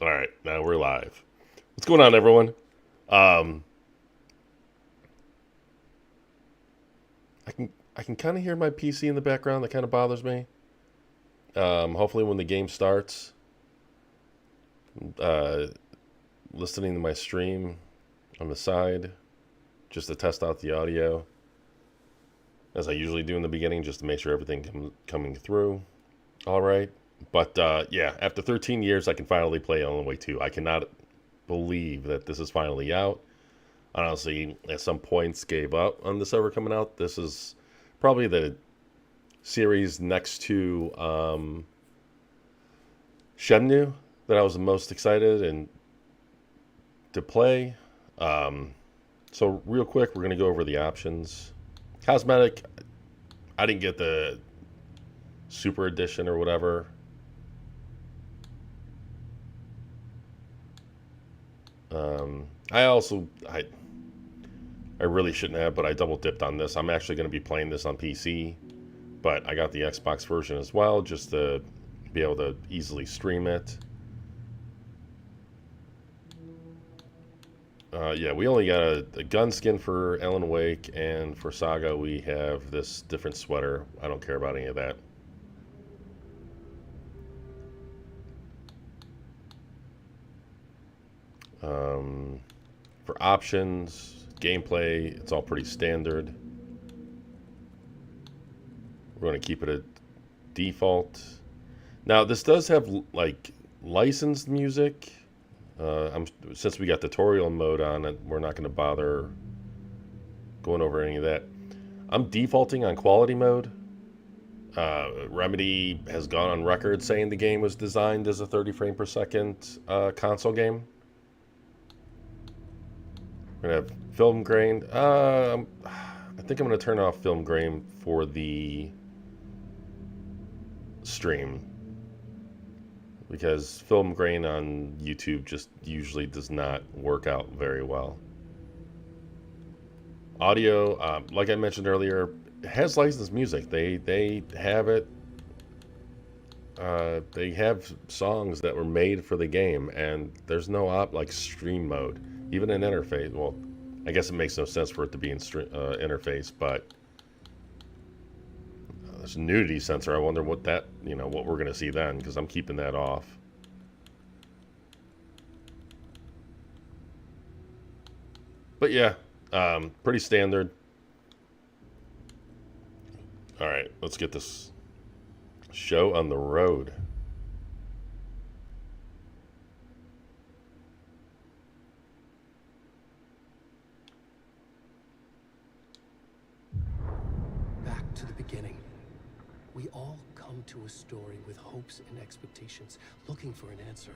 All right, now we're live. What's going on, everyone? Um, I can kind of hear my PC in the background. That kind of bothers me. Hopefully, when the game starts, uh, listening to my stream on the side just to test out the audio, as I usually do in the beginning, just to make sure everything coming through. All right, but yeah, after 13 years, I can finally play Alan Wake 2. I cannot believe that this is finally out. I honestly, at some points, gave up on this ever coming out. This is probably the series next to Shenmue that I was the most excited and to play. Um, so real quick, we're gonna go over the options. Cosmetic, I didn't get the super edition or whatever. I really shouldn't have, but I double dipped on this. I'm actually going to be playing this on PC, but I got the Xbox version as well just to be able to easily stream it. Yeah, we only got a gun skin for Alan Wake, and for Saga we have this different sweater. I don't care about any of that. Um, for options, gameplay, it's all pretty standard. We're going to keep it at default. Now, this does have like licensed music. Since we got tutorial mode on it, we're not going to bother going over any of that. I'm defaulting on quality mode. Remedy has gone on record saying the game was designed as a 30 frame per second console game. We're gonna have film grain. I think I'm gonna turn off film grain for the stream because film grain on YouTube just usually does not work out very well. Audio, like I mentioned earlier, has licensed music. They have it. They have songs that were made for the game, and there's no like stream mode, even in interface. Well, I guess it makes no sense for it to be in interface, but there's a nudity sensor. I wonder what that, what we're gonna see then, because I'm keeping that off. But yeah, pretty standard. All right, let's get this show on the road. Back to the beginning. We all come to a story with hopes and expectations, looking for an answer.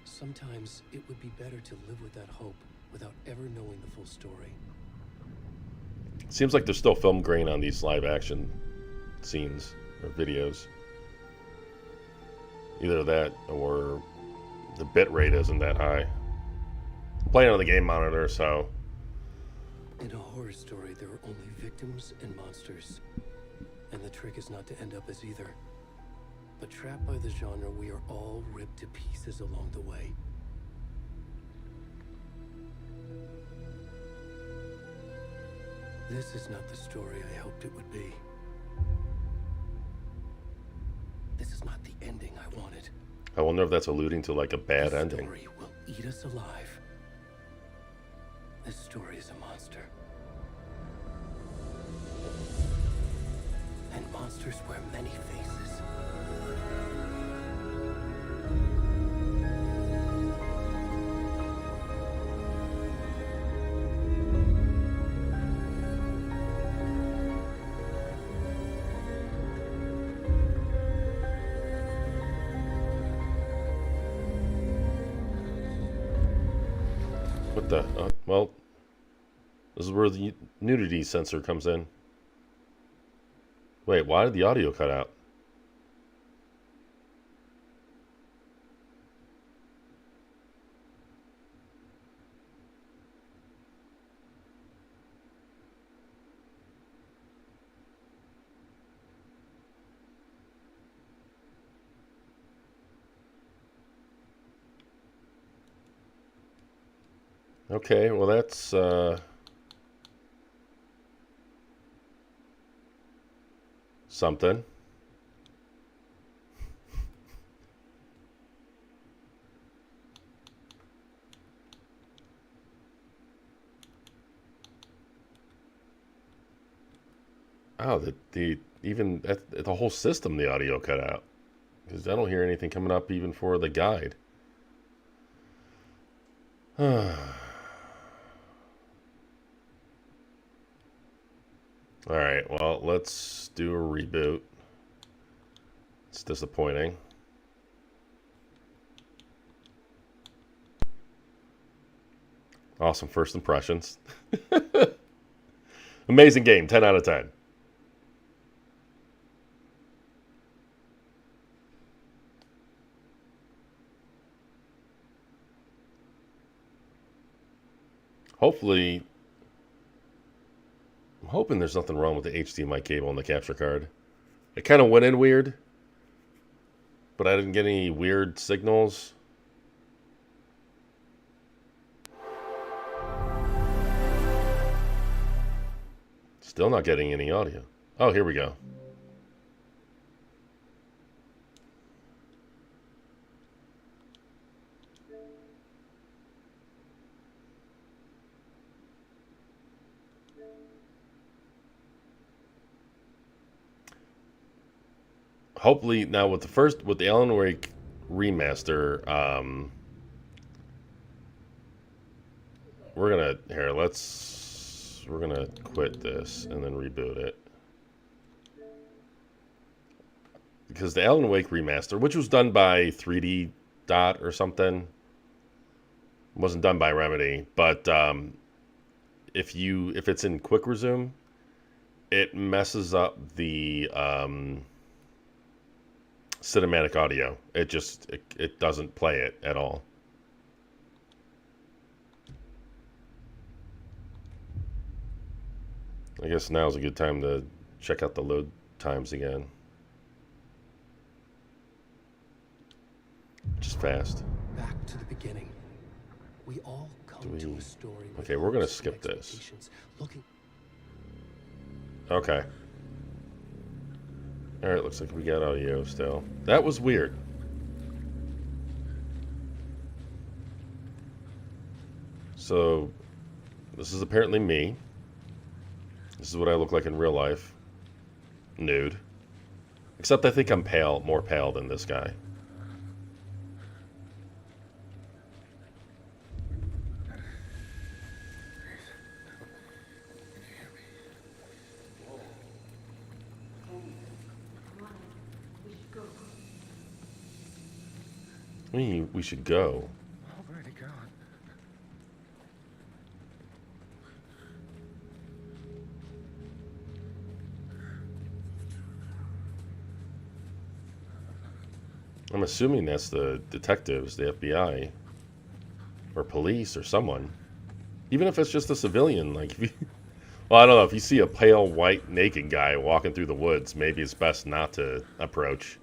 Sometimes it would be better to live with that hope without ever knowing the full story. Seems like there's still film grain on these live action scenes or videos. Either that or the bit rate isn't that high. I'm playing on the game monitor, so. In a horror story, there are only victims and monsters. And the trick is not to end up as either. But trapped by the genre, we are all ripped to pieces along the way. This is not the story I hoped it would be. This is not the ending I wanted. I wonder if that's alluding to like a bad This ending. story will eat us alive. This story is a monster. And monsters wear many faces. What the? Well, this is where the nudity sensor comes in. Wait, why did the audio cut out? Okay, well that's something. Oh, the even the whole system, the audio cut out because I don't hear anything coming up even for the guide. All right, well let's do a reboot. It's disappointing. Awesome first impressions. Amazing game, 10 out of 10. Hopefully, I'm hoping there's nothing wrong with the HDMI cable on the capture card. It kind of went in weird, but I didn't get any weird signals. Still not getting any audio. Oh, here we go. Hopefully now with the Alan Wake remaster, we're gonna quit this and then reboot it. Because the Alan Wake remaster, which was done by 3D Dot or something, wasn't done by Remedy, but if it's in quick resume, it messes up the cinematic audio. It doesn't play it at all. I guess now's a good time to check out the load times again. Just fast. Back to the beginning. We all come to a story. Okay, we're gonna skip this. Looking. Okay. Alright, looks like we got audio still. That was weird. So, this is apparently me. This is what I look like in real life. Nude. Except I think I'm pale, more pale than this guy. I mean, we should go. Already gone. I'm assuming that's the detectives, the FBI, or police, or someone. Even if it's just a civilian, like, if you, well, I don't know. If you see a pale, white, naked guy walking through the woods, maybe it's best not to approach.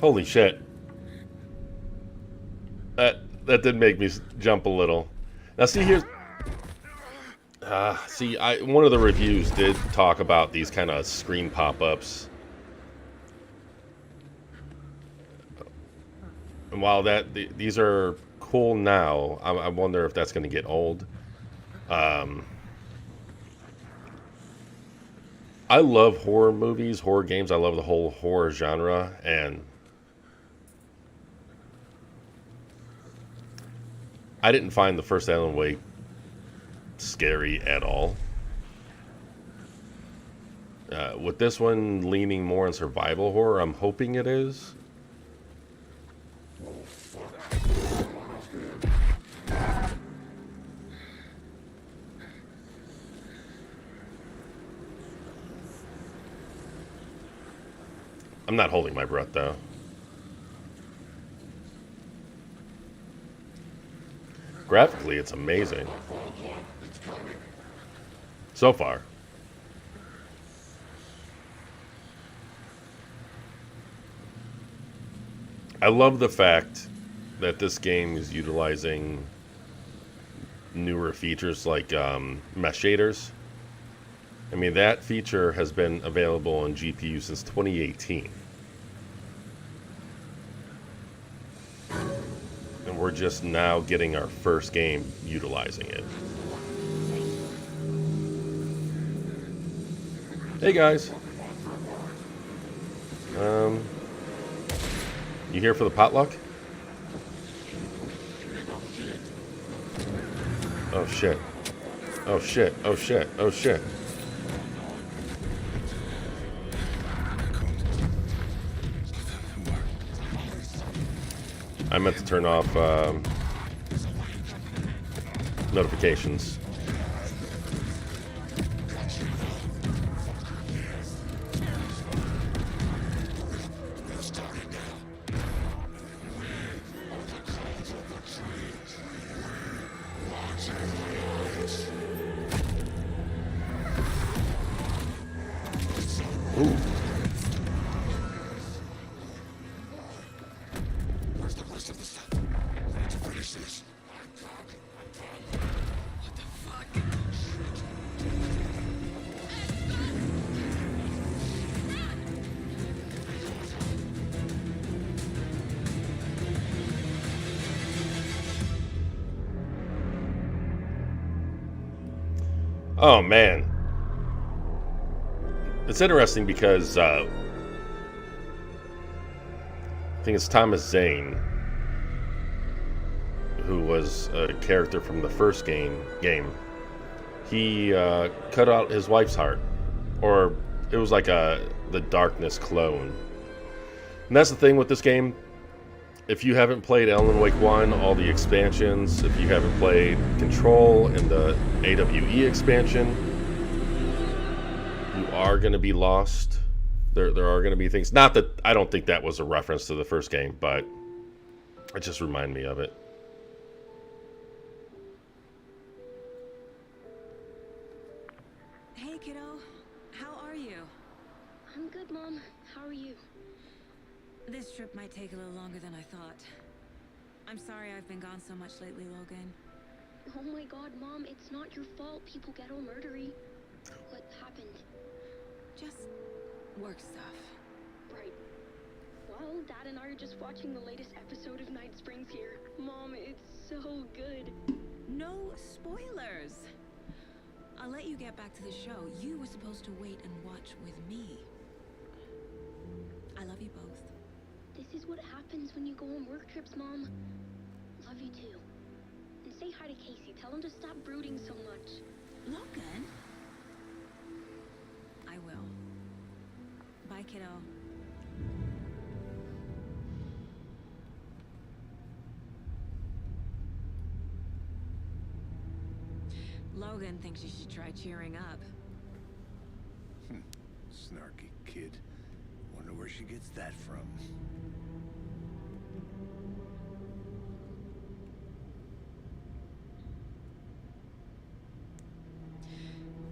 Holy shit. That did make me jump a little. Now see here's one of the reviews did talk about these kind of screen pop-ups. And while these are cool now, I wonder if that's going to get old. I love horror movies, horror games. I love the whole horror genre, and I didn't find the first Alan Wake scary at all. With this one leaning more on survival horror, I'm hoping it is. I'm not holding my breath, though. Graphically, it's amazing. So far. I love the fact that this game is utilizing newer features like mesh shaders. I mean, that feature has been available on GPU since 2018. And we're just now getting our first game utilizing it. Hey guys. You here for the potluck? Oh shit. Oh shit. Oh shit. Oh shit. I meant to turn off notifications. Ooh. Oh man, it's interesting because I think it's Thomas Zane, who was a character from the first game. He cut out his wife's heart, or it was like the Darkness clone. And that's the thing with this game. If you haven't played Alan Wake 1, all the expansions, if you haven't played Control and the AWE expansion, you are going to be lost. There are going to be things. Not that I don't think that was a reference to the first game, but it just reminded me of it. Hey, kiddo. How are you? I'm good, Mom. How are you? This trip might take a little longer than I thought. I'm sorry I've been gone so much lately, Logan. Oh my god, Mom, it's not your fault people get all murdery. What happened? Just work stuff. Right. Well, Dad and I are just watching the latest episode of Night Springs here. Mom, it's so good. No spoilers! I'll let you get back to the show. You were supposed to wait and watch with me. I love you both. This is what happens when you go on work trips, Mom. Love you too. And say hi to Casey. Tell him to stop brooding so much. Logan? I will. Bye, kiddo. Logan thinks you should try cheering up. Snarky kid. Wonder where she gets that from.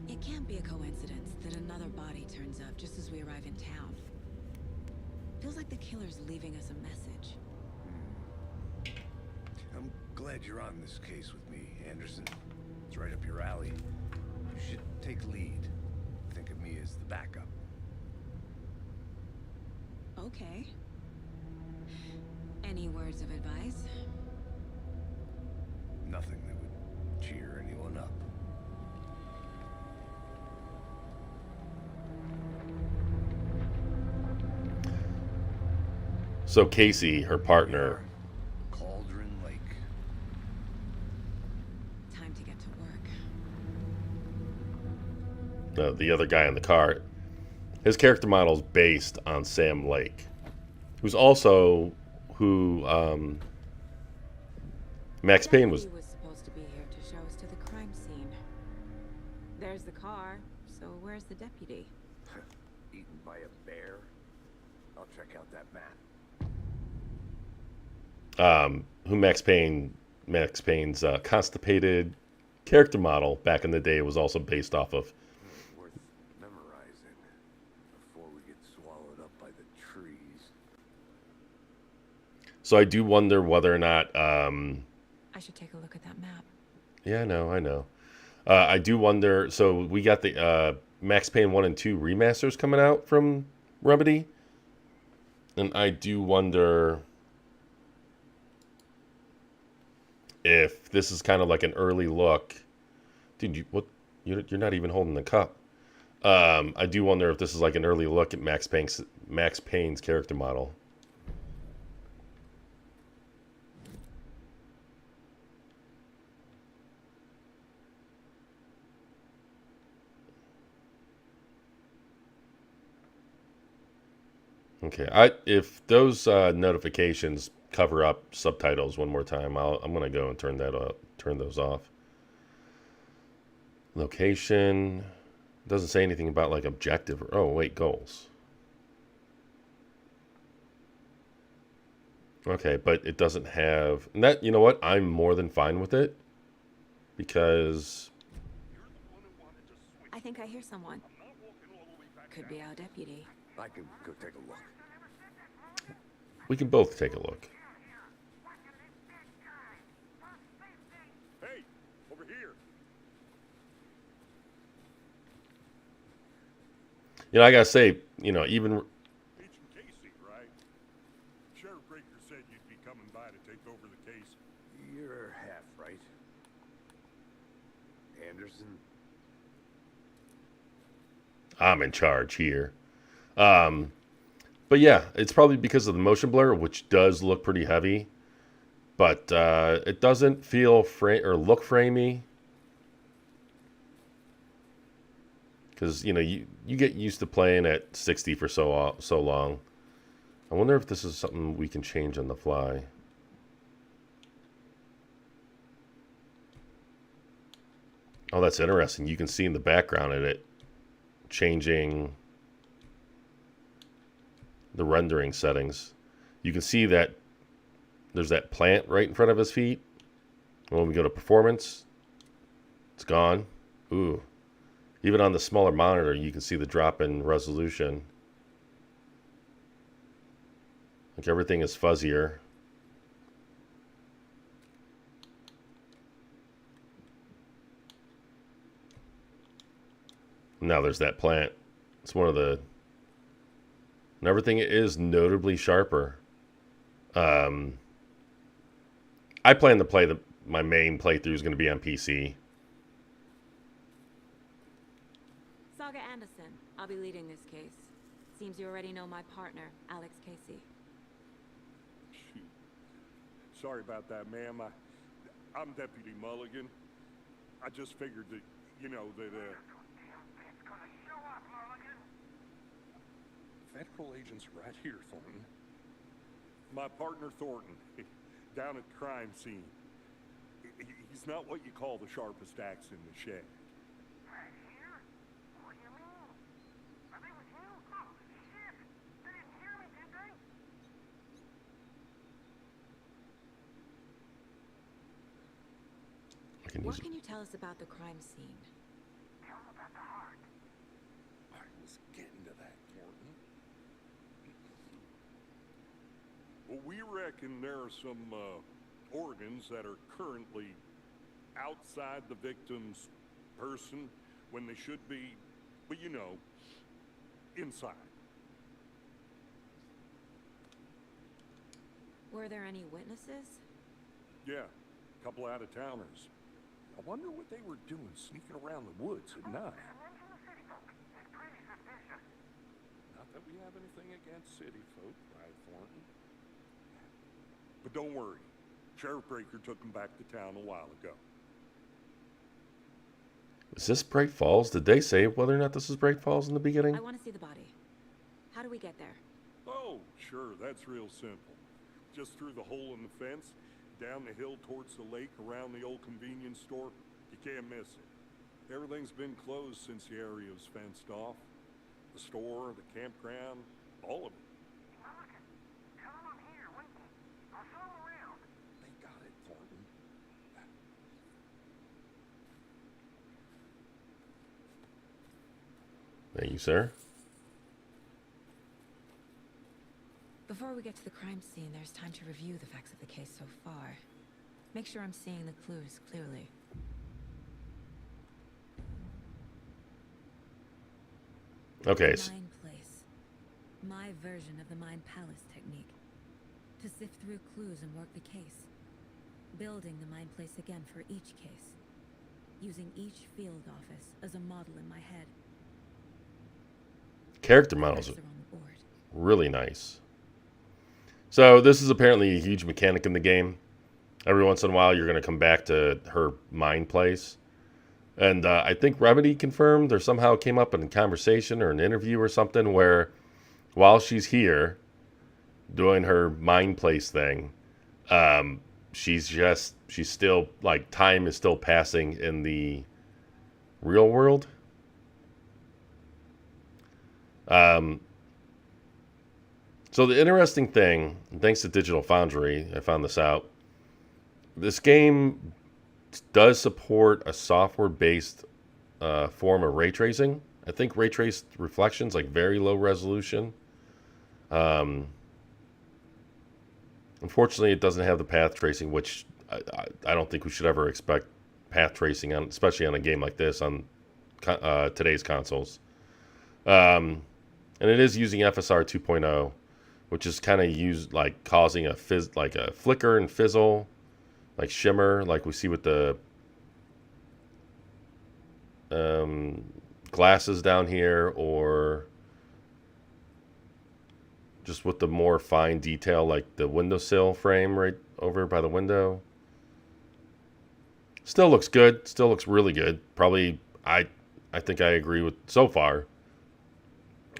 It can't be a coincidence that another body turns up just as we arrive in town. Feels like the killer's leaving us a message. I'm glad you're on this case with me, Anderson. It's right up your alley. You should take lead. Think of me as the backup. Okay. Any words of advice? Nothing that would cheer anyone up. So Casey, her partner, Cauldron Lake. Time to get to work. the other guy in the car, his character model is based on Sam Lake, who's also who Max Payne was. He was supposed to be here to show us to the crime scene. There's the car, so where's the deputy? Eaten by a bear. I'll check out that map. Who Max Payne's constipated character model back in the day was also based off of. Worth memorizing before we get swallowed up by the trees. So I do wonder whether or not. I should take a look at that map. Yeah, I know. I do wonder. So we got the Max Payne 1 and 2 remasters coming out from Remedy. And I do wonder if this is kind of like an early look. Dude, you're not even holding the cup. I do wonder if this is like an early look at Max Payne's character model. Okay, if those notifications cover up subtitles one more time, I'm gonna go and turn those off. Location doesn't say anything about like objective. Oh wait, goals. Okay, but it doesn't have and that. You know what? I'm more than fine with it because I think I hear someone. Could be our deputy. I can go take a look. we can both take a look. Hey, over here. You know, I gotta say, you know, even Agent Casey, right? Sheriff Breaker said you'd be coming by to take over the case. You're half right. Anderson? I'm in charge here. But yeah, it's probably because of the motion blur, which does look pretty heavy, but it doesn't feel look framey. Because you know you get used to playing at 60 for so long. I wonder if this is something we can change on the fly. Oh, that's interesting. You can see in the background of it changing the rendering settings. You can see that there's that plant right in front of his feet. When we go to performance, it's gone. Ooh. Even on the smaller monitor, you can see the drop in resolution. Like everything is fuzzier. Now there's that plant. It's one of the... And everything is notably sharper. I plan to play my main playthrough is going to be on PC. Saga Anderson, I'll be leading this case. Seems you already know my partner, Alex Casey. Shoot. Sorry about that, ma'am. I'm Deputy Mulligan. I just figured that, you know, that, Federal agents right here, Thornton. My partner, Thornton, down at the crime scene. He's not what you call the sharpest axe in the shed. Right here? What do you mean? Are they with you? Oh, shit! They didn't hear me, did they? What can you tell us about the crime scene? Tell them about the heart. I was getting to that, Thornton. Well, we reckon there are some organs that are currently outside the victim's person when they should be, but you know, inside. Were there any witnesses? Yeah, a couple out-of-towners. I wonder what they were doing sneaking around the woods at night. Mention the city folk. It's pretty suspicious. Not that we have anything against city folk, right, Thornton? But don't worry. Sheriff Breaker took them back to town a while ago. Is this Bright Falls? Did they say whether or not this is Bright Falls in the beginning? I want to see the body. How do we get there? Oh, sure, that's real simple. Just through the hole in the fence, down the hill towards the lake, around the old convenience store. You can't miss it. Everything's been closed since the area was fenced off. The store, the campground, all of it. Mulligan, tell them I'm here, waiting. I'll show them around. They got it, Thornton. Thank you, sir. Before Before we get to the crime scene, there's time to review the facts of the case so far. Make sure I'm seeing the clues clearly. Okay. Mind place. My version of the Mind Palace technique. To sift through clues and work the case. Building the Mind Place again for each case. Using each field office as a model in my head. Character models Facts are are on the board. really nice. So this is apparently a huge mechanic in the game. Every once in a while, you're going to come back to her mind place. And I think Remedy confirmed or somehow came up in a conversation or an interview or something where while she's here doing her mind place thing, she's still, like, time is still passing in the real world. So the interesting thing, thanks to Digital Foundry, I found this out. This game does support a software-based form of ray tracing. I think ray traced reflections, like very low resolution. Unfortunately, it doesn't have the path tracing, which I don't think we should ever expect path tracing on, especially on a game like this on today's consoles. And it is using FSR 2.0, which is kind of used like causing a flicker and fizzle, like shimmer, like we see with the glasses down here, or just with the more fine detail, like the windowsill frame right over by the window. Still looks good. Still looks really good. Probably, I think I agree with, so far,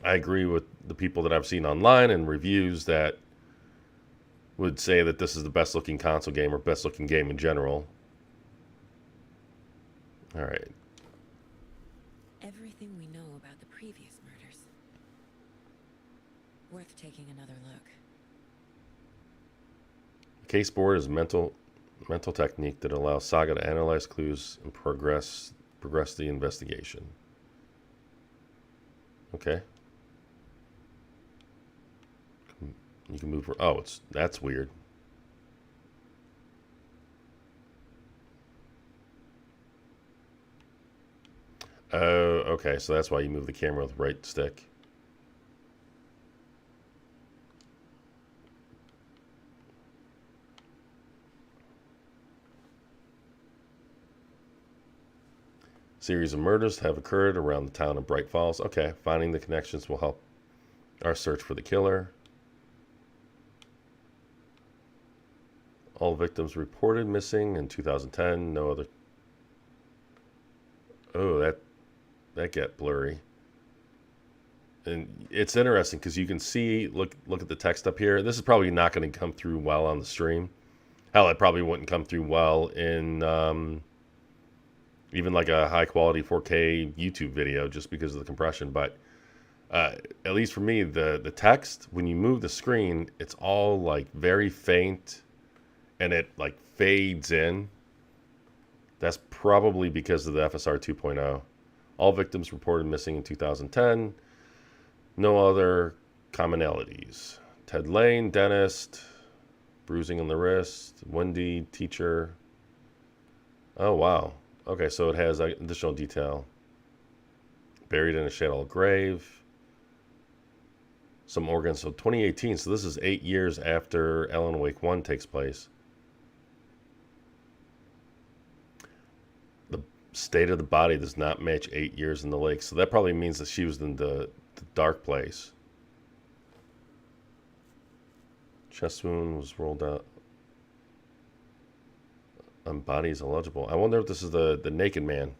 I agree with the people that I've seen online and reviews that would say that this is the best looking console game or best looking game in general. All right. Everything we know about the previous murders. Worth taking another look. Case board is mental technique that allows Saga to analyze clues and progress the investigation. Okay. You can move. Oh, that's weird. Oh, okay. So that's why you move the camera with the right stick. Series of murders have occurred around the town of Bright Falls. Okay, finding the connections will help our search for the killer. All victims reported missing in 2010. No other. Oh, that got blurry. And it's interesting because you can see, look at the text up here. This is probably not going to come through well on the stream. Hell, it probably wouldn't come through well in even like a high quality 4K YouTube video just because of the compression. But at least for me, the text, when you move the screen, it's all like very faint and it like fades in. That's probably because of the FSR 2.0. All victims reported missing in 2010. No other commonalities. Ted Lane, dentist, bruising on the wrist, Wendy, teacher. Oh, wow. Okay, so it has additional detail. Buried in a shallow grave. Some organs. So 2018. So this is 8 years after Alan Wake 1 takes place. The state of the body does not match 8 years in the lake. So that probably means that she was in the dark place. Chest wound was rolled out. Body is illegible. I wonder if this is the naked man.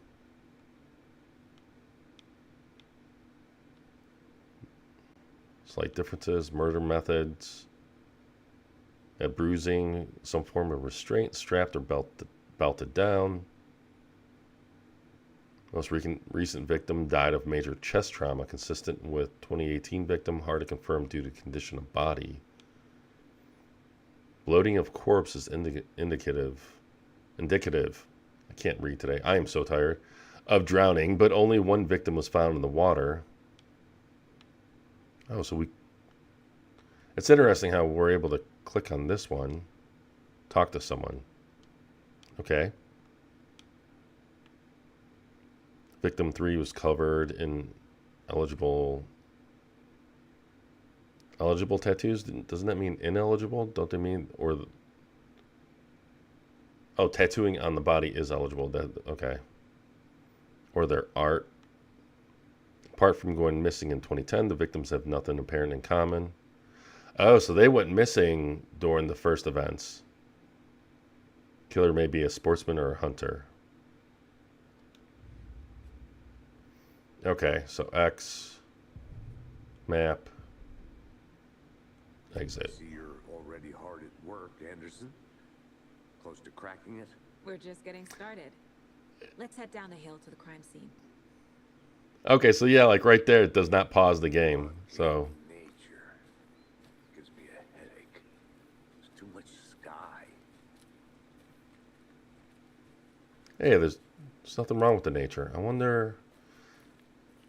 Slight differences, murder methods, bruising, some form of restraint, strapped or belted down. Most recent victim died of major chest trauma, consistent with 2018 victim, hard to confirm due to condition of body. Bloating of corpse is indicative, I can't read today, I am so tired, of drowning, but only one victim was found in the water. Oh, so It's interesting how we're able to click on this one, talk to someone. Okay. Victim 3 was covered in eligible tattoos. Doesn't that mean ineligible? Don't they mean, or oh, tattooing on the body is eligible. Okay. Or their art. Apart from going missing in 2010, the victims have nothing apparent in common. Oh, so they went missing during the first events. Killer may be a sportsman or a hunter. Okay, so X, map, exit. See, you're already hard at work, Anderson. Close to cracking it? We're just getting started. Let's head down the hill to the crime scene. Okay, so yeah, like right there, it does not pause the game. So Nature gives me a headache. There's too much sky. hey, there's nothing wrong with the nature. I wonder.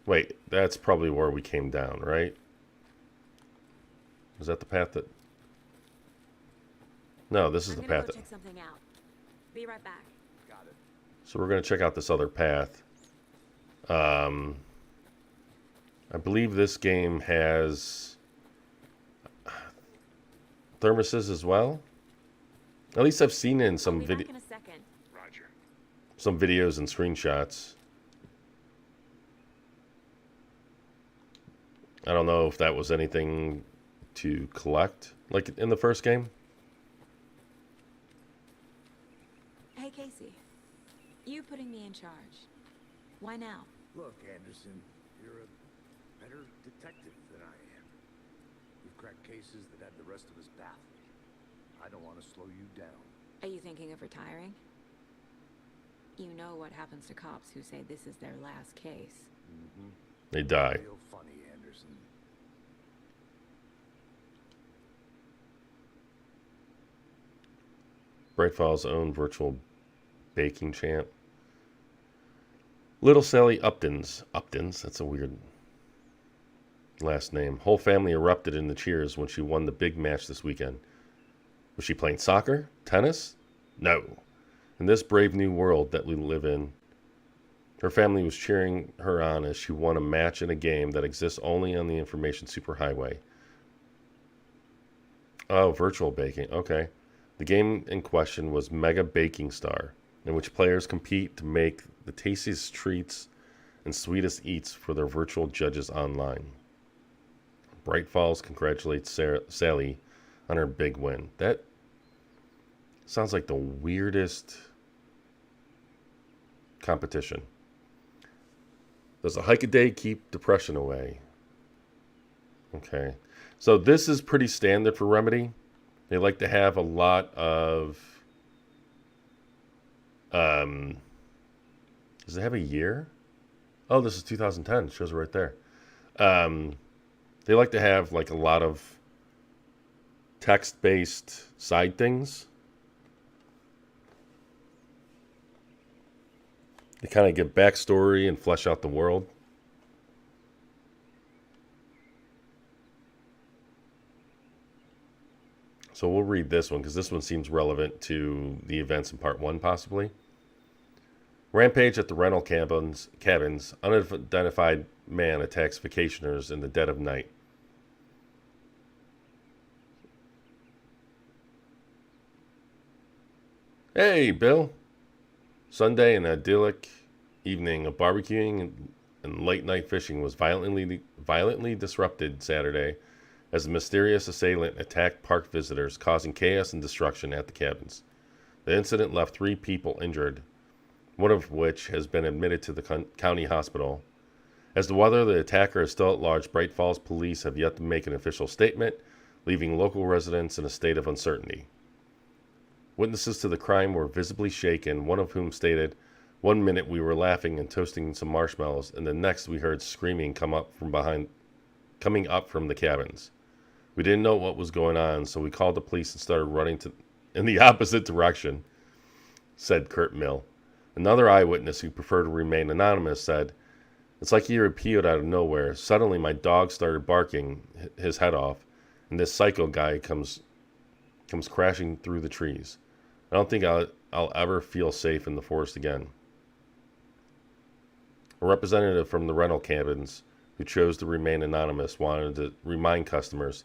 Wait, that's probably where we came down, right? Is that the path that? No, this is the path that. Check something out. Be right back. Got it. So we're going to check out this other path. I believe this game has thermoses as well. At least I've seen it in some I'll be back in a second. Roger. some videos and screenshots. I don't know if that was anything to collect, like in the first game. Hey, Casey. You putting me in charge. Why now? Look, Anderson, you're a better detective than I am. You've cracked cases that had the rest of us baffled. I don't want to slow you down. Are you thinking of retiring? You know what happens to cops who say this is their last case. They die. Real funny, Anderson. Bright Falls' own virtual baking champ. Little Sally Uptons. Uptons, that's a weird last name. Whole family erupted into cheers when she won the big match this weekend. Was she playing soccer? Tennis? No. In this brave new world that we live in, her family was cheering her on as she won a match in a game that exists only on the information superhighway. Oh, virtual baking. Okay. The game in question was Mega Baking Star, in which players compete to make the tastiest treats and sweetest eats for their virtual judges online. Bright Falls congratulates Sally on her big win. That sounds like the weirdest competition. Does a hike a day keep depression away? Okay. So this is pretty standard for Remedy. They like to have a lot of... does it have a year? Oh, this is 2010. It shows it right there. They like to have like a lot of text-based side things. They kind of give backstory and flesh out the world. So we'll read this one because this one seems relevant to the events in part 1 possibly. Rampage at the rental cabins. Unidentified man attacks vacationers in the dead of night. Hey, Bill. Sunday, an idyllic evening of barbecuing and late night fishing was violently disrupted Saturday as a mysterious assailant attacked park visitors, causing chaos and destruction at the cabins. The incident left 3 people injured, one of which has been admitted to the county hospital. As to whether the attacker is still at large, Bright Falls police have yet to make an official statement, leaving local residents in a state of uncertainty. Witnesses to the crime were visibly shaken, one of whom stated, "One minute we were laughing and toasting some marshmallows, and the next we heard screaming coming up from the cabins. We didn't know what was going on, so we called the police and started running in the opposite direction," said Kurt Mill. Another eyewitness, who preferred to remain anonymous, said, "It's like he appeared out of nowhere. Suddenly my dog started barking his head off, and this psycho guy comes crashing through the trees. I don't think I'll ever feel safe in the forest again. A representative from the rental cabins who chose to remain anonymous wanted to remind customers,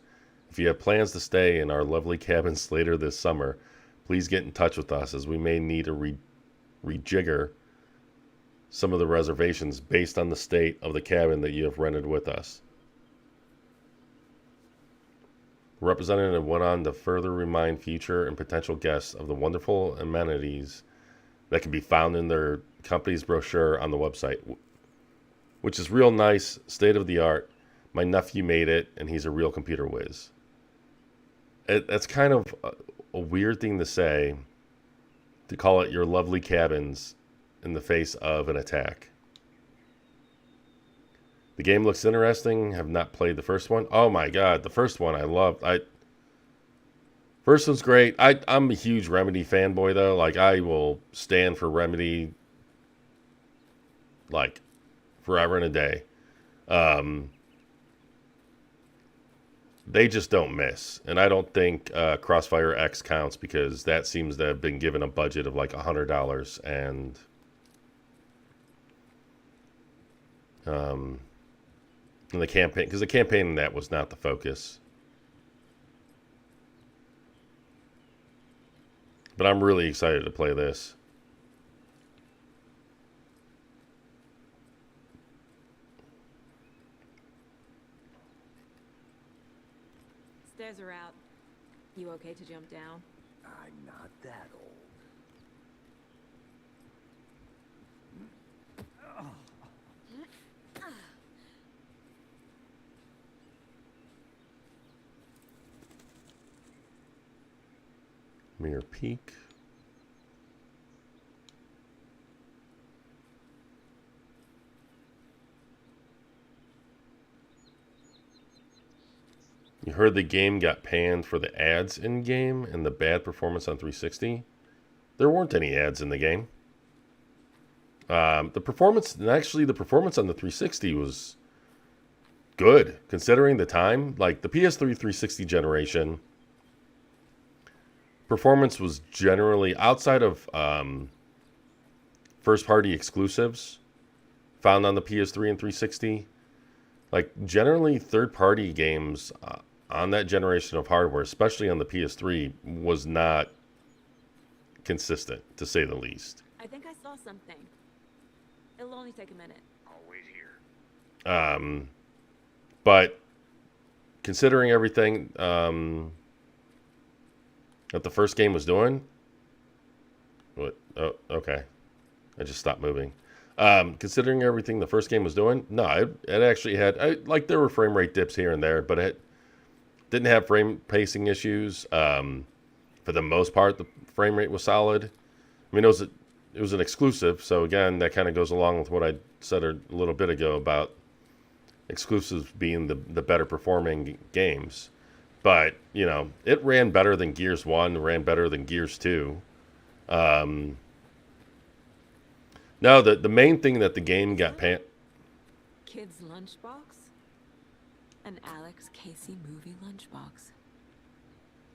if you have plans to stay in our lovely cabins later this summer, please get in touch with us, as we may need to rejigger some of the reservations based on the state of the cabin that you have rented with us. The representative went on to further remind future and potential guests of the wonderful amenities that can be found in their company's brochure on the website, which is real nice, state of the art. My nephew made it, and he's a real computer whiz. That's kind of a weird thing to say, to call it your lovely cabins in the face of an attack. The game looks interesting. Have not played the first one. Oh my god, the first one I loved. First one's great. I'm a huge Remedy fanboy though. Like, I will stand for Remedy like forever and a day. They just don't miss. And I don't think Crossfire X counts, because that seems to have been given a budget of like $100, and the campaign, because the campaign in that was not the focus. But I'm really excited to play this. Stairs are out. You okay to jump down? I'm not that old. Mirror Peak. You heard the game got panned for the ads in game and the bad performance on 360. There weren't any ads in the game. The performance on the 360 was good considering the time. Like, the PS3 360 generation, performance was generally, outside of first-party exclusives found on the PS3 and 360, like, generally third-party games on that generation of hardware, especially on the PS3, was not consistent, to say the least. I think I saw something. It'll only take a minute. I'll wait here. But considering everything that the first game was doing, what? Oh, okay. I just stopped moving. Considering everything the first game was doing, no, it actually had, like, there were frame rate dips here and there, but it didn't have frame pacing issues. For the most part, the frame rate was solid. I mean, it was an exclusive, so again, that kind of goes along with what I said a little bit ago about exclusives being the better performing games. But, you know, it ran better than Gears 1, ran better than Gears 2. No, the main thing that the game got Kid's lunchbox? An Alex Casey movie lunchbox.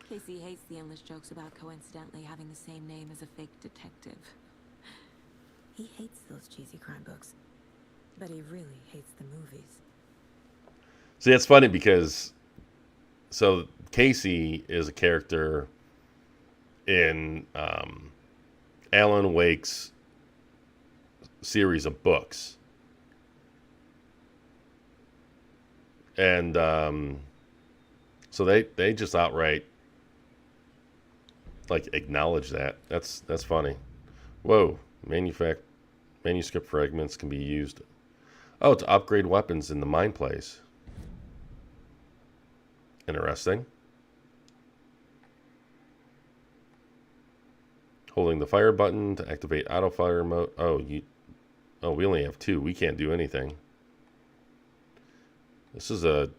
Casey hates the endless jokes about coincidentally having the same name as a fake detective. He hates those cheesy crime books, but he really hates the movies. See, it's funny because, so Casey is a character in Alan Wake's series of books. And so they just outright, like, acknowledge that. That's funny. Whoa, manuscript fragments can be used. Oh, to upgrade weapons in the mine place. Interesting. Holding the fire button to activate auto fire mode. Oh, we only have 2. We can't do anything. This is a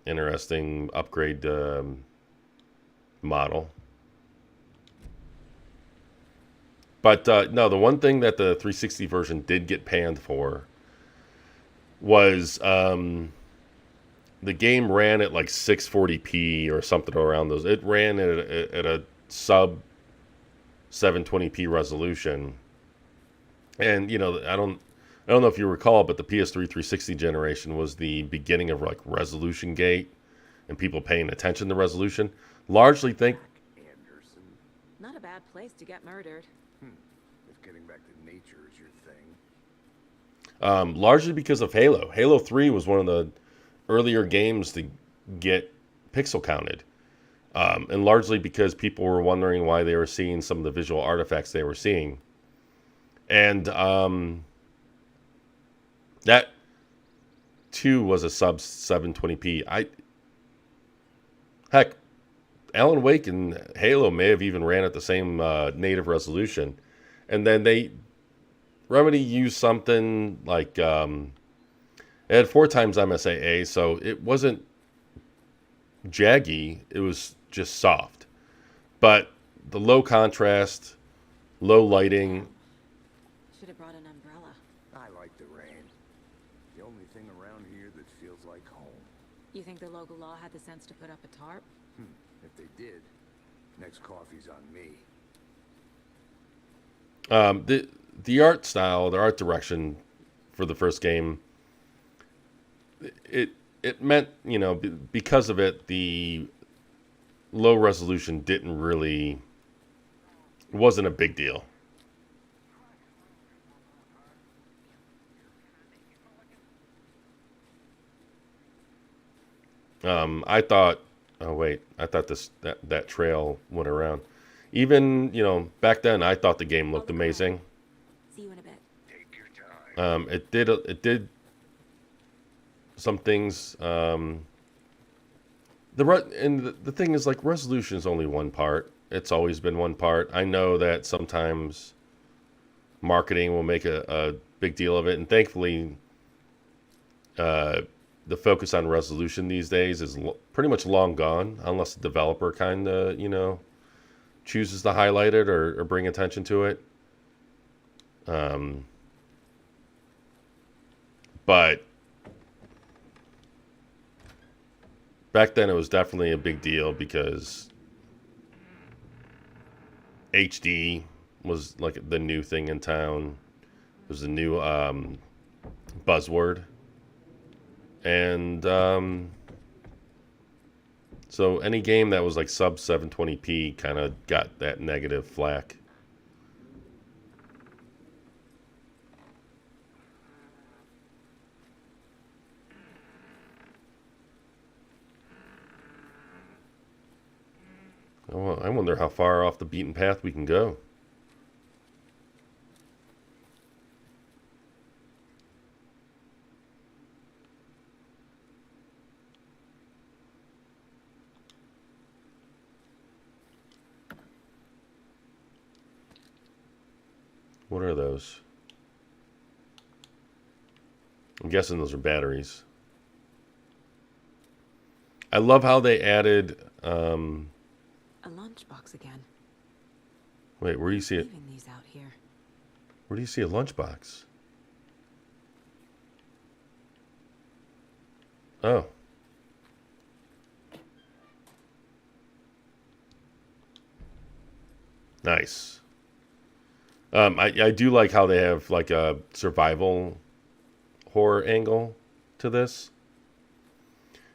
interesting upgrade model. But no, the one thing that the 360 version did get panned for was the game ran at like 640p or something around those. It ran at a sub 720p resolution. And you know, I don't know if you recall, but the PS3 360 generation was the beginning of like resolution gate and people paying attention to resolution. Largely think Anderson, Not a bad place to get murdered. if getting back to nature is your thing. largely because of Halo. Halo 3 was one of the earlier games to get pixel counted. And largely because people were wondering why they were seeing some of the visual artifacts they were seeing. And that too was a sub 720p. Heck, Alan Wake and Halo may have even ran at the same native resolution. And then Remedy used something like, it had 4 times MSAA, so it wasn't jaggy, it was just soft. But the low contrast, low lighting, Should have brought an umbrella. I like the rain. The only thing around here that feels like home. You think the local law had the sense to put up a tarp? If they did, next coffee's on me. the art style, the art direction for the first game, it meant, you know, because of it, the low resolution wasn't a big deal. I thought, oh wait, I thought that trail went around. Even, you know, back then I thought the game looked amazing. See you in a bit. Take your time. It did some things. And the thing is, like, resolution is only one part. It's always been one part. I know that sometimes marketing will make a big deal of it, and thankfully, the focus on resolution these days is pretty much long gone, unless the developer kind of, you know, chooses to highlight it or bring attention to it. But back then it was definitely a big deal because HD was like the new thing in town. It was a new buzzword. And so any game that was like sub 720p kind of got that negative flack. Oh, I wonder how far off the beaten path we can go. What are those? I'm guessing those are batteries. I love how they added... A lunchbox again. Wait, where do you see it? Leaving these out here. Where do you see a lunchbox? Oh. Nice. I do like how they have like a survival horror angle to this.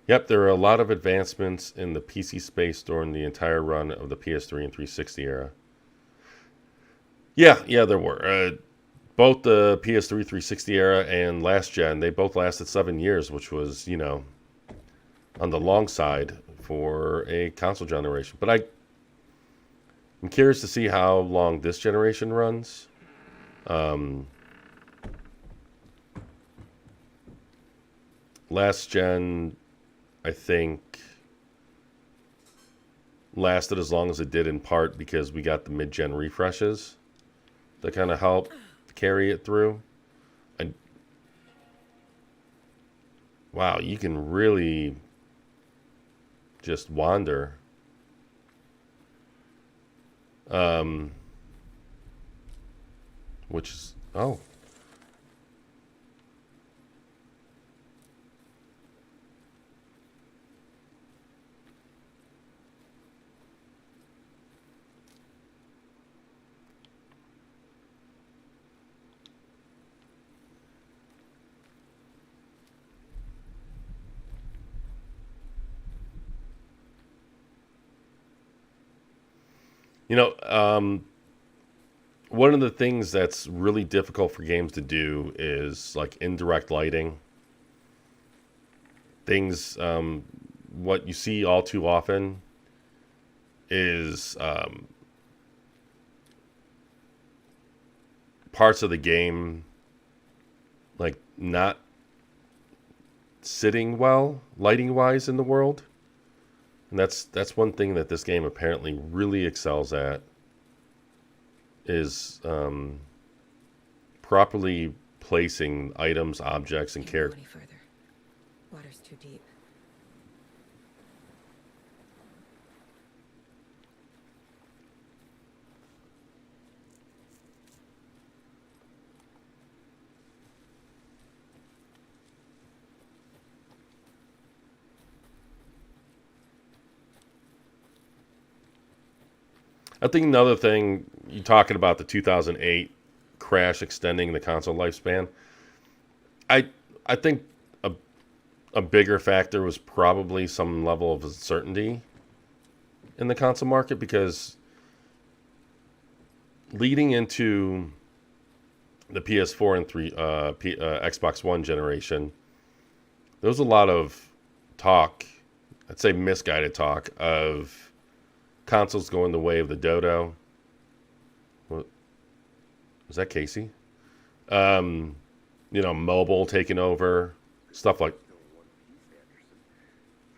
Yep, there are a lot of advancements in the PC space during the entire run of the PS3 and 360 era. Yeah, there were. Both the PS3 360 era and last gen, they both lasted 7 years, which was, you know, on the long side for a console generation. But I'm curious to see how long this generation runs. Last gen, I think, lasted as long as it did in part because we got the mid-gen refreshes that kind of helped carry it through. And wow, you can really just wander. Which is, oh. You know, one of the things that's really difficult for games to do is like indirect lighting. Things, what you see all too often is parts of the game like not sitting well lighting wise in the world, and that's one thing that this game apparently really excels at, is properly placing items, objects, and Can't go characters. any further. Water's too deep. I think another thing, you talking about the 2008 crash extending the console lifespan. I think a bigger factor was probably some level of uncertainty in the console market, because leading into the PS4 and Xbox One generation, there was a lot of talk, I'd say misguided talk, of consoles going the way of the dodo. What was that, Casey? You know, mobile taking over, stuff like.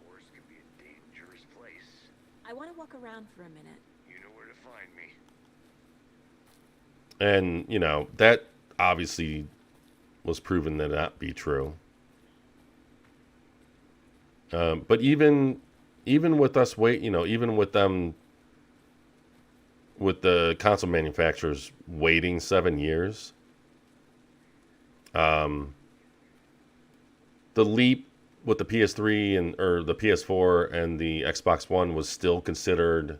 Forest can be a dangerous place. I want to walk around for a minute. You know where to find me. And, you know, that obviously was proven to not be true. But even with us even with them, with the console manufacturers waiting 7 years, the leap with the PS3 or the PS4 and the Xbox One was still considered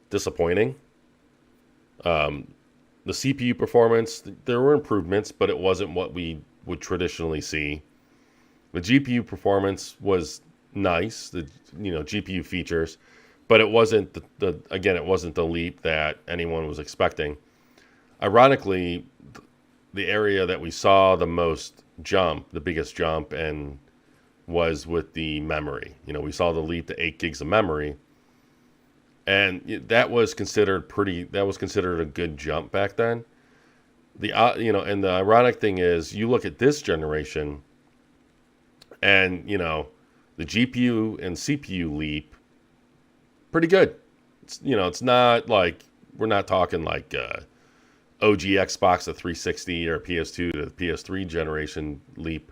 disappointing. The CPU performance, there were improvements, but it wasn't what we would traditionally see. The GPU performance was nice, the GPU features, but it wasn't it wasn't the leap that anyone was expecting. Ironically, the area that we saw the biggest jump, and was with the memory. We saw the leap to 8 gigs of memory, and that was considered a good jump back then. And the ironic thing is, you look at this generation, and the GPU and CPU leap, pretty good. It's not like, we're not talking like OG Xbox to 360 or PS2 to the PS3 generation leap,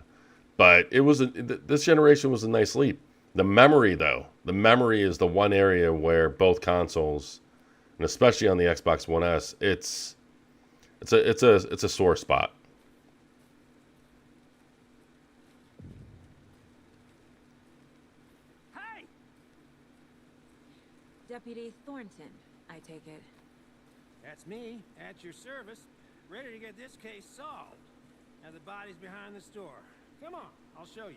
but this generation was a nice leap. The memory, though, is the one area where both consoles, and especially on the Xbox One S, it's a sore spot. Hey! Deputy Thornton, I take it. That's me, at your service, ready to get this case solved. Now the body's behind the store. Come on, I'll show you.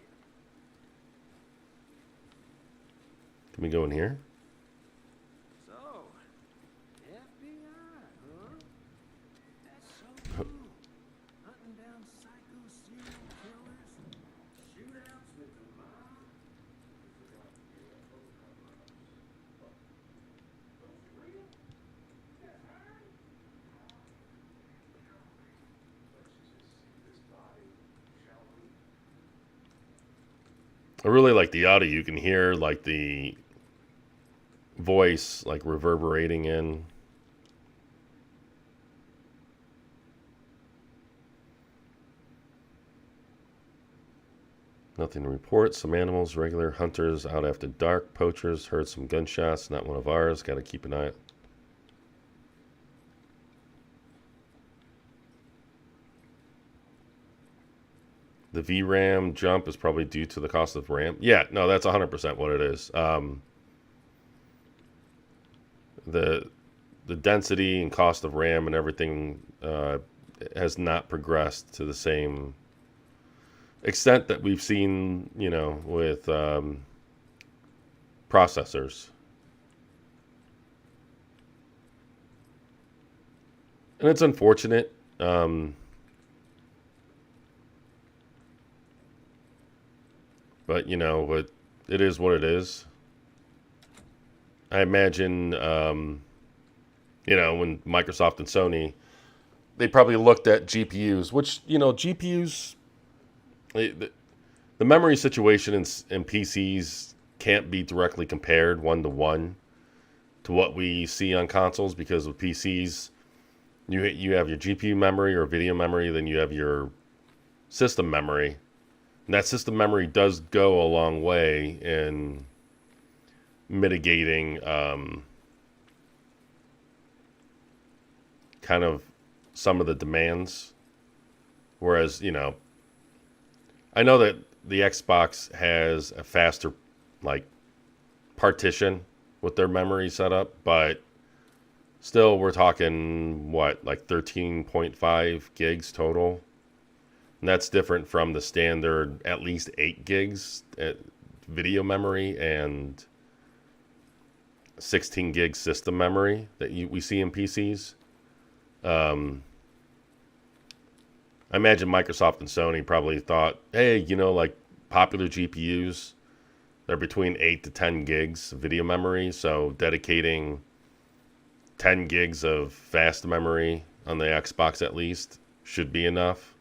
Can we go in here? So, FBI, huh? That's so cool. Hunting down psycho serial killers, shootouts with the mob. I really like the audio. You can hear like the voice like reverberating in. Nothing to report. Some animals, regular hunters out after dark. Poachers heard some gunshots. Not one of ours. Got to keep an eye out. The VRAM jump is probably due to the cost of RAM. Yeah, no, that's 100% what it is. The density and cost of RAM and everything has not progressed to the same extent that we've seen, with processors. And it's unfortunate. But, you know, it is what it is. I imagine, you know, when Microsoft and Sony, they probably looked at GPUs, which, you know, GPUs, the memory situation in PCs can't be directly compared one-to-one to what we see on consoles, because with PCs, you have your GPU memory or video memory, then you have your system memory. And that system memory does go a long way in mitigating kind of some of the demands. Whereas, you know, I know that the Xbox has a faster, like, partition with their memory setup, but still we're talking, what, like 13.5 gigs total? And that's different from the standard at least 8 gigs video memory and 16 gig system memory that we see in PCs. I imagine Microsoft and Sony probably thought, hey, you know, like popular GPUs, they're between 8 to 10 gigs of video memory, so dedicating 10 gigs of fast memory on the Xbox at least should be enough.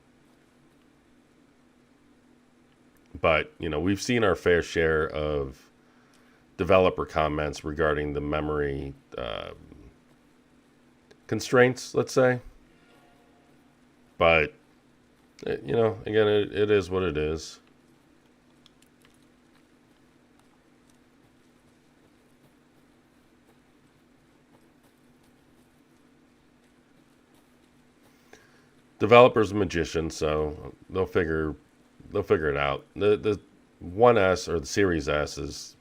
But, you know, we've seen our fair share of developer comments regarding the memory constraints, let's say. But, you know, again, it is what it is. Developers are magicians, so they'll figure it out. The 1S or the Series S is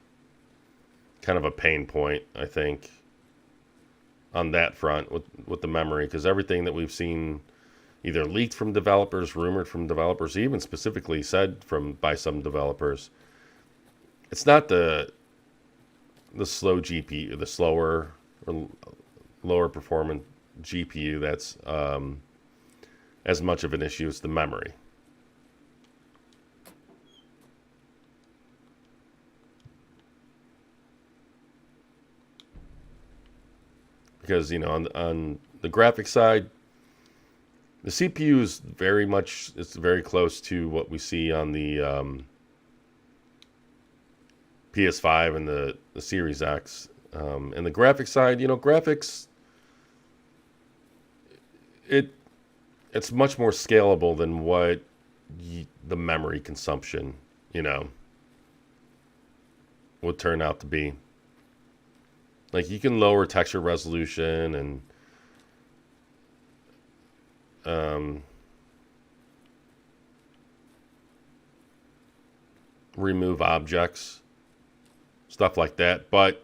kind of a pain point, I think, on that front with the memory, because everything that we've seen either leaked from developers, rumored from developers, even specifically said by some developers, it's not the slow GPU, the slower or lower performant GPU that's as much of an issue as the memory. Because, you know, on the graphic side, the CPU is it's very close to what we see on the PS5 and the Series X. And the graphic side, you know, graphics, it's much more scalable than what the memory consumption, you know, would turn out to be. Like, you can lower texture resolution and remove objects, stuff like that. But,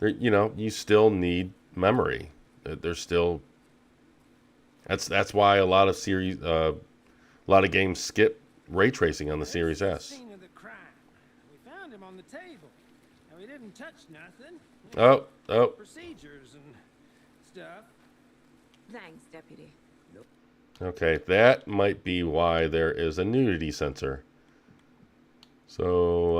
you know, you still need memory. There's still... That's why a lot of games skip ray tracing on the Series S. Scene of the crime. We found him on the table. Now, he didn't touch nothing. Oh. Procedures and stuff. Thanks, Deputy. Okay, that might be why there is a nudity sensor. So,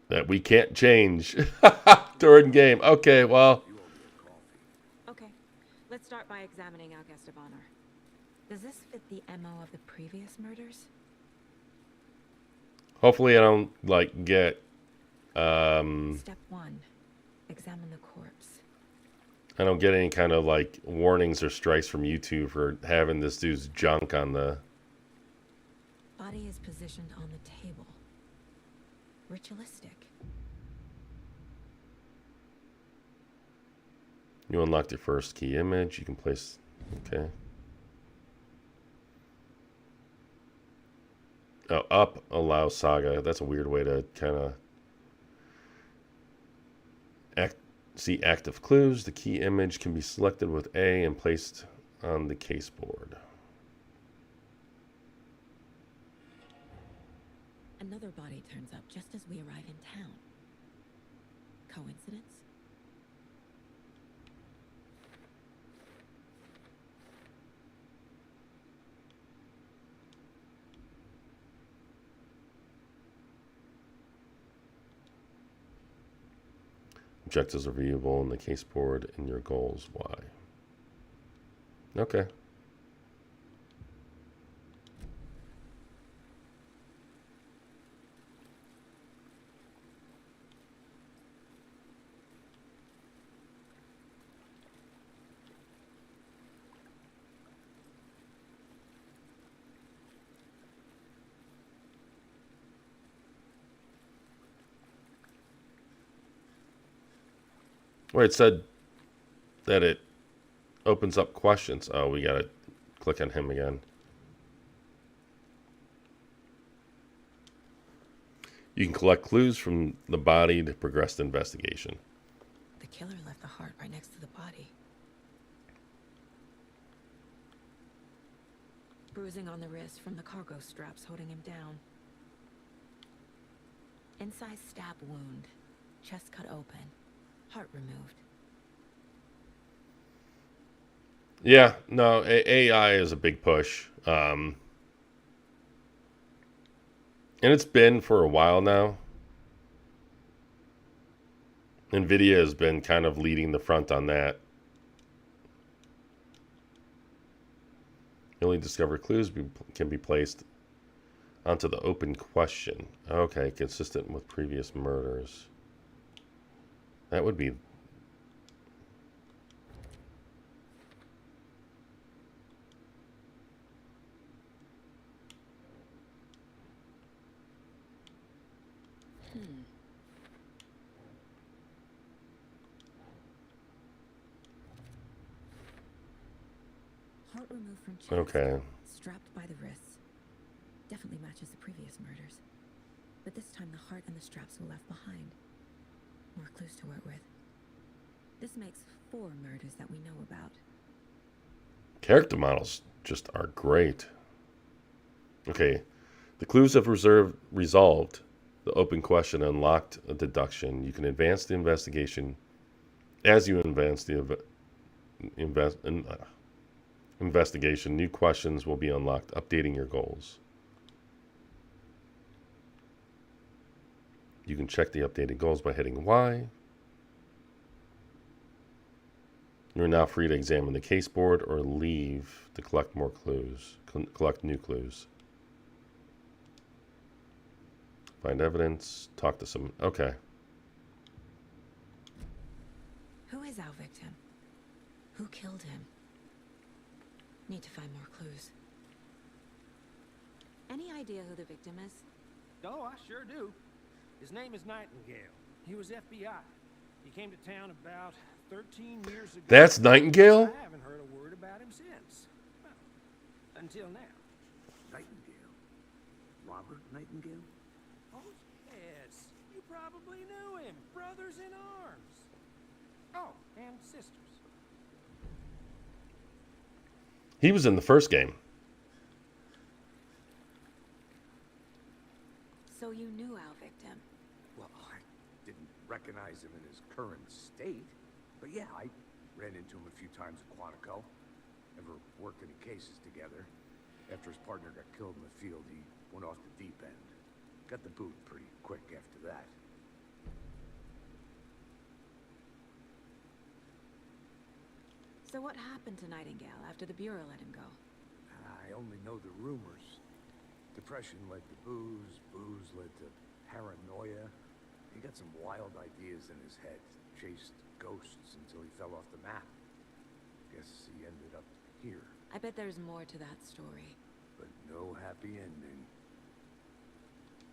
that we can't change during game. Okay, well... Okay, let's start by examining our guest of honor. Does this fit the MO of the previous murders? Hopefully I don't, like, get... Step 1. Examine the corpse. I don't get any kind of, like, warnings or strikes from YouTube for having this dude's junk on the... Body is positioned on the table. Ritualistic. You unlocked your first key image. You can place... Okay. Oh, up allows Saga. That's a weird way to kind of see active clues. The key image can be selected with A and placed on the case board. Another body turns up just as we arrive in town. Coincidence? Objectives are viewable in the case board and your goals. Why? Okay. Where it said that it opens up questions. Oh, we gotta click on him again. You can collect clues from the body to progress the investigation. The killer left the heart right next to the body. Bruising on the wrist from the cargo straps holding him down. Inside stab wound. Chest cut open. Heart removed. Yeah, no, AI is a big push. And it's been for a while now. NVIDIA has been kind of leading the front on that. Newly discovered clues can be placed onto the open question. Okay, consistent with previous murders. That would be... Heart removed from chest. Okay. Strapped by the wrists. Definitely matches the previous murders. But this time the heart and the straps were left behind. More clues to work with. This makes 4 murders that we know about. Character models just are great. Okay. The clues have resolved the open question and unlocked a deduction. You can advance the investigation. As you advance the investigation, new questions will be unlocked, updating your goals. You can check the updated goals by hitting Y. You're now free to examine the case board or leave to collect more clues. Collect new clues. Find evidence. Talk to someone. Okay. Who is our victim? Who killed him? Need to find more clues. Any idea who the victim is? Oh, I sure do. His name is Nightingale. He was FBI. He came to town about 13 years ago. That's Nightingale? I haven't heard a word about him since. Well, until now. Nightingale? Robert Nightingale? Oh, yes. You probably knew him. Brothers in arms. Oh, and sisters. He was in the first game. So you knew our victim. Well, I didn't recognize him in his current state. But yeah, I ran into him a few times at Quantico. Never worked any cases together. After his partner got killed in the field, he went off the deep end. Got the boot pretty quick after that. So what happened to Nightingale after the Bureau let him go? I only know the rumors. Depression led to booze, booze led to paranoia. He got some wild ideas in his head, chased ghosts until he fell off the map. Guess he ended up here, I bet there's more to that story. but no happy ending.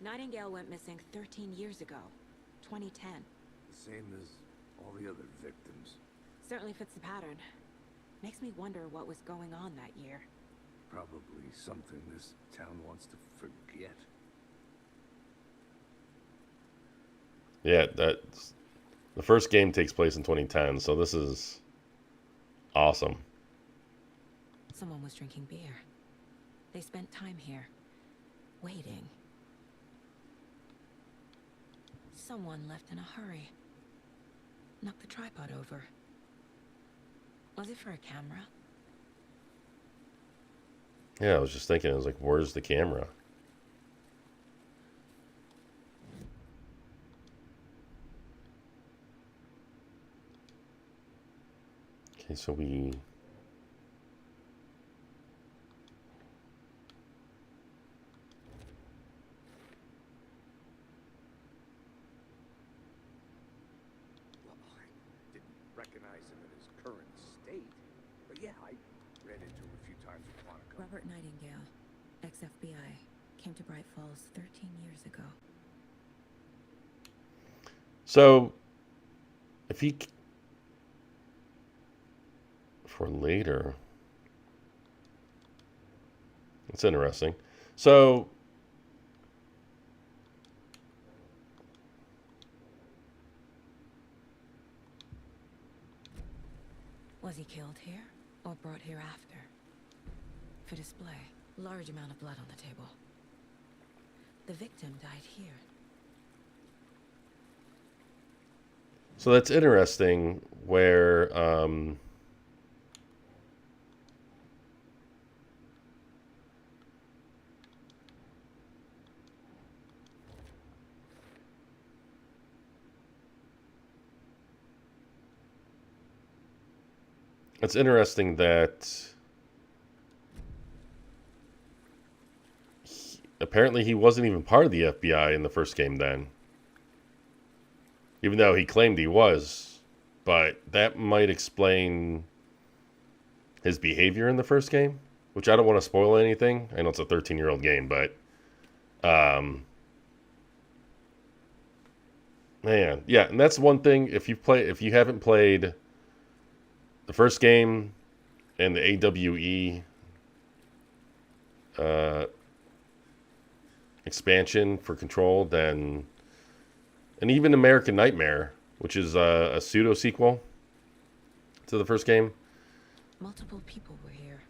Nightingale went missing 13 years ago. 2010. The same as all the other victims. Certainly fits the pattern. Makes me wonder what was going on that year. Probably something this town wants to forget. Yeah, that's the first game takes place in 2010, so this is awesome. Someone was drinking beer. They spent time here, waiting. Someone left in a hurry. Knocked the tripod over. Was it for a camera? Yeah, I was just thinking, I was like, where's the camera? Okay, so we... Well, I didn't recognize him in his current state, but yeah, I ran into him a few times at Quantico. Robert Nightingale, ex-FBI, came to Bright Falls 13 years ago. So, if he... For later... It's interesting. So... Was he killed here or brought here after? For display, large amount of blood on the table. The victim died here. So that's interesting where it's interesting that apparently he wasn't even part of the FBI in the first game then. Even though he claimed he was. But that might explain his behavior in the first game. Which I don't want to spoil anything. I know it's a 13-year-old game, but... man, yeah, and that's one thing. If you haven't played the first game and the AWE expansion for Control, then... And even American Nightmare, which is a pseudo-sequel to the first game. Multiple people were here.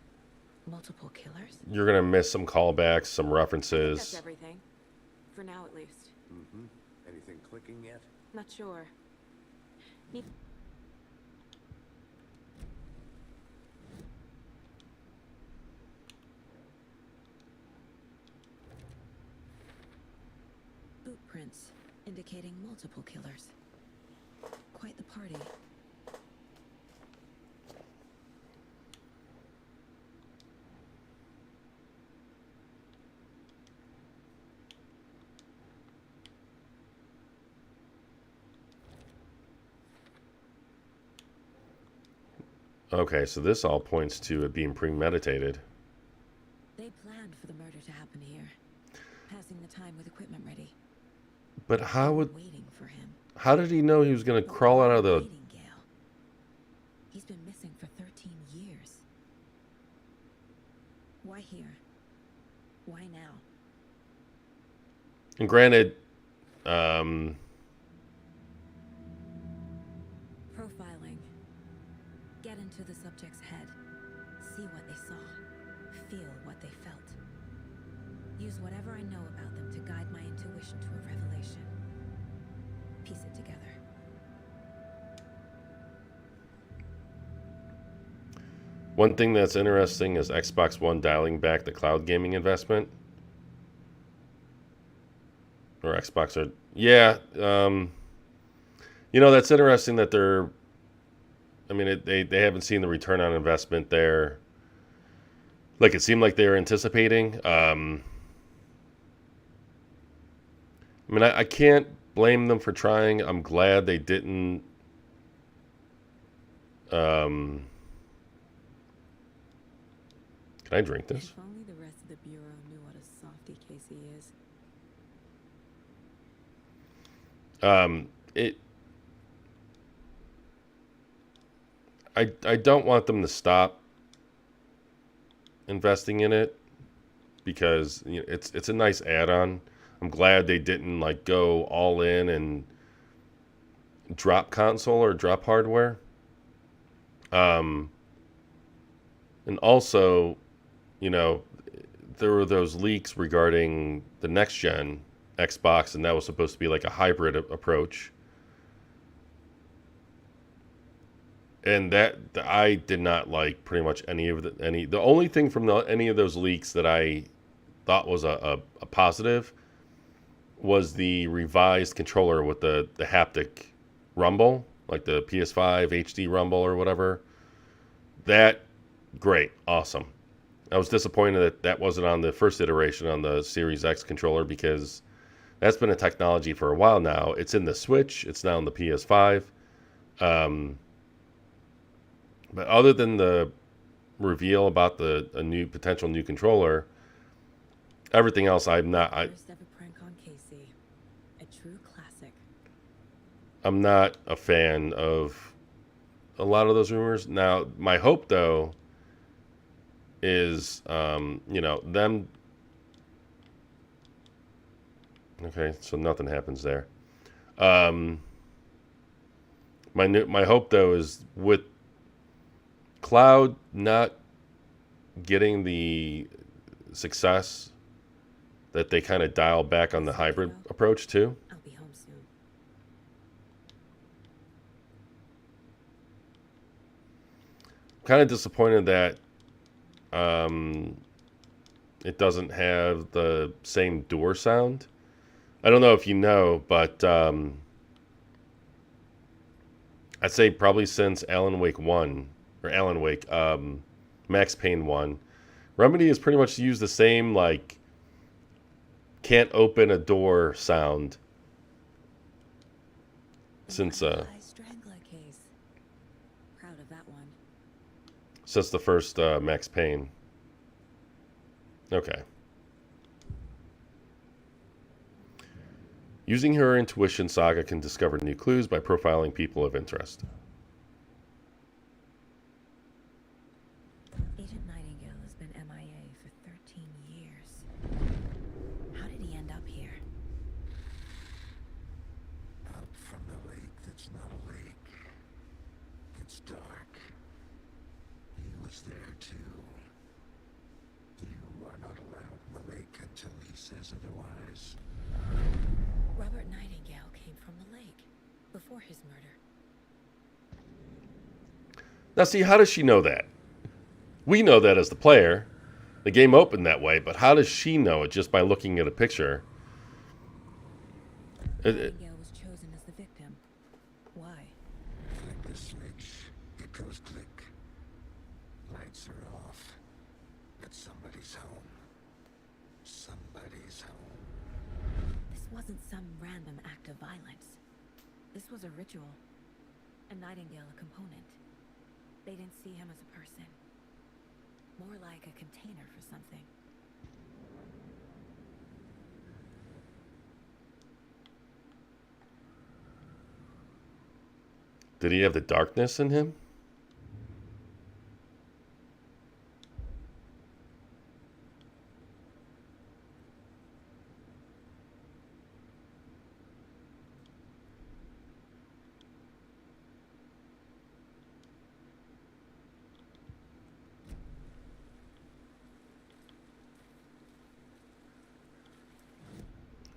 Multiple killers? You're going to miss some callbacks, some That's references. everything. For now, at least. Mm-hmm. Anything clicking yet? Not sure. Need... Boot prints indicating multiple killers. Quite the party. Okay, so this all points to it being premeditated. They planned for the murder to happen here. Passing the time with equipment ready. But how would... Waiting for him. How did he know he was going to crawl out of the... Nightingale. He's been missing for 13 years. Why here? Why now? And granted, Profiling. Get into the subject's head. See what they saw. Feel what they felt. Use whatever I know about them to guide my intuition to a revelation. Piece it together. one thing that's interesting is Xbox One dialing back the cloud gaming investment. Or Xbox are... Yeah, you know, that's interesting that they're... I mean, they haven't seen the return on investment there. Like, it seemed like they were anticipating. I mean, I can't blame them for trying. I'm glad they didn't... Can I drink this? If only the rest of the Bureau knew what a softy Casey is. I don't want them to stop investing in it because, you know, it's a nice add-on. I'm glad they didn't like go all in and drop console or drop hardware. And also, you know, there were those leaks regarding the next gen Xbox, and that was supposed to be like a hybrid approach. And that I did not like pretty much any of the only thing from any of those leaks that I thought was a positive was the revised controller with the haptic rumble, like the PS5 HD rumble or whatever. that, great, awesome. I was disappointed that that wasn't on the first iteration on the Series X controller, because that's been a technology for a while now. It's in the Switch. It's now in the PS5. But other than the reveal about a new potential new controller, everything else I'm not. First ever prank on Casey. A true classic. I'm not a fan of a lot of those rumors. Now, my hope though is, them. Okay, so nothing happens there. My hope though is with Cloud not getting the success that they kind of dial back on the hybrid approach too. I'll be home soon. Kind of disappointed that it doesn't have the same door sound. I don't know if you know, but I'd say probably since Alan Wake 1, or Alan Wake, Max Payne 1, Remedy has pretty much used the same, like, can't open a door sound since Strangler case. Proud of that one. since the first Max Payne. Okay. Using her intuition, Saga can discover new clues by profiling people of interest. Agent Nightingale has been MIA for 13 years. How did he end up here? Up from the lake that's not a lake. It's dark. He was there too. You are not allowed in the lake until he says otherwise. Robert Nightingale came from the lake before his murder. Now, see, how does she know that? We know that as the player. The game opened that way, but how does she know it just by looking at a picture? Nightingale was chosen as the victim. Why? Flick the switch. It goes click. Lights are off. But somebody's home. Somebody's home. This wasn't some random act of violence. This was a ritual. And Nightingale a component. They didn't see him as a person. More like a container for something. Did he have the darkness in him?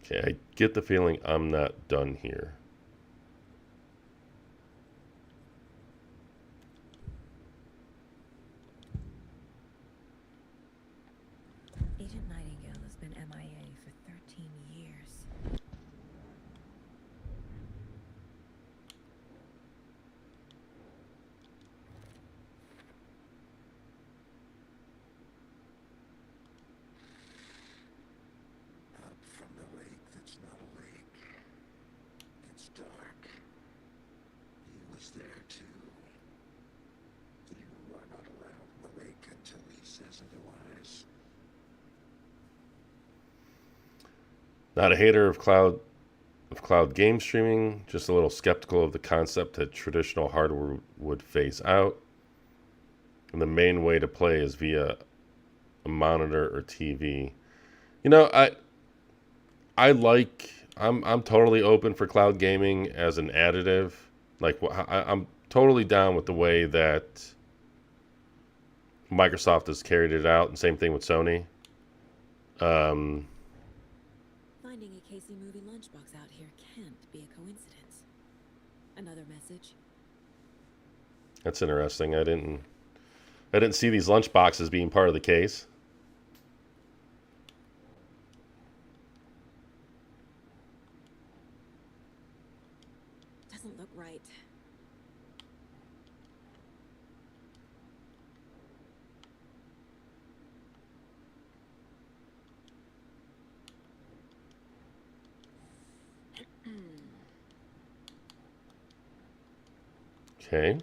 Okay, I get the feeling I'm not done here. Agent Nightingale has been MIA for 13 years. Up from the lake that's not a lake. It's dark. He was there too. You are not allowed in the lake until he says otherwise. Not a hater of cloud game streaming, just a little skeptical of the concept that traditional hardware would phase out. And the main way to play is via a monitor or TV. You know, I'm totally open for cloud gaming as an additive. Like, I'm totally down with the way that Microsoft has carried it out, and same thing with Sony. Finding a Casey movie lunchbox out here can't be a coincidence. Another message? That's interesting. I didn't see these lunch boxes being part of the case. Doesn't look right. Okay.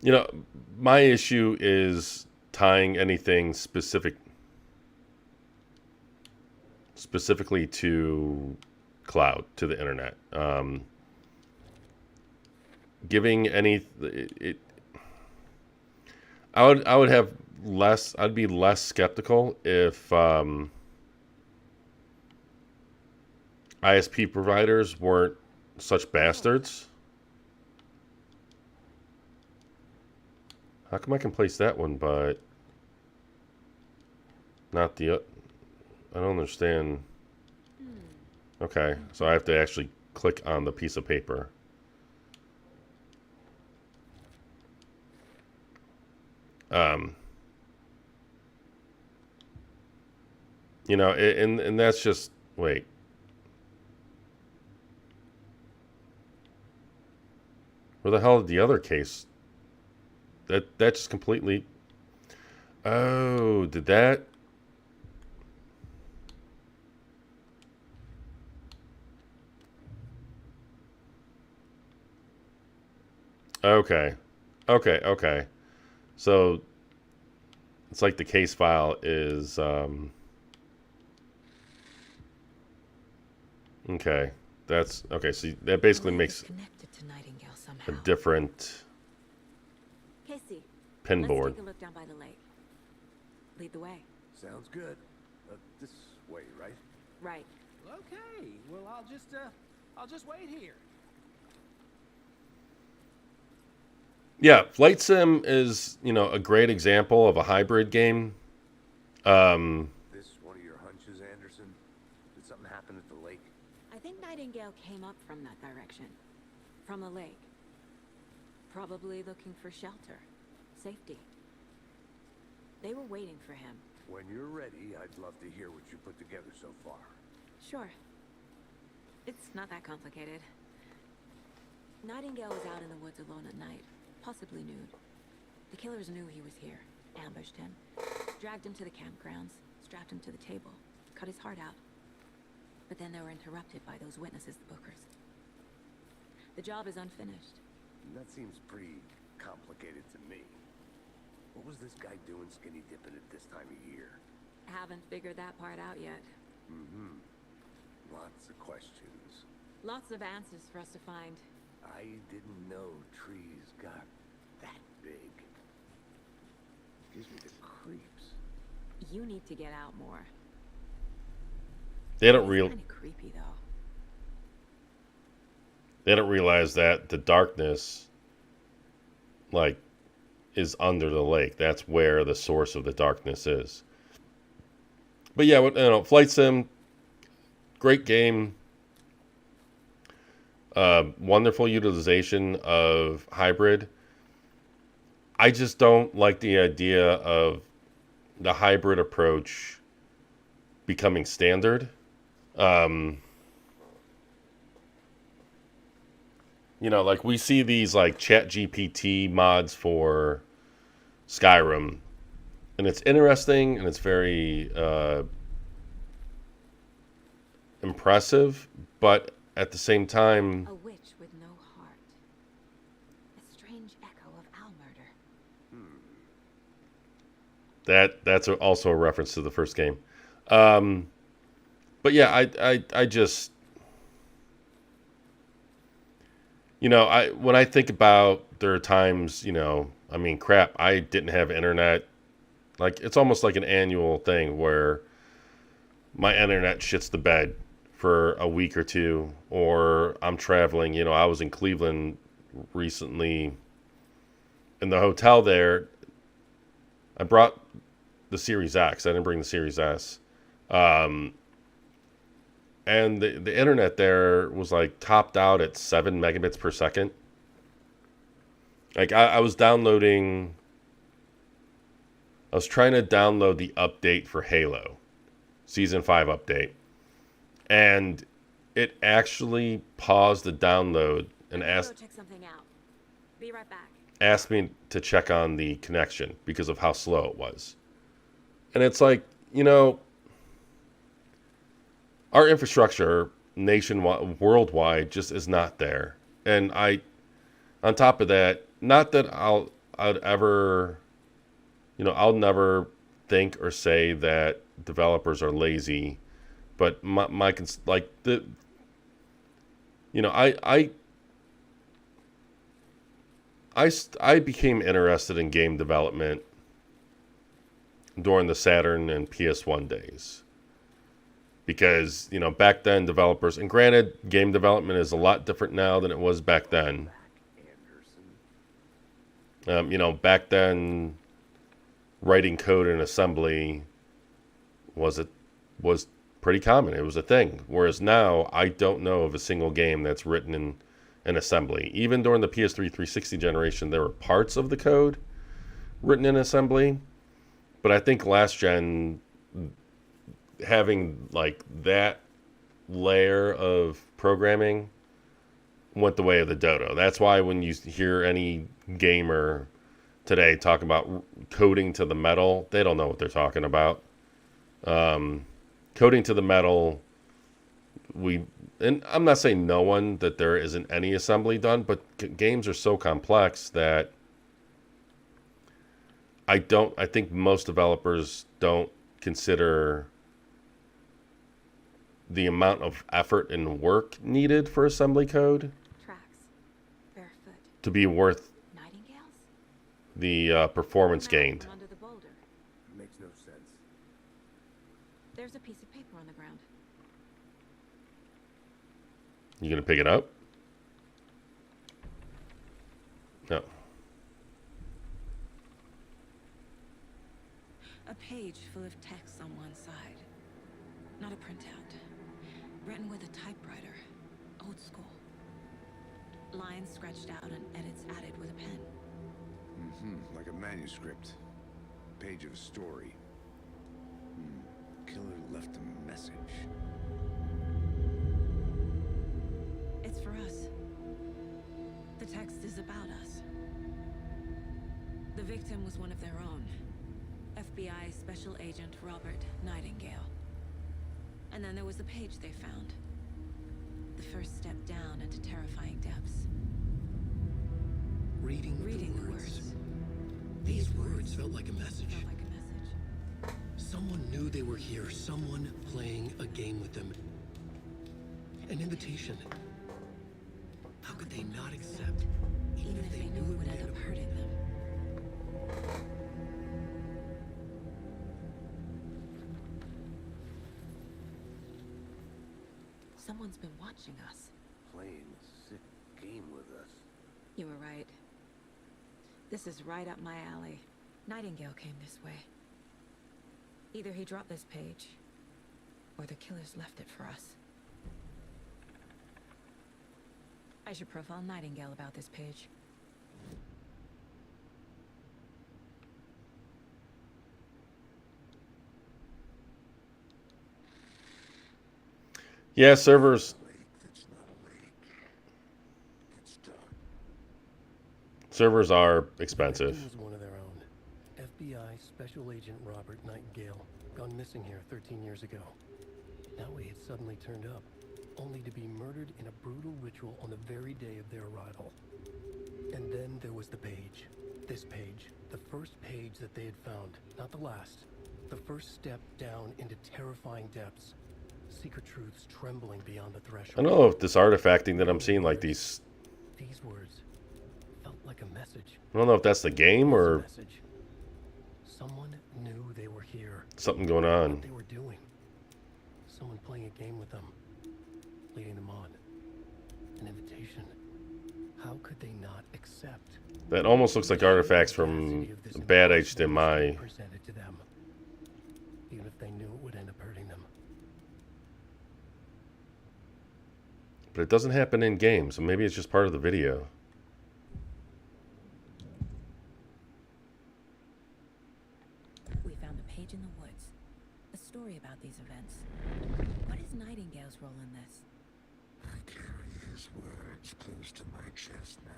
You know, my issue is tying anything specifically to cloud, to the internet. Giving any it, I would have less. I'd be less skeptical if ISP providers weren't such bastards. How come I can place that one, but not the? I don't understand. Okay, so I have to actually click on the piece of paper. You know, and that's just, wait. Where the hell did the other case? That just completely. Oh, did that? Okay. Okay. So it's like the case file is okay. That's okay, so that basically makes Connected to Nightingale a somehow. different Casey, pin let's board. take a look down by the lake. Lead the way. Sounds good. This way, right? Right. Okay, well, I'll just wait here. Yeah, Flight Sim is, you know, a great example of a hybrid game. This one of your hunches, Anderson? Did something happen at the lake? I think Nightingale came up from that direction. From the lake. Probably looking for shelter. Safety. They were waiting for him. When you're ready, I'd love to hear what you put together so far. Sure. It's not that complicated. Nightingale was out in the woods alone at night, possibly nude. The killers knew he was here, ambushed him, dragged him to the campgrounds, strapped him to the table, cut his heart out. But then they were interrupted by those witnesses, the Bookers. The job is unfinished. That seems pretty complicated to me. What was this guy doing skinny dipping at this time of year? Haven't figured that part out yet. Mm-hmm. Lots of questions. Lots of answers for us to find. I didn't know trees got that big. Gives me the creeps. You need to get out more. They don't Kind of creepy though. They don't realize that the darkness, like, is under the lake. That's where the source of the darkness is. But yeah, you know, Flight Sim, great game. Wonderful utilization of hybrid. I just don't like the idea of the hybrid approach becoming standard. You know, like we see these like ChatGPT mods for Skyrim, and it's interesting and it's very impressive, but at the same time, A witch with no heart. A strange echo of owl murder. that's also a reference to the first game. But yeah, I just, you know, when I think about, there are times, you know, I mean, crap, I didn't have internet. Like, it's almost like an annual thing where my internet shits the bed for a week or two, or I'm traveling. You know, I was in Cleveland recently. In the hotel there, I brought the Series X. I didn't bring the Series S. And the internet there was like topped out at 7 megabits per second. Like I was downloading, I was trying to download the update for Halo, Season 5 update. And it actually paused the download and Go asked check something out. Be right back. me to check on the connection because of how slow it was. And it's like, you know, our infrastructure nationwide, worldwide, just is not there. And on top of that, not that I'd ever, I'll never think or say that developers are lazy, but I became interested in game development during the Saturn and PS1 days. Because, back then developers, and granted, game development is a lot different now than it was back then. Back then, writing code in assembly was pretty common. It was a thing. Whereas now, I don't know of a single game that's written in assembly. Even during the PS3 360 generation, there were parts of the code written in assembly. But I think last gen, having like that layer of programming went the way of the dodo. That's why when you hear any gamer today talk about coding to the metal, they don't know what they're talking about. Coding to the metal, and I'm not saying no one, that there isn't any assembly done, but games are so complex that I think most developers don't consider the amount of effort and work needed for assembly code Tracks. Barefoot. to be worth Nightingales? the performance gained. From under the boulder. Makes no sense. There's a piece of paper on the ground. You gonna pick it up? No. A page full of text on one side. Not a printout. Written with a typewriter. Old school. Lines scratched out and edits added with a pen. Like a manuscript. Page of a story. Killer left a message. It's for us. The text is about us. The victim was one of their own. FBI Special Agent Robert Nightingale. And then there was the page they found. The first step down into terrifying depths. Reading the words. These words felt like a message. Felt like a message. Someone knew they were here. Someone playing a game with them. An invitation. How could they not accept? Even if they knew it would end up hurting them. Someone's been watching us. Playing a sick game with us. You were right. This is right up my alley. Nightingale came this way. Either he dropped this page, or the killers left it for us. I should profile Nightingale about this page. Yeah, servers. Servers are expensive. Victim was one of their own. FBI Special Agent Robert Nightingale, gone missing here 13 years ago. Now he had suddenly turned up, only to be murdered in a brutal ritual on the very day of their arrival. And then there was the page. This page. The first page that they had found. Not the last. The first step down into terrifying depths. Secret truths trembling beyond the threshold. I don't know if this artifacting that I'm seeing, like these words felt like a message. I don't know if that's the game or Message. Someone knew they were here. something going on. What they were doing. Someone playing a game with them. Leading them on. An invitation. How could they not accept? That almost looks like artifacts from bad HDMI. Presented to them. Even if they knew it would end up hurting them. But it doesn't happen in games, so maybe it's just part of the video. We found a page in the woods. A story about these events. What is Nightingale's role in this? I carry his words close to my chest now.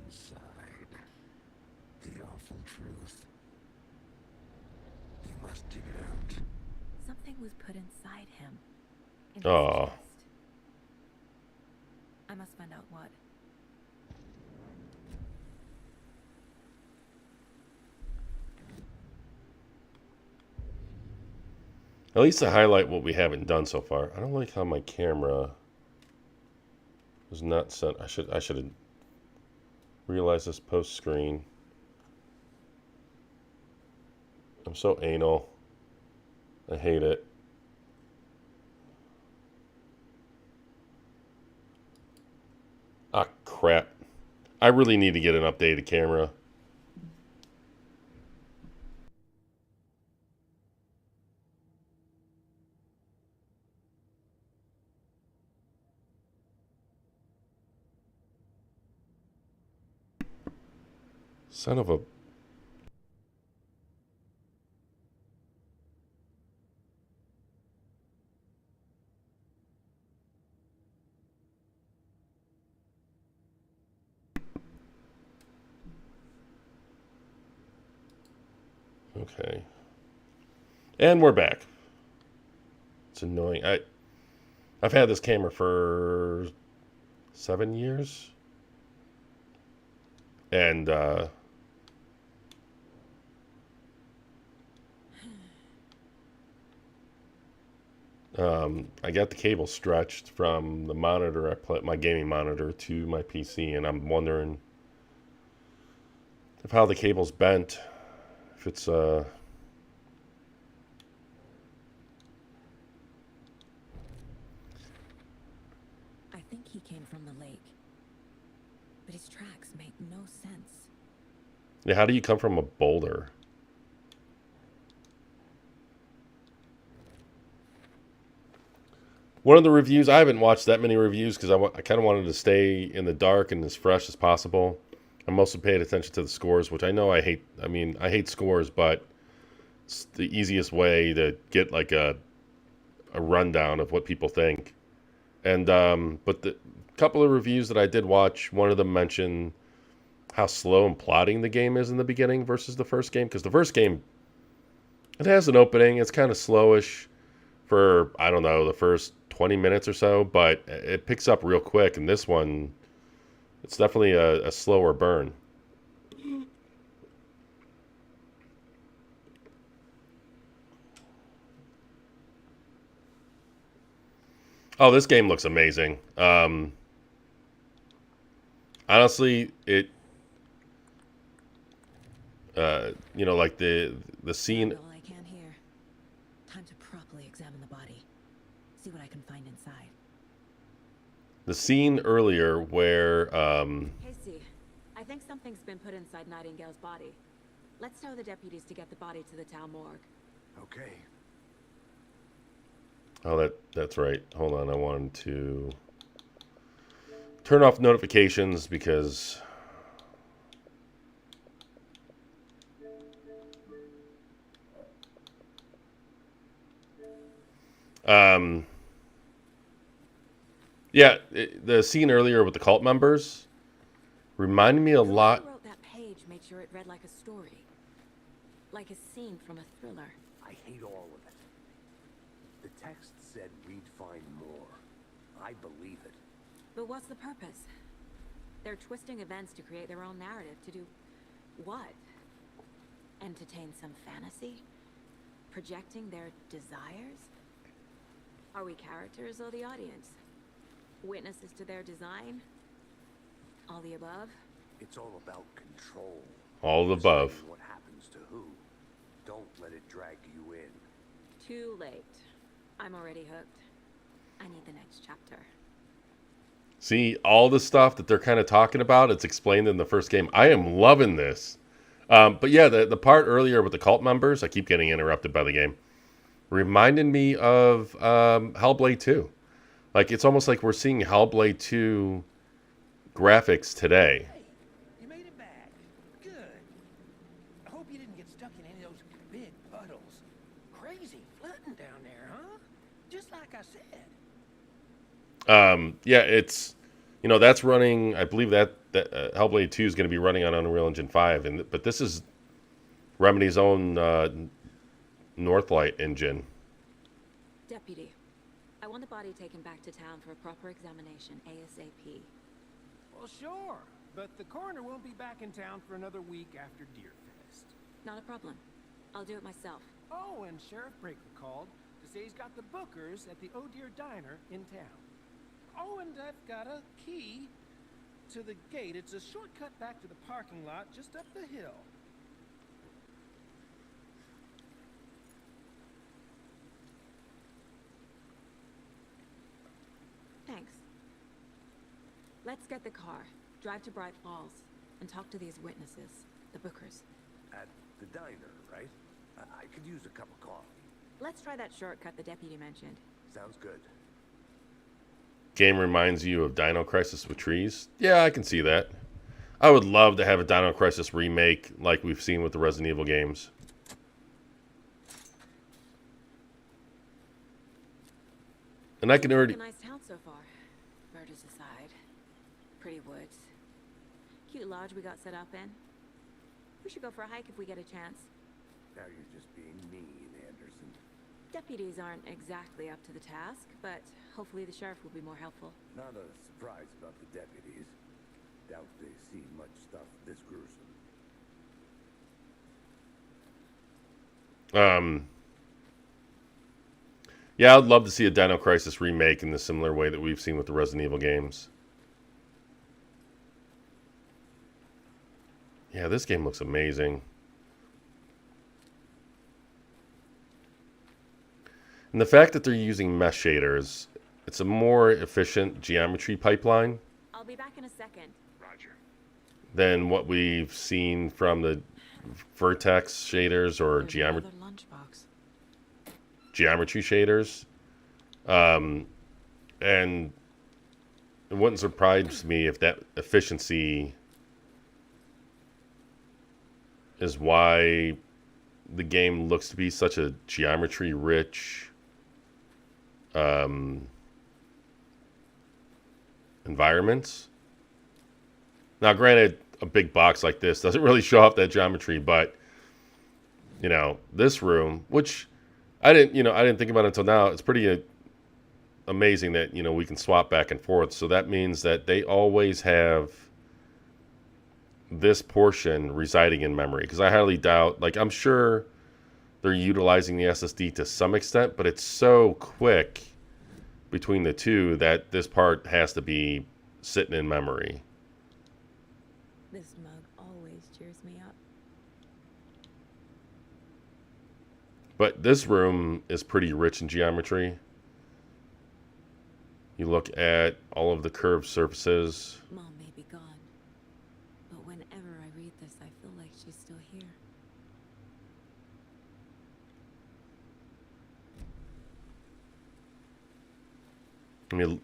Inside, the awful truth. You must dig it out. Something was put inside him. In his Aw. chest. I must find out what. At least to highlight what we haven't done so far. I don't like how my camera was not set. I should have realized this post screen. I'm so anal. I hate it. Ah, crap. I really need to get an updated camera. Son of a... Okay. And we're back. It's annoying. I've had this camera for 7 years. And I got the cable stretched from the monitor I play, my gaming monitor, to my PC, and I'm wondering if how the cable's bent, if it's I think he came from the lake. But his tracks make no sense. yeah, how do you come from a boulder? One of the reviews, I haven't watched that many reviews because I kind of wanted to stay in the dark and as fresh as possible. I mostly paid attention to the scores, which I know I hate. I mean, I hate scores, but it's the easiest way to get like a rundown of what people think. And but the couple of reviews that I did watch, one of them mentioned how slow and plotting the game is in the beginning versus the first game. Because the first game, it has an opening. It's kind of slowish for, I don't know, the first 20 minutes or so, but it picks up real quick. And this one, it's definitely a slower burn. Oh, this game looks amazing. Honestly, it, you know, like the scene. All I can hear. Time to properly examine the body. See what I can find inside. The scene earlier where, Casey, I think something's been put inside Nightingale's body. Let's tell the deputies to get the body to the town morgue. Okay. oh, that's right. Hold on, I wanted to turn off notifications because yeah, the scene earlier with the cult members reminded me a lot. Whoever wrote that page made sure it read like a story. Like a scene from a thriller. I hate all of it. The text said we'd find more. I believe it. But what's the purpose? They're twisting events to create their own narrative. To do what? Entertain some fantasy? Projecting their desires? Are we characters or the audience? Witnesses to their design? All the above? It's all about control. All the above. Deciding what happens to who. Don't let it drag you in. Too late. I'm already hooked. I need the next chapter. See, all the stuff that they're kind of talking about, it's explained in the first game. I am loving this. But yeah, the part earlier with the cult members, I keep getting interrupted by the game, reminded me of Hellblade 2. Like, it's almost like we're seeing Hellblade 2 graphics today. Hey, you made it back. Good. I hope you didn't get stuck in any of those big puddles. Crazy flooding down there, huh? Just like I said. Yeah, it's, you know, that's running, I believe that Hellblade 2 is going to be running on Unreal Engine 5, but this is Remedy's own Northlight engine. Deputy, I want the body taken back to town for a proper examination ASAP. Well, sure. But the coroner won't be back in town for another week after Deerfest. Not a problem. I'll do it myself. Oh, and Sheriff Breaker called to say he's got the bookers at the Oh Deer Diner in town. Oh, and I've got a key to the gate. It's a shortcut back to the parking lot just up the hill. Thanks. Let's get the car, drive to Bright Falls, and talk to these witnesses, the bookers. At the diner, right? I could use a cup of coffee. Let's try that shortcut the deputy mentioned. Sounds good. Game reminds you of Dino Crisis with trees. Yeah, I can see that. I would love to have a Dino Crisis remake like we've seen with the Resident Evil games. And I can already... A nice town so far. Murders aside. Pretty woods. Cute lodge we got set up in. We should go for a hike if we get a chance. Now you're just being mean, Anderson. Deputies aren't exactly up to the task, but hopefully the sheriff will be more helpful. Not a surprise about the deputies. Doubt they've seen much stuff this gruesome. Yeah, I'd love to see a Dino Crisis remake in the similar way that we've seen with the Resident Evil games. Yeah, this game looks amazing. And the fact that they're using mesh shaders, it's a more efficient geometry pipeline I'll be back in a second. Roger. than what we've seen from the Vertex shaders or There's geometry another lunchbox. shaders. And it wouldn't surprise me if that efficiency is why the game looks to be such a geometry-rich environment. Now, granted, a big box like this doesn't really show off that geometry, but you know, this room, which I didn't think about until now, it's pretty amazing that, you know, we can swap back and forth. So that means that they always have this portion residing in memory, because I highly doubt, like, I'm sure they're utilizing the SSD to some extent, but it's so quick between the two that this part has to be sitting in memory. This mug always cheers me up. But this room is pretty rich in geometry. You look at all of the curved surfaces. Mom may be gone, but whenever I read this, I feel like she's still here. I mean,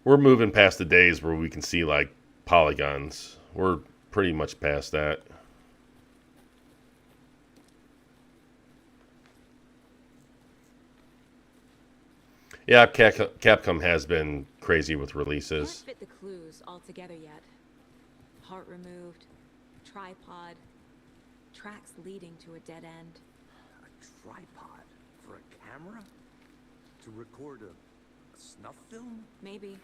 we're moving past the days where we can see, like, polygons. We're pretty much past that. Yeah, Capcom has been crazy with releases. Can't fit the clues all together yet. Heart removed, tripod, tracks leading to a dead end. A tripod for a camera? To record a snuff film? Maybe.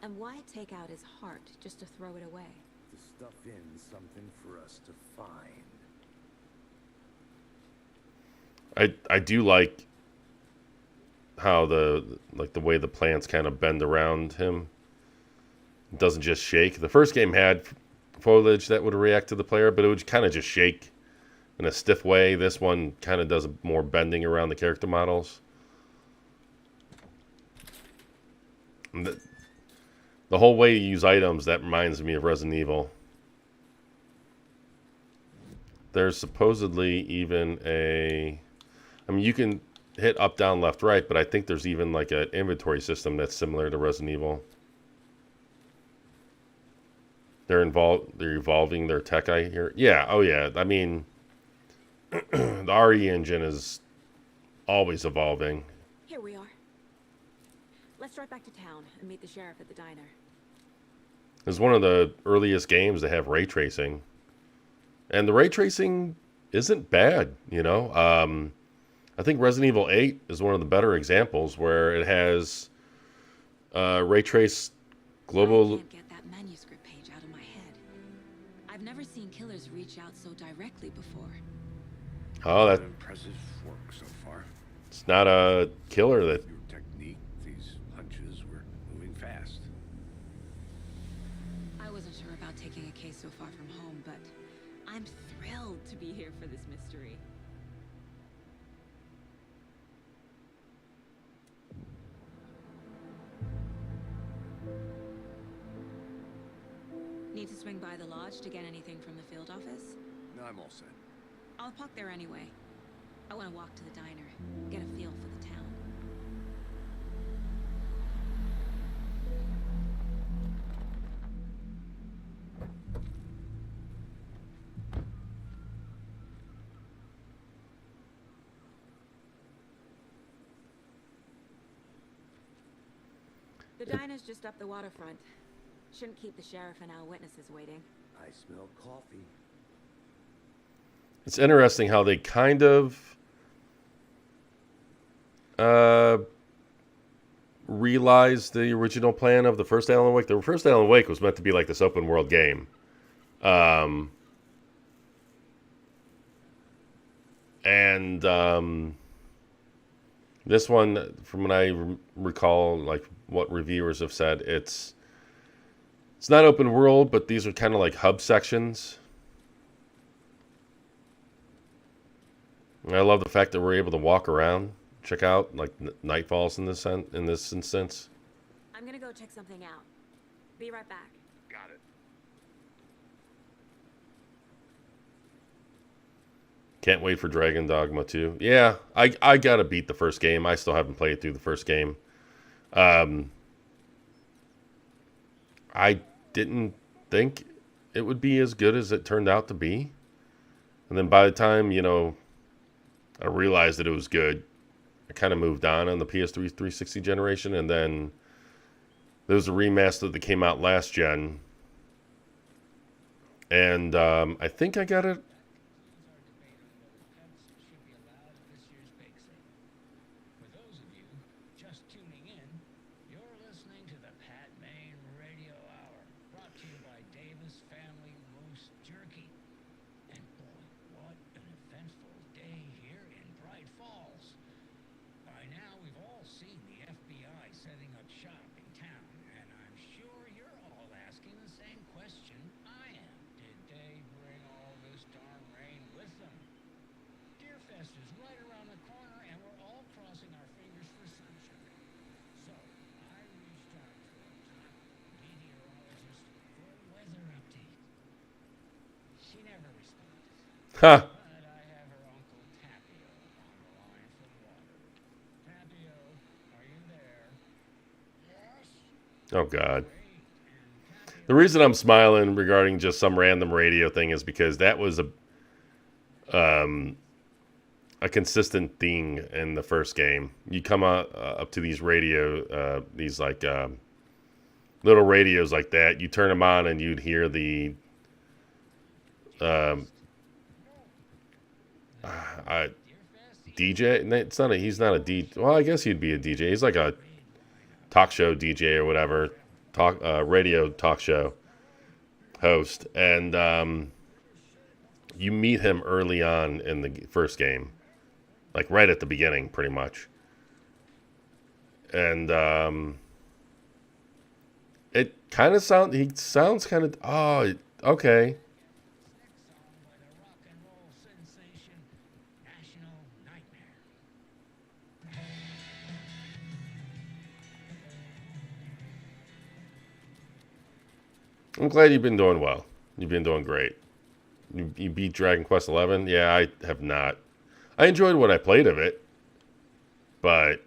And why take out his heart just to throw it away? To stuff in something for us to find. I do like how the way the plants kind of bend around him. It doesn't just shake. The first game had foliage that would react to the player, but it would kind of just shake in a stiff way. This one kind of does more bending around the character models. And the whole way you use items, that reminds me of Resident Evil. There's supposedly even I mean, you can hit up, down, left, right, but I think there's even like an inventory system that's similar to Resident Evil. They're evolving their tech, I hear. Yeah, oh yeah. I mean, the RE engine is always evolving. Here we are. Let's drive back to town and meet the sheriff at the diner. It's one of the earliest games to have ray tracing. And the ray tracing isn't bad, you know. I think Resident Evil 8 is one of the better examples where it has ray trace I global. can't get that manuscript page out of my head. I've never seen killers reach out so directly before. Oh, that Impressive work so far. it's not a killer. That Your technique, these hunches were moving fast. I wasn't sure about taking a case so far from home, but I'm thrilled to be here for this mystery. Need to swing by the lodge to get anything from the field office? No, I'm all set. I'll park there anyway. I want to walk to the diner, get a feel for the town. The diner's just up the waterfront. Shouldn't keep the sheriff and our witnesses waiting. I smell coffee. it's interesting how they kind of realized the original plan of the first Alan Wake. The first Alan Wake was meant to be like this open world game. And this one, from what I recall, like what reviewers have said, it's not open world, but these are kind of like hub sections. And I love the fact that we're able to walk around, check out like Nightfalls in this instance. I'm gonna go check something out. Be right back. Got it. Can't wait for Dragon Dogma 2. Yeah, I gotta beat the first game. I still haven't played through the first game. I didn't think it would be as good as it turned out to be. And then by the time, I realized that it was good, I kind of moved on the PS3 360 generation. And then there was a remaster that came out last gen. And I think I got it. Huh. Oh, God. The reason I'm smiling regarding just some random radio thing is because that was a consistent thing in the first game. You come up to these radio, these like little radios like that. You turn them on and you'd hear the DJ. It's not he's not a DJ. Well, I guess he'd be a DJ. He's like a talk show DJ or whatever, radio talk show host, and you meet him early on in the first game, like right at the beginning, pretty much. And it kind of sounds kind of okay. I'm glad you've been doing well. You've been doing great. You beat Dragon Quest XI? Yeah, I have not. I enjoyed what I played of it, but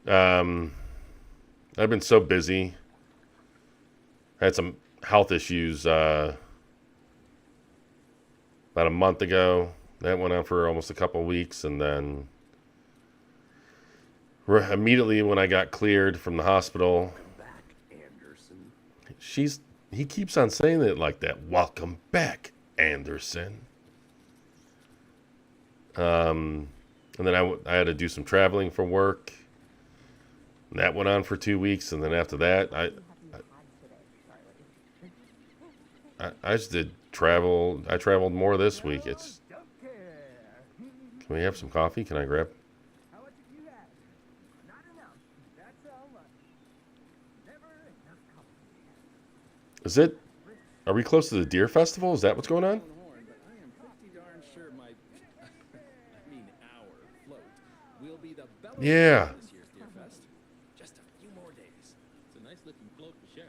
I've been so busy. I had some health issues about a month ago. That went on for almost a couple of weeks, and then immediately when I got cleared from the hospital, he keeps on saying it like that. Welcome back, Anderson. And then I had to do some traveling for work. And that went on for 2 weeks. And then after that, I just did travel. I traveled more this week. It's. Can we have some coffee? Can I grab? Is it? Are we close to the Deer Festival? Is that what's going on? Yeah. Just a few more days. It's a nice looking float for sure.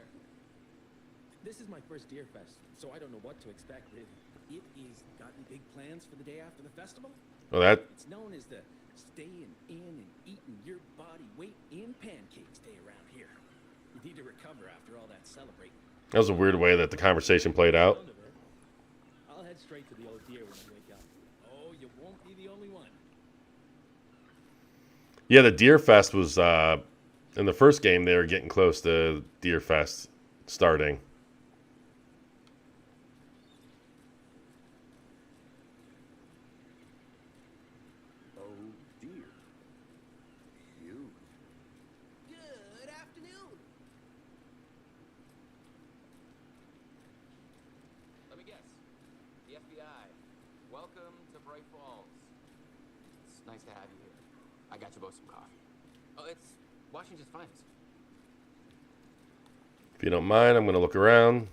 This is my first Deer Fest, so I don't know what to expect really. It is gotten big plans for the day after the festival. Well, that. It's known as the staying in and eating your body weight in pancakes day around here. You need to recover after all that celebrating. That was a weird way that the conversation played out. I'll head straight to the old deer when I wake up. Oh, you won't be the only one. Yeah, the Deer Fest was in the first game. They were getting close to Deer Fest starting. Oh dear. You. Good afternoon. Let me guess. The FBI. Welcome to Bright Falls. It's nice to have you here. I got you both some coffee. Oh, it's Washington's finest. If you don't mind, I'm going to look around.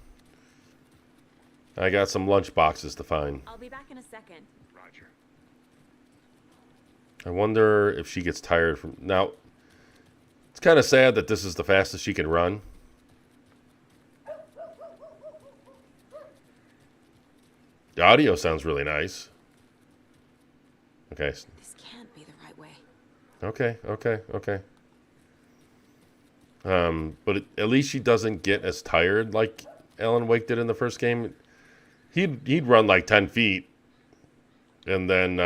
I got some lunch boxes to find. I'll be back in a second. Roger. I wonder if she gets tired from... Now, it's kind of sad that this is the fastest she can run. The audio sounds really nice. Okay. This can't be the right way. Okay. But at least she doesn't get as tired like Alan Wake did in the first game. He'd run like 10 feet and then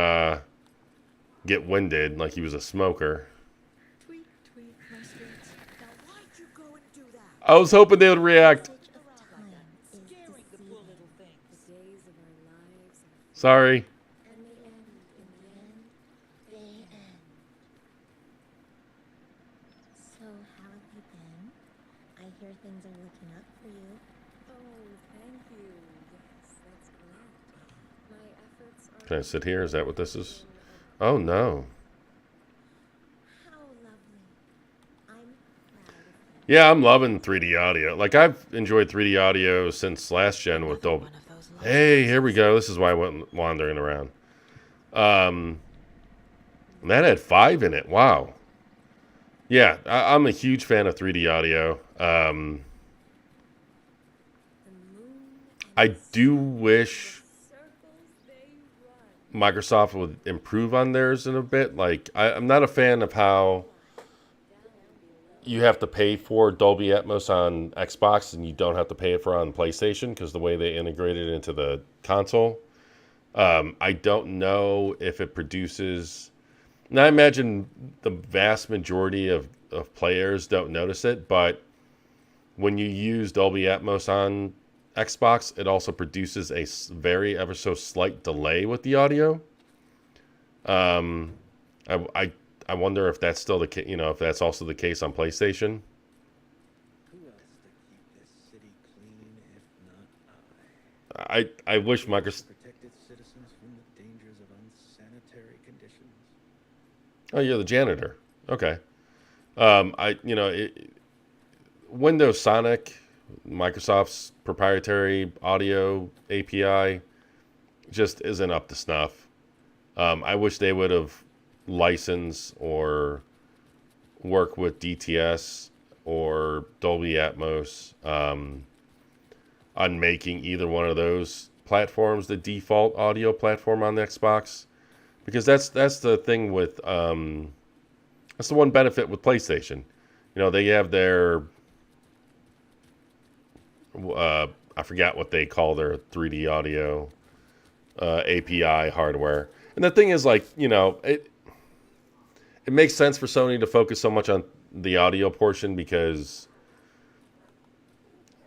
get winded like he was a smoker. Tweet, my streets. Now why'd you go and do that? I was hoping they would react. Scaring the poor little things. The days of our lives are Sorry. And they end. In the end, they end. So, how have you been? I hear things are looking up for you. Oh, thank you. Yes, that's correct. My efforts are... Can I sit here? Is that what this is? Oh, no. How lovely. I'm proud of you. Yeah, I'm loving 3D audio. Like, I've enjoyed 3D audio since last gen with Dolby. Hey, here we go. This is why I went wandering around. And that had 5 in it. Wow. Yeah, I'm a huge fan of 3D audio. I do wish Microsoft would improve on theirs in a bit. Like, I'm not a fan of how you have to pay for Dolby Atmos on Xbox and you don't have to pay it for on PlayStation because the way they integrate it into the console. I don't know if it produces... And I imagine the vast majority of players don't notice it, but when you use Dolby Atmos on Xbox, it also produces a very ever so slight delay with the audio. I wonder if that's still the case, if that's also the case on PlayStation. Who else to keep this city clean if not I? I wish Microsoft... Protect its citizens from the dangers of unsanitary conditions. Oh, you're the janitor. Okay. Windows Sonic, Microsoft's proprietary audio API, just isn't up to snuff. I wish they would have licensed or work with DTS or Dolby Atmos on making either one of those platforms the default audio platform on the Xbox. Because that's the thing with that's the one benefit with PlayStation. They have their I forgot what they call their 3D audio API hardware. And the thing is, it makes sense for Sony to focus so much on the audio portion because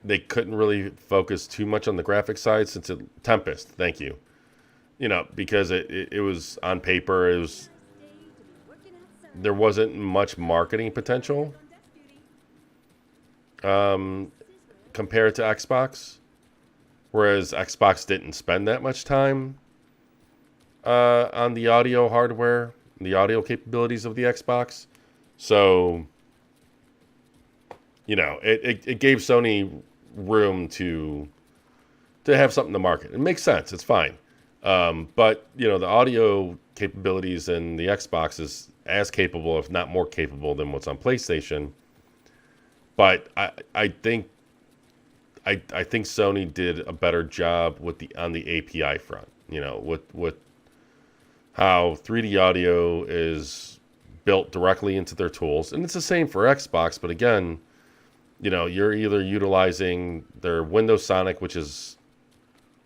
they couldn't really focus too much on the graphics side since Tempest, thank you. Because it was on paper, it was there wasn't much marketing potential compared to Xbox, whereas Xbox didn't spend that much time on the audio hardware, the audio capabilities of the Xbox. So, you know, it gave Sony room to have something to market. It makes sense. It's fine. But, you know, the audio capabilities in the Xbox is as capable, if not more capable, than what's on PlayStation. But I think Sony did a better job on the API front. You know, with how 3D audio is built directly into their tools, and it's the same for Xbox. But again, you know, you're either utilizing their Windows Sonic, which is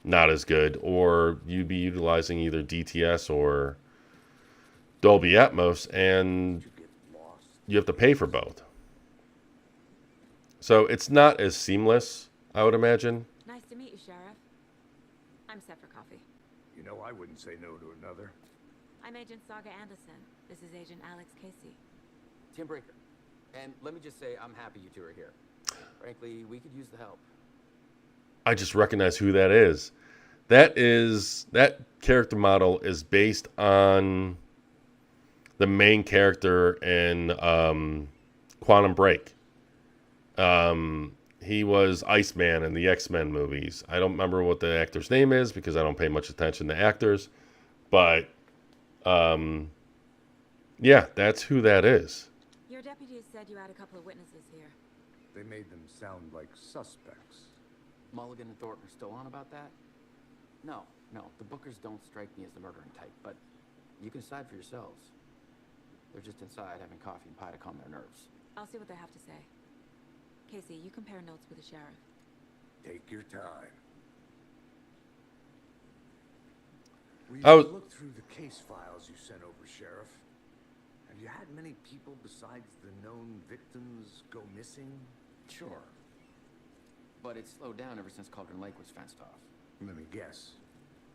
not as good, or you'd be utilizing either DTS or Dolby Atmos, and you have to pay for both. So it's not as seamless, I would imagine. Nice to meet you, Sheriff. I'm set for coffee. You know, I wouldn't say no to another. I'm Agent Saga Anderson. This is Agent Alex Casey. Tim Breaker. And let me just say, I'm happy you two are here. Frankly, we could use the help. I just recognize who that is. That character model is based on the main character in Quantum Break. He was Iceman in the X-Men movies. I don't remember what the actor's name is because I don't pay much attention to actors. But, yeah, that's who that is. Your deputies said you had a couple of witnesses here. They made them sound like suspects. Mulligan and Thornton are still on about that? No, the Bookers don't strike me as the murdering type, but you can decide for yourselves. They're just inside having coffee and pie to calm their nerves. I'll see what they have to say. Casey, you compare notes with the sheriff. Take your time. We looked through the case files you sent over, Sheriff. Have you had many people besides the known victims go missing? Sure. But it's slowed down ever since Cauldron Lake was fenced off. Let me guess.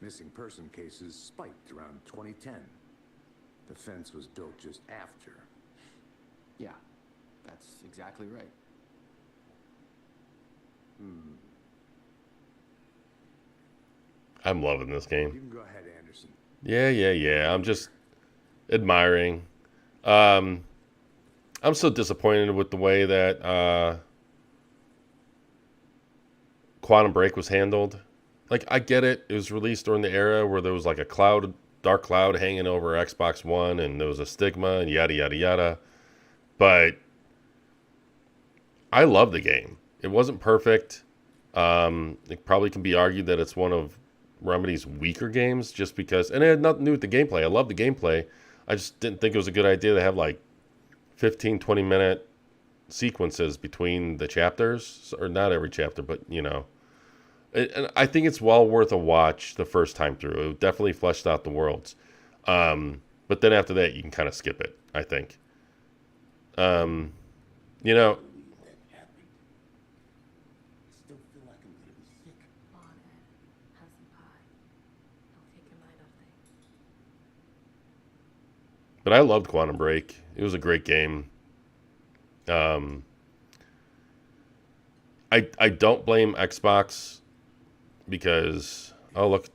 Missing person cases spiked around 2010. The fence was built just after. Yeah, that's exactly right. I'm loving this game. You can go ahead, Anderson. Yeah. I'm just admiring. I'm so disappointed with the way that Quantum Break was handled. Like, I get it. It was released during the era where there was like a dark cloud hanging over Xbox One, and there was a stigma and yada, yada, yada. But I love the game. It wasn't perfect. It probably can be argued that it's one of Remedy's weaker games just because, and it had nothing to do with the gameplay. I love the gameplay. I just didn't think it was a good idea to have like 15, 20 minute sequences between the chapters, or not every chapter, but you know. And I think it's well worth a watch the first time through. It definitely fleshed out the worlds. But then after that, you can kind of skip it, I think. You know, but I loved Quantum Break. It was a great game. I don't blame Xbox because, oh look,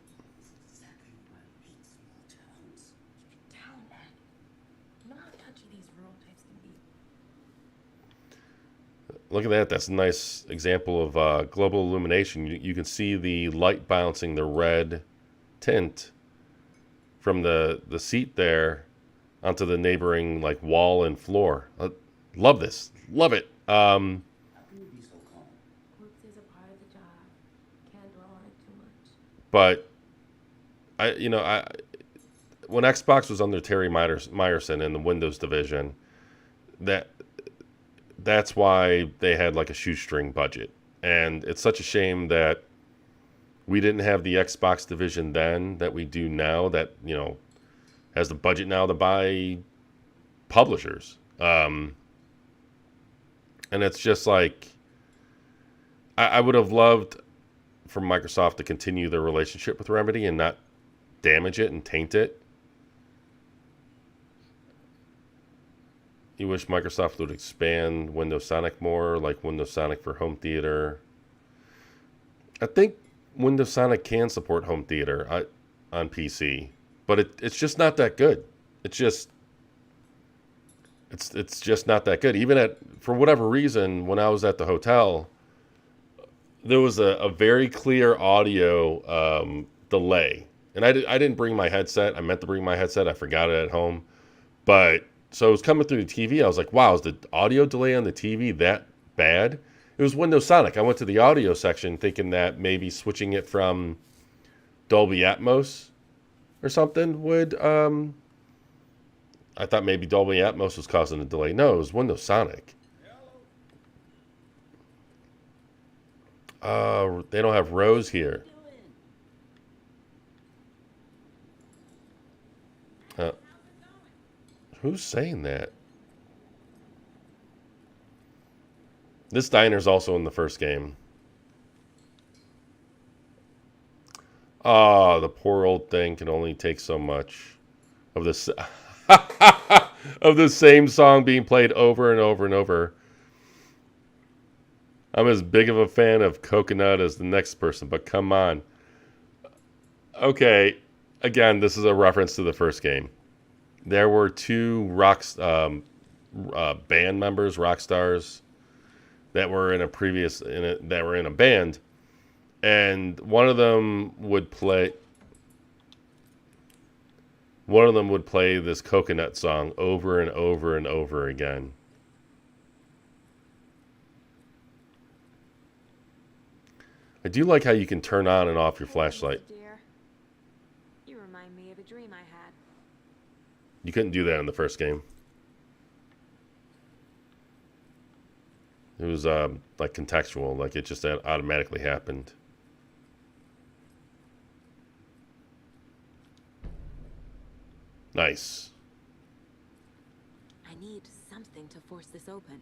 look at that. That's a nice example of global illumination. You can see the light bouncing the red tint from the seat there onto the neighboring like wall and floor. Love this. Love it. But when Xbox was under Terry Myerson in the Windows division, that's why they had like a shoestring budget. And it's such a shame that we didn't have the Xbox division then that we do now, that, you know, has the budget now to buy publishers. And it's just like, I would have loved for Microsoft to continue their relationship with Remedy and not damage it and taint it. You wish Microsoft would expand Windows Sonic more, like Windows Sonic for home theater. I think Windows Sonic can support home theater on PC, but it's just not that good. It's just not that good. Even for whatever reason, when I was at the hotel, there was a very clear audio delay. And I didn't bring my headset. I meant to bring my headset. I forgot it at home. But so it was coming through the TV. I was like, wow, is the audio delay on the TV that bad? It was Windows Sonic. I went to the audio section thinking that maybe switching it from Dolby Atmos or something would... I thought maybe Dolby Atmos was causing the delay. No, it was Windows Sonic. They don't have Rose here. Who's saying that? This diner's also in the first game. Ah, the poor old thing can only take so much of this of the same song being played over and over and over. I'm as big of a fan of Coconut as the next person, but come on. Okay, again, this is a reference to the first game. There were two band members, rock stars, that were in a band, and one of them would play this Coconut song over and over and over again. I do like how you can turn on and off your flashlight. Dear, you remind me of a dream I had. You couldn't do that in the first game. It was like contextual, like it just automatically happened. Nice. I need something to force this open.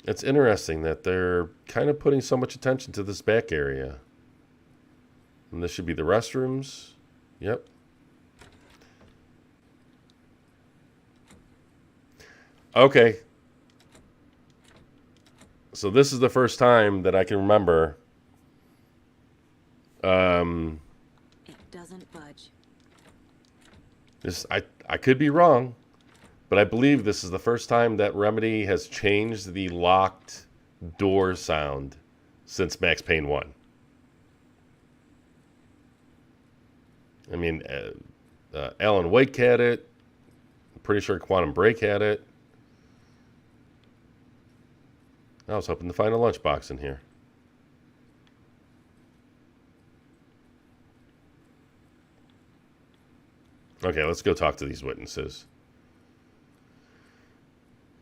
It's interesting that they're kind of putting so much attention to this back area. And this should be the restrooms. Yep. Okay. So this is the first time that I can remember. It doesn't budge. I could be wrong, but I believe this is the first time that Remedy has changed the locked door sound since Max Payne 1. I mean, Alan Wake had it. I'm pretty sure Quantum Break had it. I was hoping to find a lunchbox in here. Okay, let's go talk to these witnesses.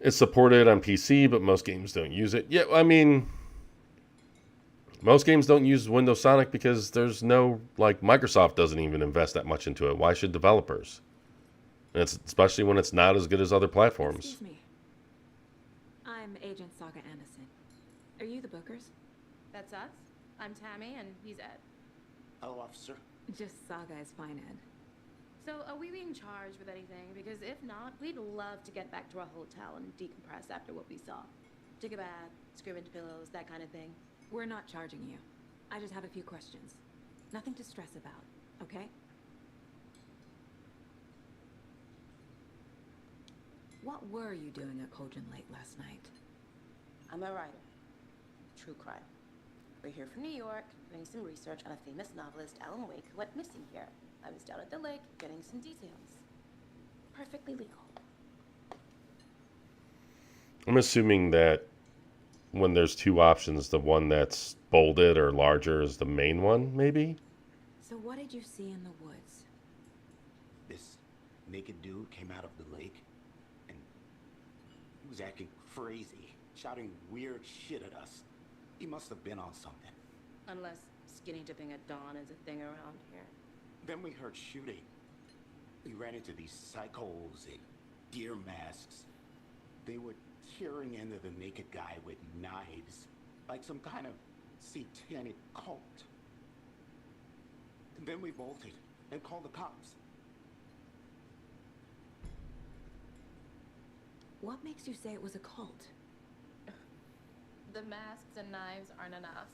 It's supported on PC, but most games don't use it. Yeah, I mean, most games don't use Windows Sonic because there's no, like, Microsoft doesn't even invest that much into it. Why should developers? And it's especially when it's not as good as other platforms. Excuse me. I'm Agent Saga Anderson. Are you the Bookers? That's us. I'm Tammy, and he's Ed. Hello, officer. Just Saga is fine, Ed. So, are we being charged with anything? Because if not, we'd love to get back to our hotel and decompress after what we saw. Take a bath, scream into pillows, that kind of thing. We're not charging you. I just have a few questions. Nothing to stress about, okay? What were you doing at Cauldron Lake last night? I'm a writer. True crime. We're here from New York, doing some research on a famous novelist, Alan Wake, who went missing here. I was down at the lake, getting some details. Perfectly legal. I'm assuming that when there's two options, the one that's bolded or larger is the main one, maybe? So what did you see in the woods? This naked dude came out of the lake, and he was acting crazy, shouting weird shit at us. He must have been on something. Unless skinny dipping at dawn is a thing around here. Then we heard shooting. We ran into these psychos in deer masks. They were tearing into the naked guy with knives, like some kind of satanic cult. And then we bolted and called the cops. What makes you say it was a cult? The masks and knives aren't enough.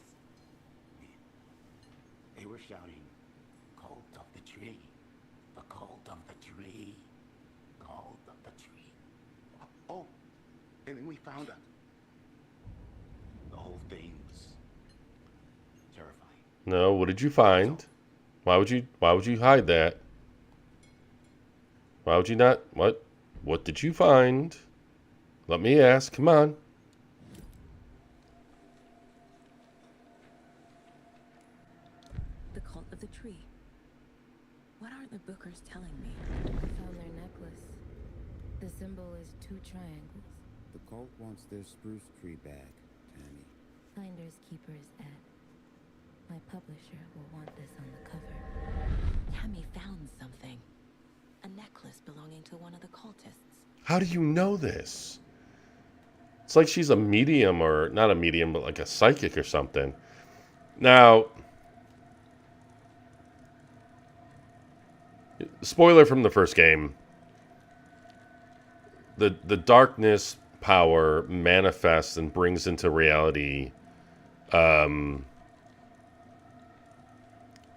They were shouting, "Cult of the tree, the cult of the tree, cult of the tree." Oh, and then we found her. The whole thing was terrifying. No, what did you find? Why would you hide that? Why would you not? What did you find? Let me ask. Come on. The cult of the tree. What aren't the Bookers telling me? I found their necklace. The symbol is 2 triangles. The cult wants their spruce tree back, Tammy. Finders keepers, Ed. My publisher will want this on the cover. Tammy found something. A necklace belonging to one of the cultists. How do you know this? It's like she's a medium, or not a medium, but like a psychic or something. Now, spoiler from the first game. The darkness power manifests and brings into reality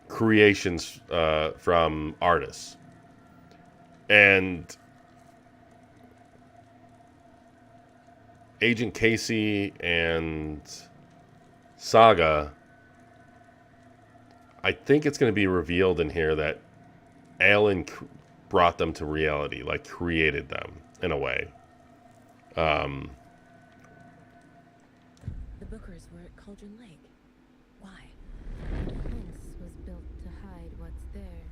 creations from artists. And Agent Casey and Saga, I think it's going to be revealed in here that Alan brought them to reality, like created them in a way. The Bookers were at Cauldron Lake. Why? The fence was built to hide what's there.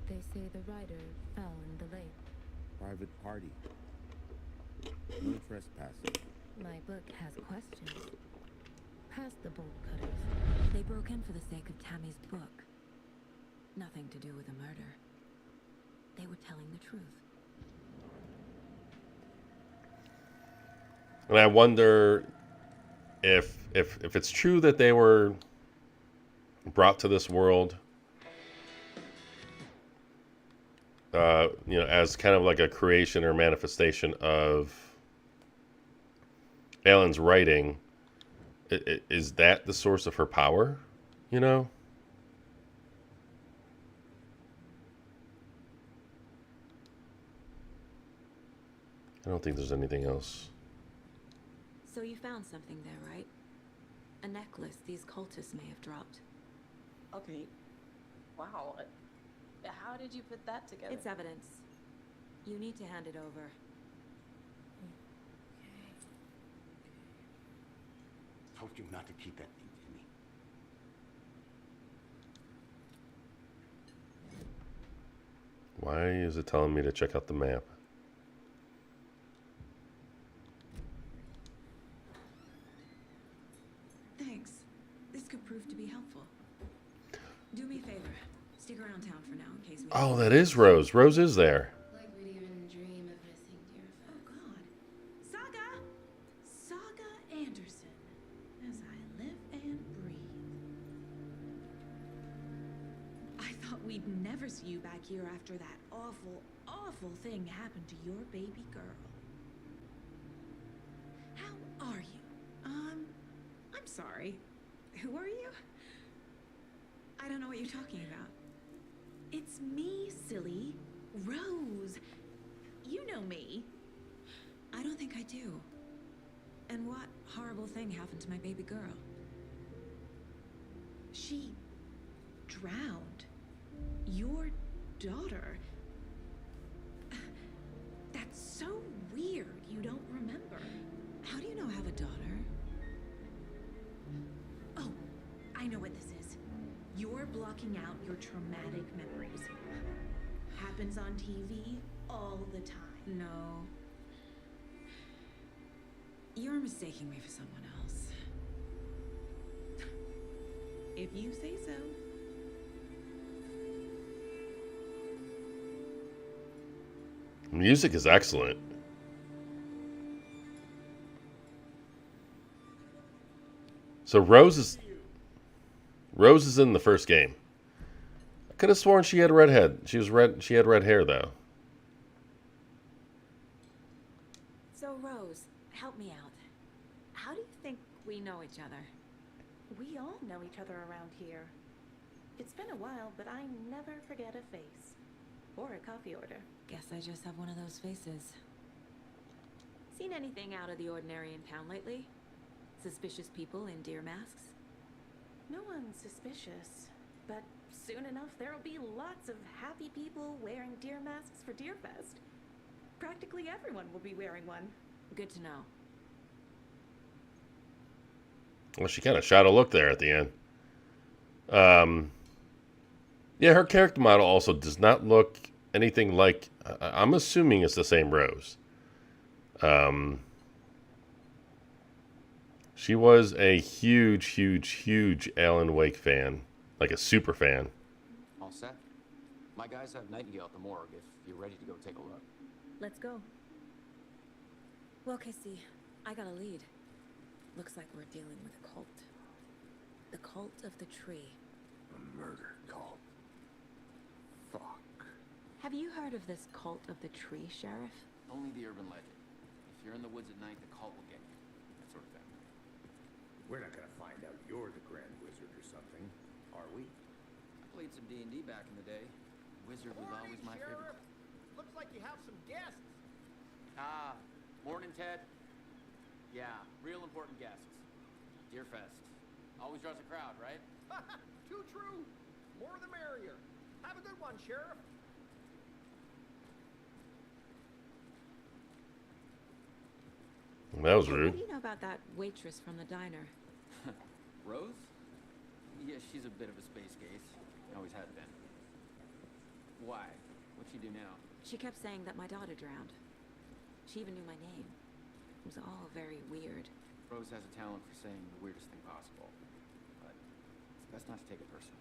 They say the rider fell in the lake. Private party. No trespassing. My book has questions. Past the bolt cutters. They broke in for the sake of Tammy's book. Nothing to do with a murder. They were telling the truth. And I wonder if it's true that they were brought to this world, as kind of like a creation or manifestation of Alan's writing. Is that the source of her power? You know? I don't think there's anything else. So you found something there, right? A necklace these cultists may have dropped. Okay. Wow. How did you put that together? It's evidence. You need to hand it over. Told you not to keep that thing, Timmy. Why is it telling me to check out the map? Thanks. This could prove to be helpful. Do me a favor. Stick around town for now in case we... Oh, that is Rose. Rose is there. Like we'd even dream of missing Deerfest. Oh, God. Saga! Saga Anderson. As I live and breathe. I thought we'd never see you back here after that awful, awful thing happened to your baby girl. How are you? I'm sorry. Who are you? I don't know what you're talking about. It's me, silly. Rose. You know me. I don't think I do. And what horrible thing happened to my baby girl? She drowned. Your daughter. That's so weird you don't remember. How do you know I have a daughter? Oh, I know what this is. You're blocking out your traumatic memories. Happens on TV all the time. No. You're mistaking me for someone else. If you say so. Music is excellent. So Rose is in the first game. I could have sworn she had red head. She had red hair though. So, Rose, help me out. How do you think we know each other? We all know each other around here. It's been a while, but I never forget a face. Or a coffee order. Guess I just have one of those faces. Seen anything out of the ordinary in town lately? Suspicious people in deer masks? No one's suspicious. But soon enough, there'll be lots of happy people wearing deer masks for Deerfest. Practically everyone will be wearing one. Good to know. Well, she kind of shot a look there at the end. Yeah, her character model also does not look anything like... I'm assuming it's the same Rose. She was a huge Alan Wake fan. Like a super fan. All set? My guys have Nightingale at the morgue if you're ready to go take a look. Let's go. Well, Casey, I got a lead. Looks like we're dealing with a cult. The Cult of the Tree. A murder cult. Fuck. Have you heard of this Cult of the Tree, Sheriff? Only the urban legend. If you're in the woods at night, the cult will get you. That sort of thing. We're not gonna find out you're the Grand Wizard or something, are we? I played some D&D back in the day. Wizard was always my favorite. Looks like you have some guests. Ah, morning, Ted. Yeah, real important guests. Deerfest. Always draws a crowd, right? Too true. More the merrier. Have a good one, Sheriff. That was What rude. do you know about that waitress from the diner? Rose? Yeah, she's a bit of a space case. Always has been. Why? What'd she do now? She kept saying that my daughter drowned. She even knew my name. It was all very weird. Rose has a talent for saying the weirdest thing possible. But it's best not to take it personal.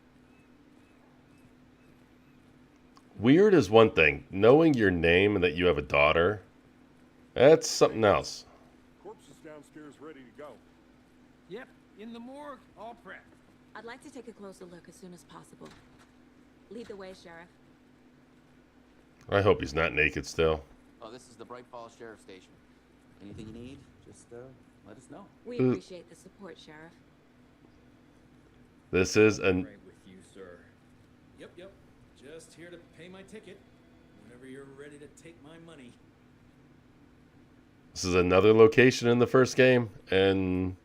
Weird is one thing. Knowing your name and that you have a daughter, that's something else. Corpse is downstairs ready to go. Yep, in the morgue, all prepped. I'd like to take a closer look as soon as possible. Lead the way, Sheriff. I hope he's not naked still. Oh, this is the Bright Falls Sheriff Station. Anything you need, just let us know. We appreciate the support, Sheriff. This is an... Right with you, sir. Yep. Just here to pay my ticket. Whenever you're ready to take my money. This is another location in the first game, and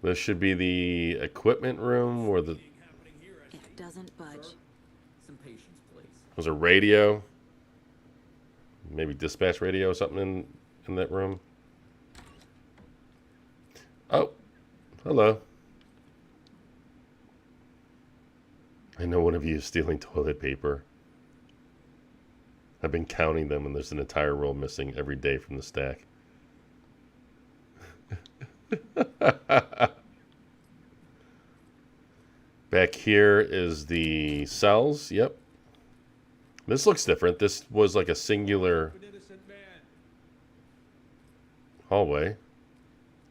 this should be the equipment room or the... It doesn't budge. Some patience, please. Was a radio, maybe dispatch radio or something in that room. Oh, hello. I know one of you is stealing toilet paper. I've been counting them, and there's an entire roll missing every day from the stack. Back here is the cells. Yep. This looks different. This was like a singular hallway,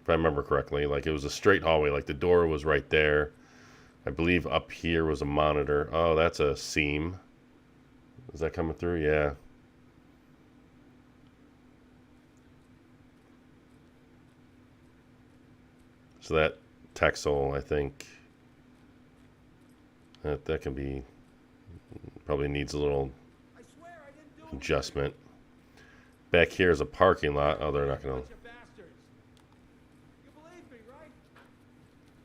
if I remember correctly. Like it was a straight hallway. Like the door was right there. I believe up here was a monitor. Oh, that's a seam. Is that coming through? Yeah. So that Texel, I think, that can be, probably needs a little adjustment. Back here is a parking lot. Oh, they're not going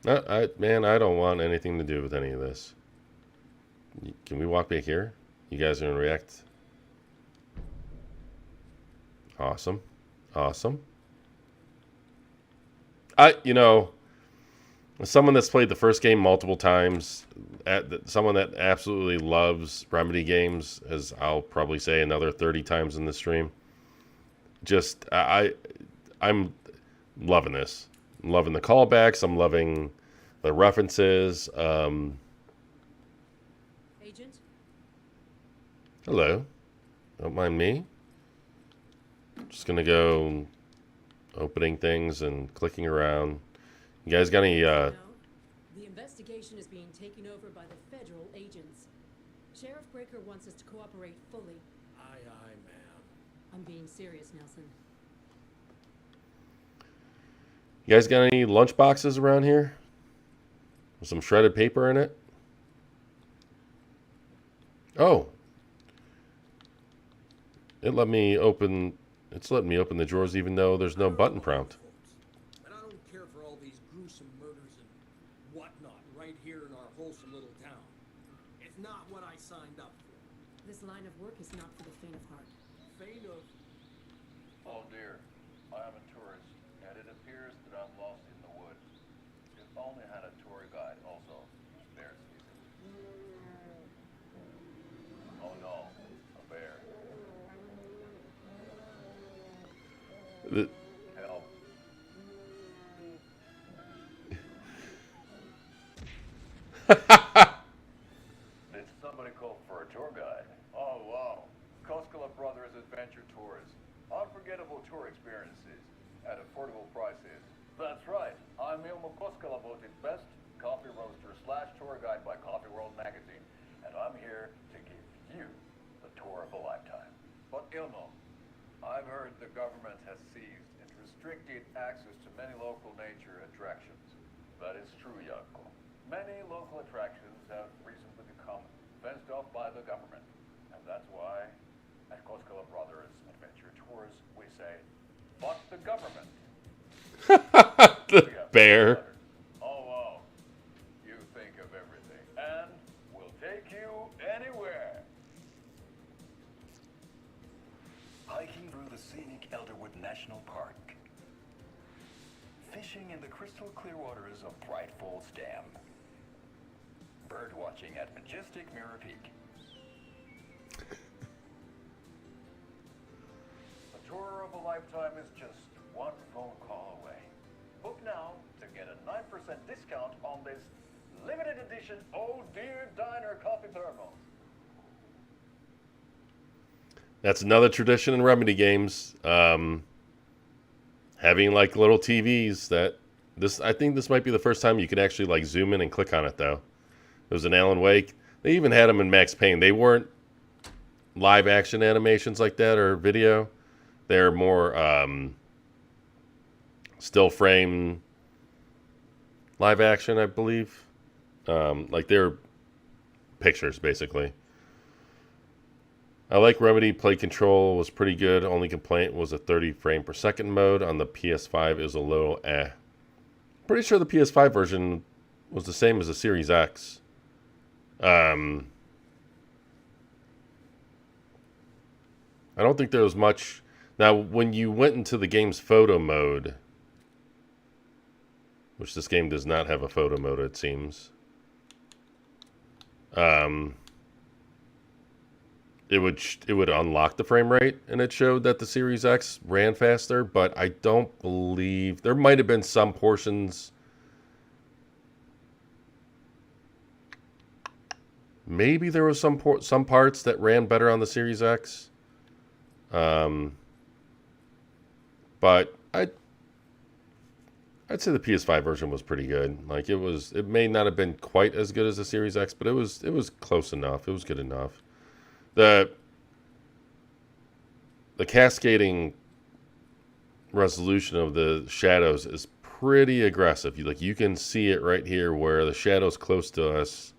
to. Man, I don't want anything to do with any of this. Can we walk back here? You guys are going to react? Awesome. Someone that's played the first game multiple times, someone that absolutely loves Remedy games, as I'll probably say another 30 times in this stream. I'm loving this. I'm loving the callbacks. I'm loving the references. Agent? Hello. Don't mind me. Just going to go opening things and clicking around. You guys got any... The investigation is being taken over by the federal agents. Sheriff Breaker wants us to cooperate fully. Aye, ma'am. I'm being serious, Nelson. You guys got any lunch boxes around here? With some shredded paper in it? Oh. It's letting me open the drawers even though there's no button prompt. And I don't care for all these gruesome murders and whatnot right here in our wholesome little town. It's not what I signed up for. This line of work is not for the faint of heart. Faint of... Oh dear, I am a tourist, and it appears that I'm lost in the woods. If only had a tour guide also. Bear season. Oh no, a bear. Help. Did somebody call for a tour guide? Oh wow. Koskela Brothers Adventure Tours. Unforgettable tour experiences at affordable prices. That's right. I'm Ilmo Koskela, voted best coffee roaster / tour guide by Coffee World magazine. And I'm here to give you the tour of a lifetime. But Ilmo, I've heard the government has seized and restricted access to many local nature attractions. That is true, Yanko. Many local attractions have recently become fenced off by the government. And that's why, at Koskela Brothers Adventure Tours, we say, fuck the government. The bear. Oh, wow. You think of everything. And we'll take you anywhere. Hiking through the scenic Elderwood National Park. Fishing in the crystal clear waters of Bright Falls Dam. Bird watching at majestic Mirror Peak. The tour of a lifetime is just one phone call away. Book now to get a 9% discount on this limited edition Oh Dear Diner coffee thermos. That's another tradition in Remedy games. Having like little TVs that I think this might be the first time you can actually like zoom in and click on it though. It was in Alan Wake. They even had them in Max Payne. They weren't live action animations like that or video. They're more still frame live action, I believe. Like they're pictures basically. I like Remedy. Play control was pretty good. Only complaint was a 30 frame per second mode on the PS5 is a little Pretty sure the PS5 version was the same as the Series X. I don't think there was much. Now, when you went into the game's photo mode, which this game does not have a photo mode, it seems. It would unlock the frame rate, and it showed that the Series X ran faster, but I don't believe there might have been some portions. Maybe there was some parts that ran better on the Series X. But I'd say the PS5 version was pretty good. Like it may not have been quite as good as the Series X, but it was close enough. It was good enough. The cascading resolution of the shadows is pretty aggressive. You can see it right here where the shadows close to us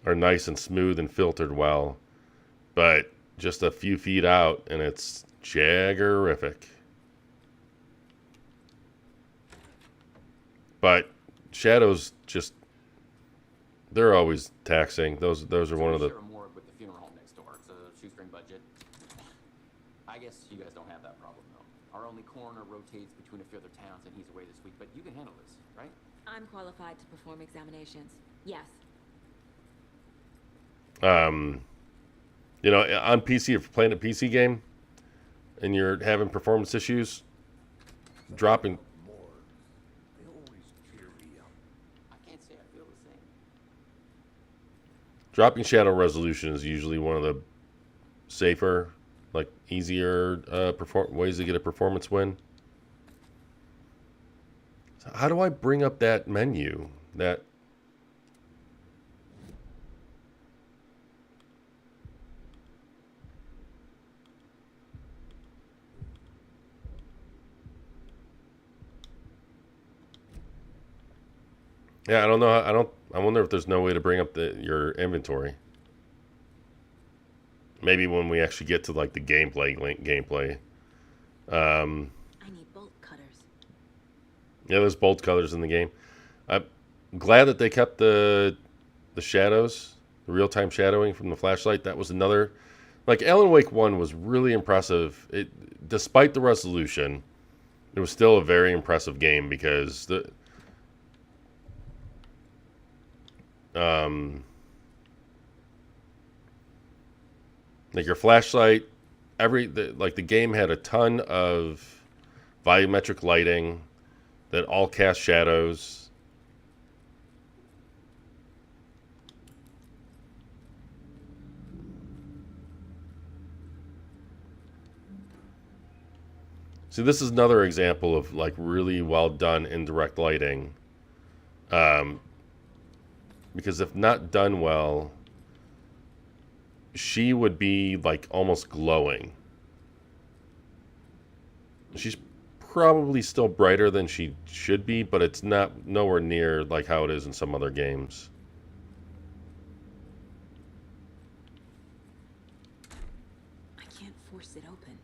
are nice and smooth and filtered well, but just a few feet out and it's jaggerific. But shadows they're always taxing. Those are one of the With the funeral home next door. It's a shoestring budget. I guess you guys don't have that problem though. Our only coroner rotates between a few other towns and he's away this week, but you can handle this, right? I'm qualified to perform examinations. Yes. on PC, if you're playing a PC game and you're having performance issues, dropping shadow resolution is usually one of the safer, like easier ways to get a performance win. So how do I bring up that menu? Yeah, I don't know. I wonder if there's no way to bring up your inventory. Maybe when we actually get to like the gameplay. I need bolt cutters. Yeah, there's bolt cutters in the game. I'm glad that they kept the shadows, the real-time shadowing from the flashlight. That was another, like Alan Wake 1 was really impressive. Despite the resolution, it was still a very impressive game because like your flashlight, the game had a ton of volumetric lighting that all cast shadows. See, this is another example of like really well done indirect lighting. Because if not done well, she would be like almost glowing. She's probably still brighter than she should be, but it's nowhere near like how it is in some other games. I can't force it open.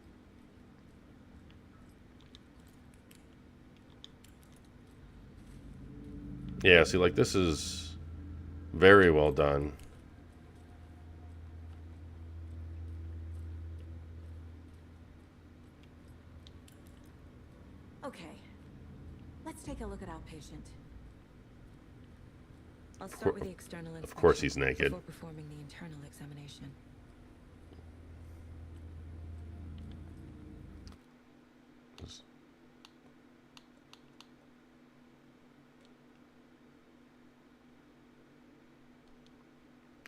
Yeah, see, like this is very well done. Okay, let's take a look at our patient. I'll start with the external inspection. Of course he's naked. Before performing the internal examination.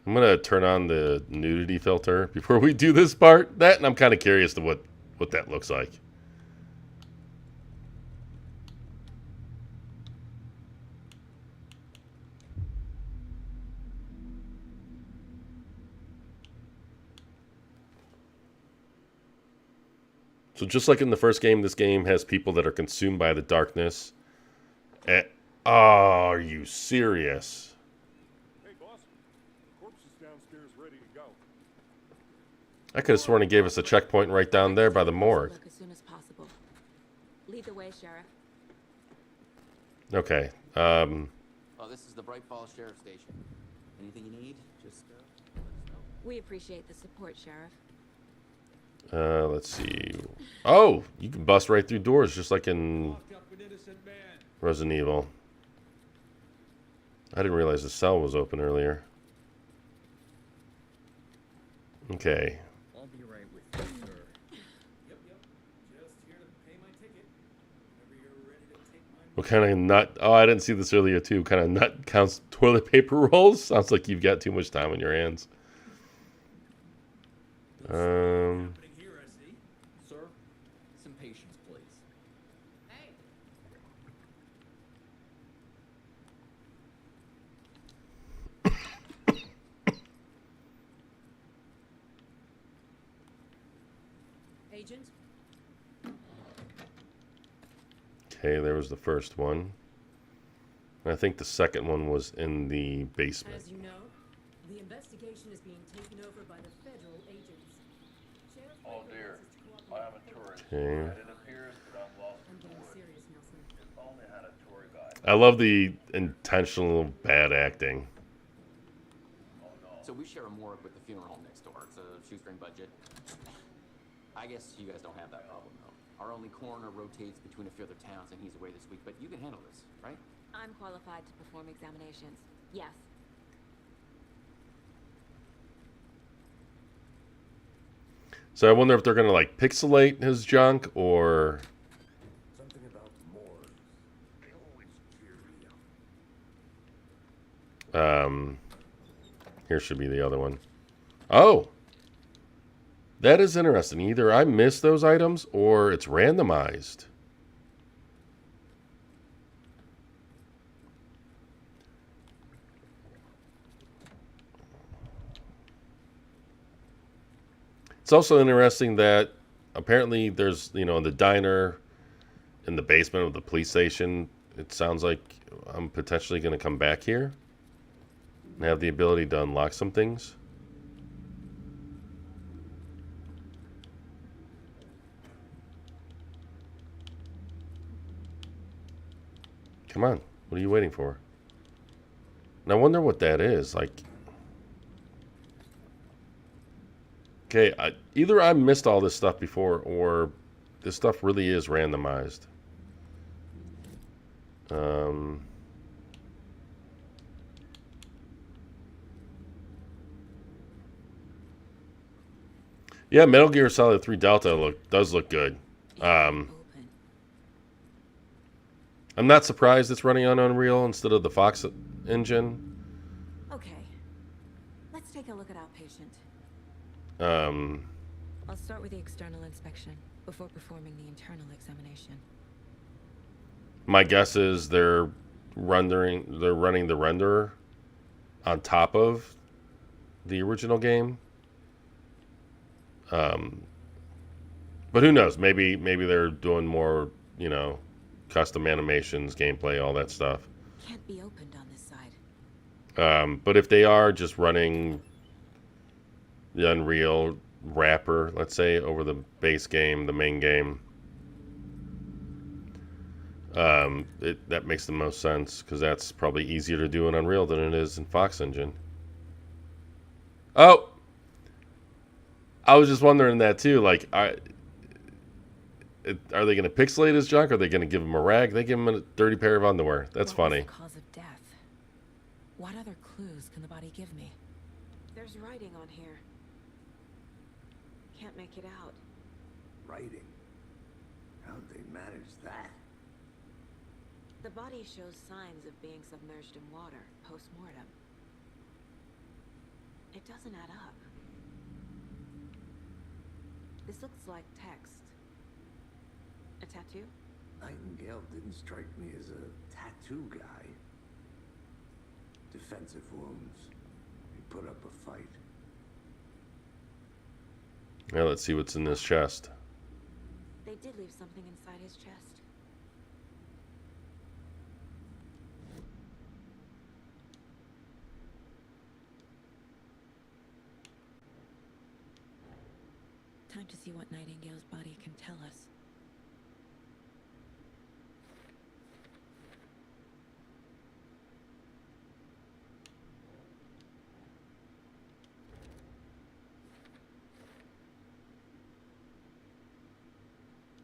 I'm gonna turn on the nudity filter before we do this part. And I'm kind of curious to what that looks like. So just like in the first game, this game has people that are consumed by the darkness. Oh, are you serious? Hey, boss. The corpse is downstairs ready to go. I could have sworn he gave us a checkpoint right down there by the morgue. Look as soon as possible. Lead the way, Sheriff. Okay. Oh, this is the Bright Falls Sheriff Station. Anything you need, just let us know. We appreciate the support, Sheriff. Let's see. Oh, you can bust right through doors just like in Resident Evil. I didn't realize the cell was open earlier. Okay. I'll be right with you, sir. Yep. Just here to pay my ticket. Whenever you're ready to take my... What kind of nut? Oh, I didn't see this earlier too. What kind of nut counts toilet paper rolls? Sounds like you've got too much time on your hands. Here, I see. Sir, some patience, please. Hey. Agent? Okay, there was the first one. And I think the second one was in the basement. As you know, the investigation is being taken over by the federal agents. Oh dear, I am a tourist. Okay. And it appears that I'm lost I'm in the getting woods. serious, Nelson. If only I had a tour guide. I love the intentional bad acting. So we share a morgue with the funeral home next door. It's a shoestring budget. I guess you guys don't have that problem, though. Our only coroner rotates between a few other towns, and he's away this week. But you can handle this, right? I'm qualified to perform examinations. Yes. So I wonder if they're gonna like pixelate his junk or Something about more. They always cheer me up. here should be the other one. Oh, that is interesting. Either I missed those items or it's randomized. It's also interesting that apparently there's, in the diner, in the basement of the police station, it sounds like I'm potentially going to come back here and have the ability to unlock some things. Come on. What are you waiting for? And I wonder what that is. Like, okay, either I missed all this stuff before, or this stuff really is randomized. Yeah, Metal Gear Solid 3 Delta does look good. I'm not surprised it's running on Unreal instead of the Fox engine. Okay. Let's take a look at Outpatient. I'll start with the external inspection before performing the internal examination. My guess is they're running the renderer on top of the original game. But who knows? Maybe they're doing more, you know, custom animations, gameplay, all that stuff. Can't be opened on this side. But if they are just running the Unreal wrapper, let's say, over the base game, the main game, that makes the most sense, because that's probably easier to do in Unreal than it is in Fox Engine. Oh! I was just wondering that too. Like, are they going to pixelate his junk? Or are they going to give him a rag? They give him a dirty pair of underwear. That's funny. What was the cause of death? What other clues can the body give me? There's writing on here. Can't make it out. Writing? How'd they manage that? The body shows signs of being submerged in water post-mortem. It doesn't add up. This looks like text. A tattoo? Nightingale didn't strike me as a tattoo guy. Defensive wounds. He put up a fight. Now let's see what's in this chest. They did leave something inside his chest. Time to see what Nightingale's body can tell us.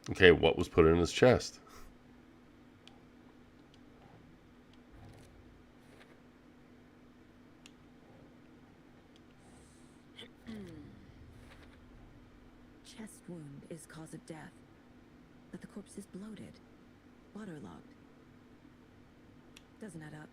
Okay, what was put in his chest? Chest wound is cause of death, but the corpse is bloated, waterlogged. Doesn't add up.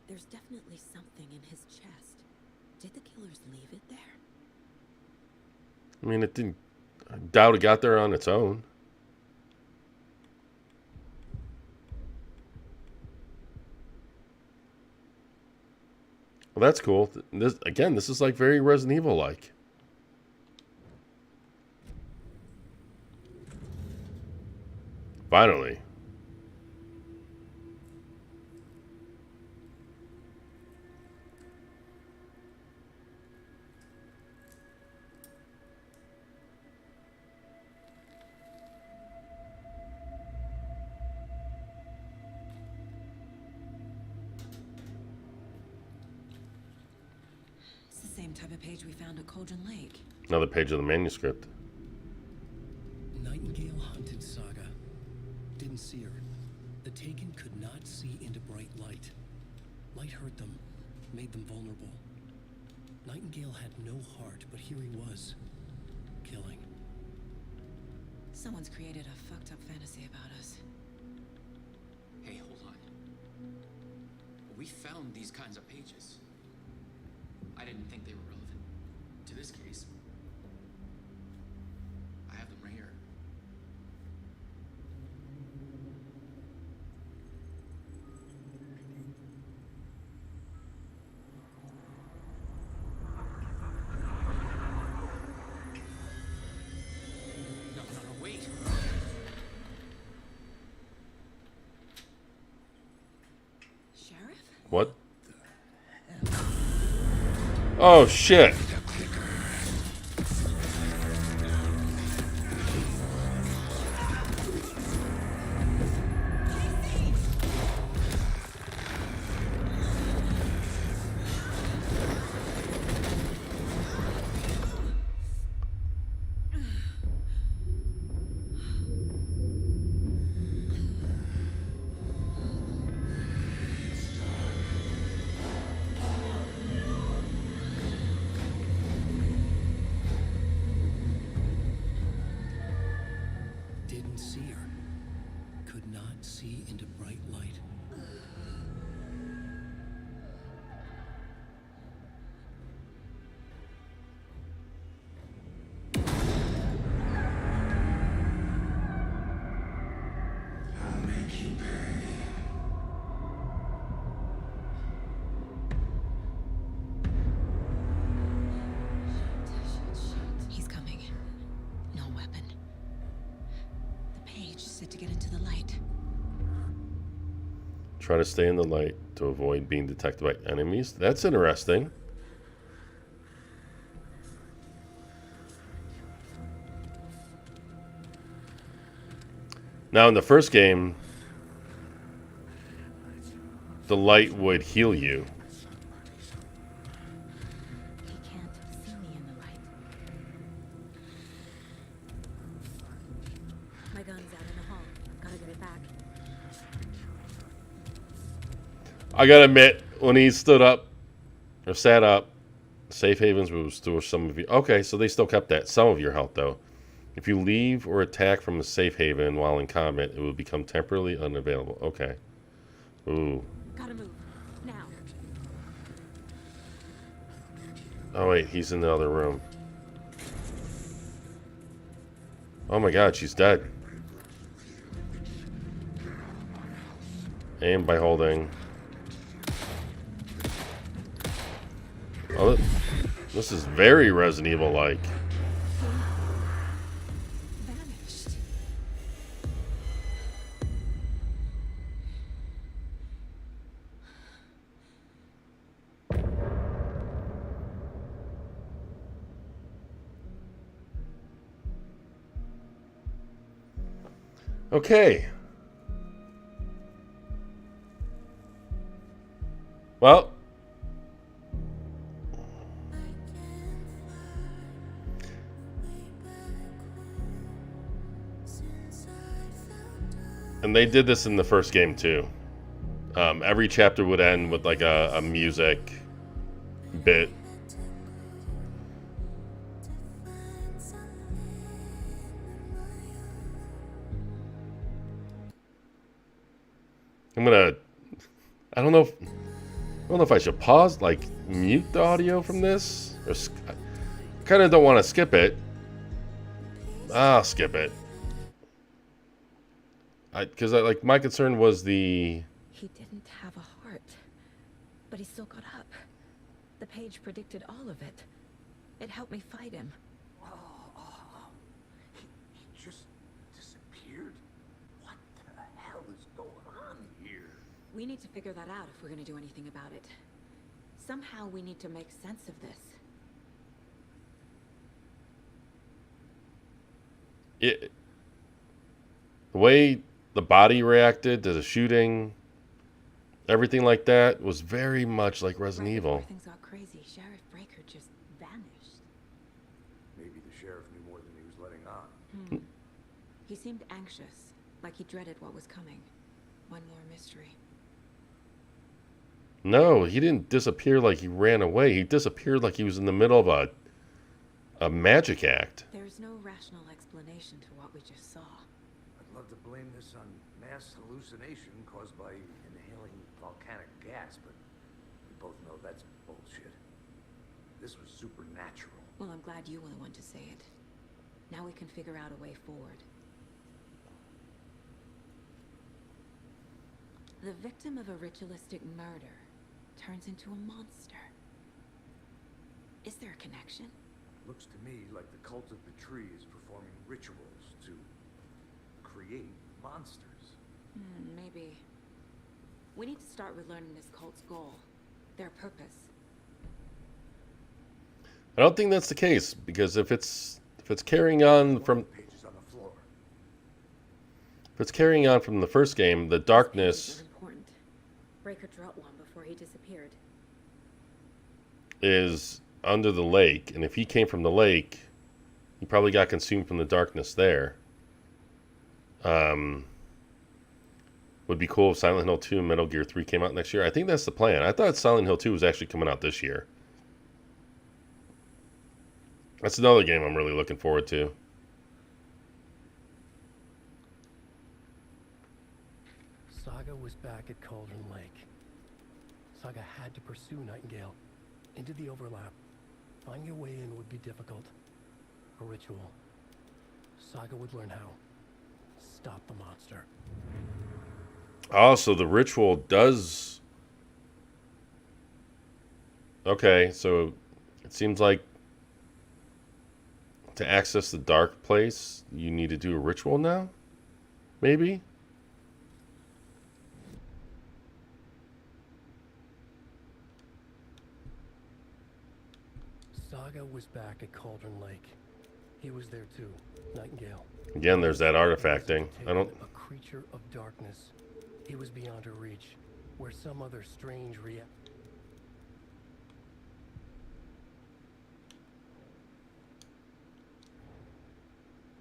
There's definitely something in his chest. Did the killers leave it there? I mean, it didn't... I doubt it got there on its own. Well, that's cool. This is like very Resident Evil-like. Finally. Same type of page we found at Cauldron Lake. Another page of the manuscript. Nightingale hunted Saga. Didn't see her. The Taken could not see into bright light. Light hurt them, made them vulnerable. Nightingale had no heart, but here he was, killing. Someone's created a fucked up fantasy about us. Hey, hold on. We found these kinds of pages. I didn't think they were relevant to this case. I have them right here. What? Oh, shit. Didn't see her. Could not see into bright light. I'll make you pay. He's coming. No weapon. The page said to get into the light. Try to stay in the light to avoid being detected by enemies. That's interesting. Now, in the first game, the light would heal you. He can't see me in the light. My gun's out in the hall. Gotta get it back. I gotta admit, when he stood up, or sat up, safe havens will restore some of you. Okay, so they still kept that. Some of your health, though. If you leave or attack from a safe haven while in combat, it will become temporarily unavailable. Okay. Ooh. Gotta move. Now. Oh, wait, he's in the other room. Oh my god, she's dead. Aim by holding. Oh, this is very Resident Evil-like. Vanished. Okay. Well. And they did this in the first game too. Every chapter would end with like a music bit. I don't know if I should pause, like mute the audio from this, or I kind of don't want to skip it. I'll skip it. Because like my concern was He didn't have a heart, but he still got up. The page predicted all of it. It helped me fight him. He just disappeared? What the hell is going on here? We need to figure that out if we're going to do anything about it. Somehow we need to make sense of this. The way the body reacted to the shooting, everything like that was very much like Resident Evil. Things got crazy. Sheriff Breaker just vanished. Maybe the sheriff knew more than he was letting on. He seemed anxious, like he dreaded what was coming. One more mystery. No, he didn't disappear like he ran away. He disappeared like he was in the middle of a magic act. There's no rational explanation to what we just saw. I'd love to blame this on mass hallucination caused by inhaling volcanic gas, but we both know that's bullshit. This was supernatural. Well, I'm glad you were the one to say it. Now we can figure out a way forward. The victim of a ritualistic murder turns into a monster. Is there a connection? Looks to me like the cult of the tree is performing rituals to create monsters. Maybe. We need to start with learning this cult's goal, their purpose. I don't think that's the case, because if it's carrying on from Pages on the floor. if it's carrying on from the first game, the darkness Important. Breaker dropped one before he disappeared. is under the lake, and if he came from the lake, he probably got consumed from the darkness there. Would be cool if Silent Hill 2 and Metal Gear 3 came out next year. I think that's the plan. I thought Silent Hill 2 was actually coming out this year. That's another game I'm really looking forward to. Saga was back at Cauldron Lake. Saga had to pursue Nightingale into the overlap. Finding a way in would be difficult. A ritual. Saga would learn how. Stop the monster. Oh, so the ritual does... Okay, so it seems like to access the dark place, you need to do a ritual now? Maybe? Saga was back at Cauldron Lake. He was there too, Nightingale. Again, there's that artifacting. I don't... A creature of darkness. He was beyond her reach, where some other strange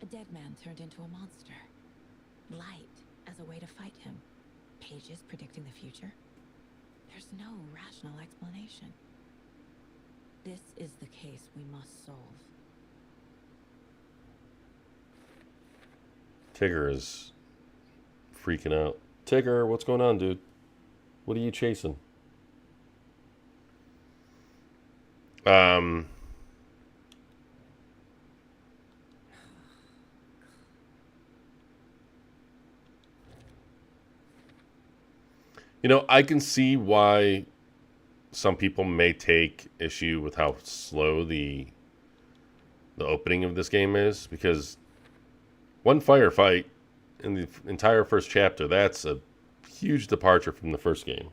A dead man turned into a monster. Light as a way to fight him. Pages predicting the future. There's no rational explanation. This is the case we must solve. Tigger is freaking out. Tigger, what's going on, dude? What are you chasing? You know, I can see why some people may take issue with how slow the opening of this game is, because one firefight in the entire first chapter, that's a huge departure from the first game.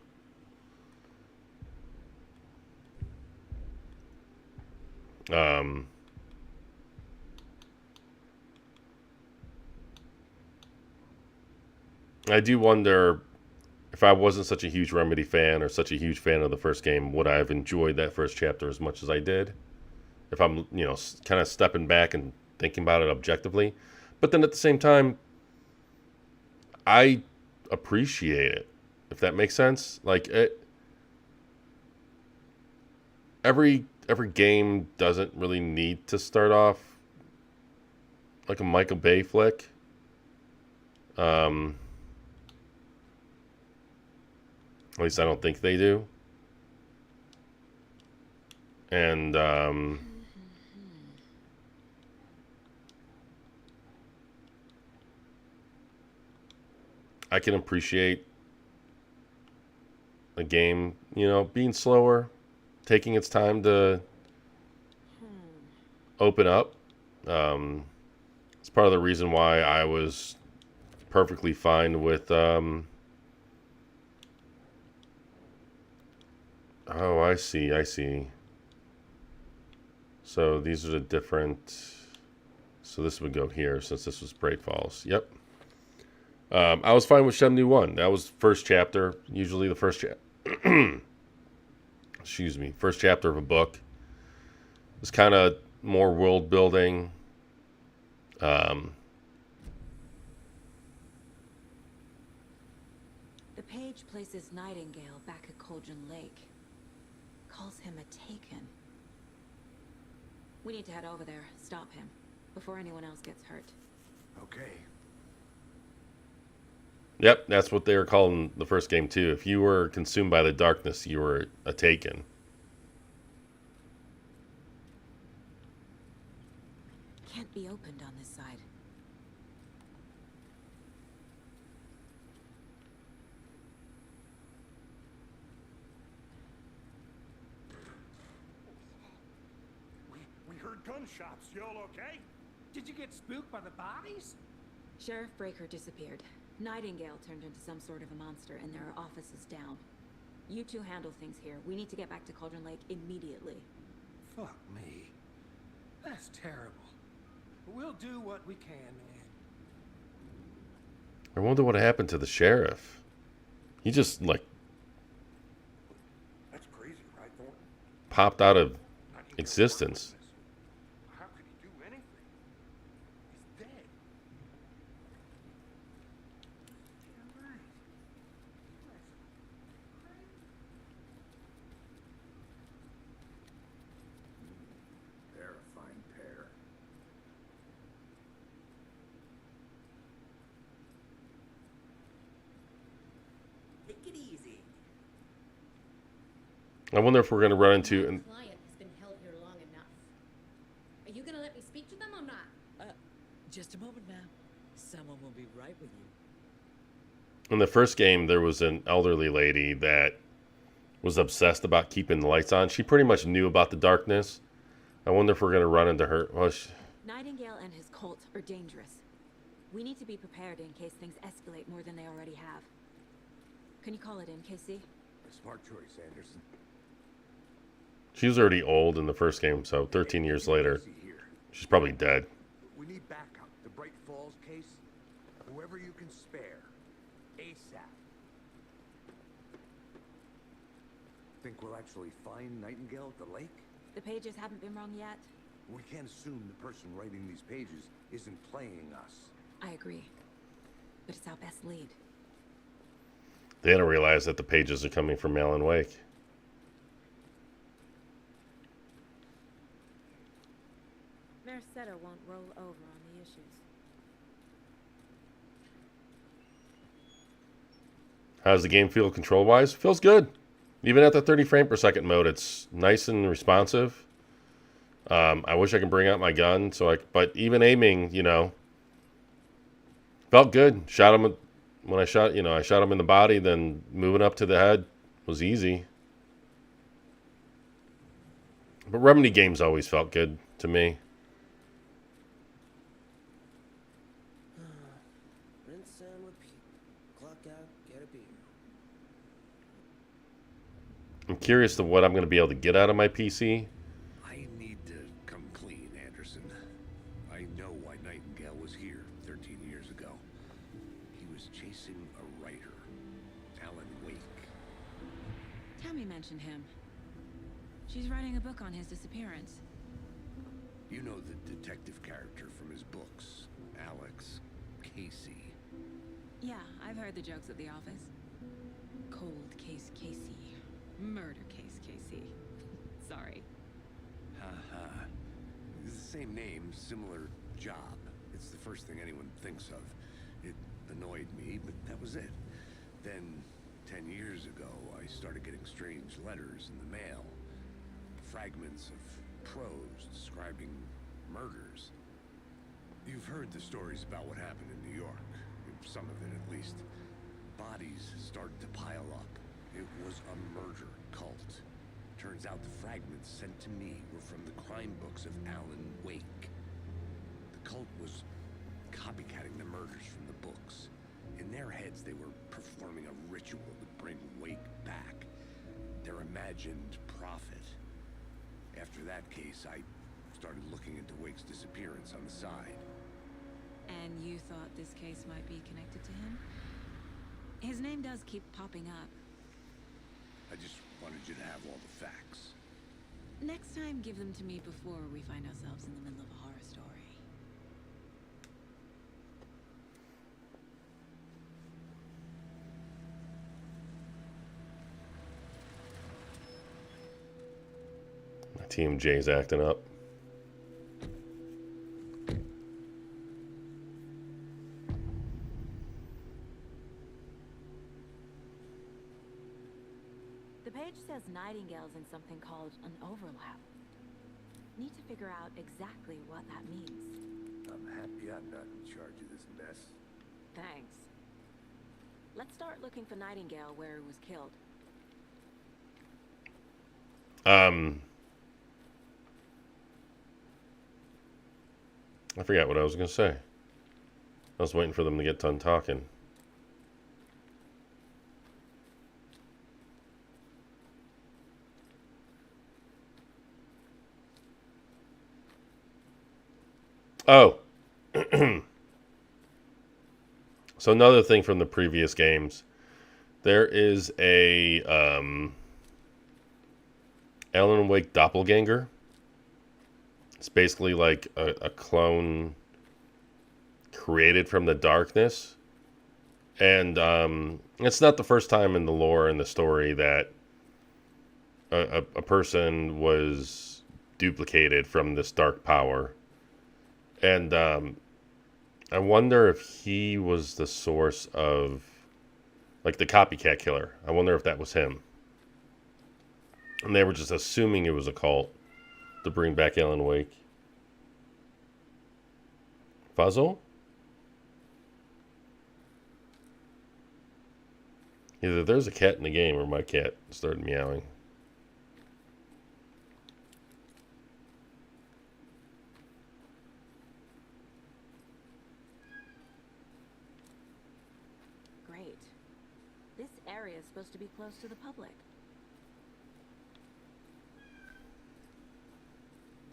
I do wonder if I wasn't such a huge Remedy fan or such a huge fan of the first game, would I have enjoyed that first chapter as much as I did? If I'm, you know, kind of stepping back and thinking about it objectively. But then at the same time, I appreciate it, if that makes sense. Like, every game doesn't really need to start off like a Michael Bay flick. At least I don't think they do. And I can appreciate a game, you know, being slower, taking its time to open up. It's part of the reason why I was perfectly fine with oh, I see. So these are the different... So this would go here since this was Great Falls. Yep. I was fine with Shenmue 1. That was first chapter. Usually the first excuse me. First chapter of a book. It's kind of more world building. The page places Nightingale back at Cauldron Lake. Calls him a Taken. We need to head over there, stop him, before anyone else gets hurt. Okay. Yep, that's what they were calling the first game too. If you were consumed by the darkness, you were a Taken. Can't be opened on this side. We heard gunshots. Y'all okay? Did you get spooked by the bodies? Sheriff Breaker disappeared. Nightingale turned into some sort of a monster, and there are offices down. You two handle things here. We need to get back to Cauldron Lake immediately. Fuck me. That's terrible. But we'll do what we can, man. I wonder what happened to the sheriff. He just, like, That's crazy, right, Thornton? popped out of existence. How could he do anything? He's dead. You're right. They're a fine pair. Take it easy. I wonder if we're going to run into... My client has been held here long enough. Are you gonna let me speak to them or not? Just a moment, ma'am. Someone will be right with you. In the first game, there was an elderly lady that was obsessed about keeping the lights on. She pretty much knew about the darkness. I wonder if we're going to run into her. Well, Nightingale and his cult are dangerous. We need to be prepared in case things escalate more than they already have. Can you call it in, Casey? A smart choice, Anderson. she was already old in the first game, so 13 years later, she's probably dead. We need backup. The Bright Falls case. Whoever you can spare. ASAP. Think we'll actually find Nightingale at the lake? The pages haven't been wrong yet. We can't assume the person writing these pages isn't playing us. I agree. But it's our best lead. They don't realize that the pages are coming from Alan Wake. Merced won't roll over on the issues. How's the game feel control-wise? Feels good. Even at the 30 frame per second mode, it's nice and responsive. I wish I could bring out my gun, but even aiming, felt good. Shot him when I shot him in the body. Then moving up to the head was easy. But Remedy games always felt good to me. Rinse and repeat. Clock out, get a beer. I'm curious to what I'm going to be able to get out of my PC. I need to come clean, Anderson. I know why Nightingale was here 13 years ago. He was chasing a writer, Alan Wake. Tammy mentioned him. She's writing a book on his disappearance. You know the detective character from his books, Alex Casey. Yeah, I've heard the jokes at the office. Cold case Casey. Murder case Casey. Sorry. Haha. It's the same name, similar job. It's the first thing anyone thinks of. It annoyed me, but that was it. Then, 10 years ago, I started getting strange letters in the mail. Fragments of prose describing murders. You've heard the stories about what happened in New York. Some of it, at least. Bodies started to pile up. It was a murder cult. Turns out the fragments sent to me were from the crime books of Alan Wake. The cult was copycatting the murders from the books. In their heads, they were performing a ritual to bring Wake back. Their imagined prophet. After that case, I started looking into Wake's disappearance on the side. And you thought this case might be connected to him? His name does keep popping up. I just wanted you to have all the facts. Next time, give them to me before we find ourselves in the middle of a horror story. My Team J's acting up. The page says Nightingale's in something called an overlap. Need to figure out exactly what that means. I'm happy I'm not in charge of this mess. Thanks. Let's start looking for Nightingale where he was killed. I forgot what I was going to say. I was waiting for them to get done talking. Oh. So another thing from the previous games, there is a Alan Wake doppelganger. It's basically like a clone created from the darkness. And it's not the first time in the lore and the story that a person was duplicated from this dark power. And I wonder if he was the source of, like, the copycat killer. I wonder if that was him. And they were just assuming it was a cult to bring back Alan Wake. Fuzzle? Either there's a cat in the game or my cat started meowing. Great. This area is supposed to be close to the public.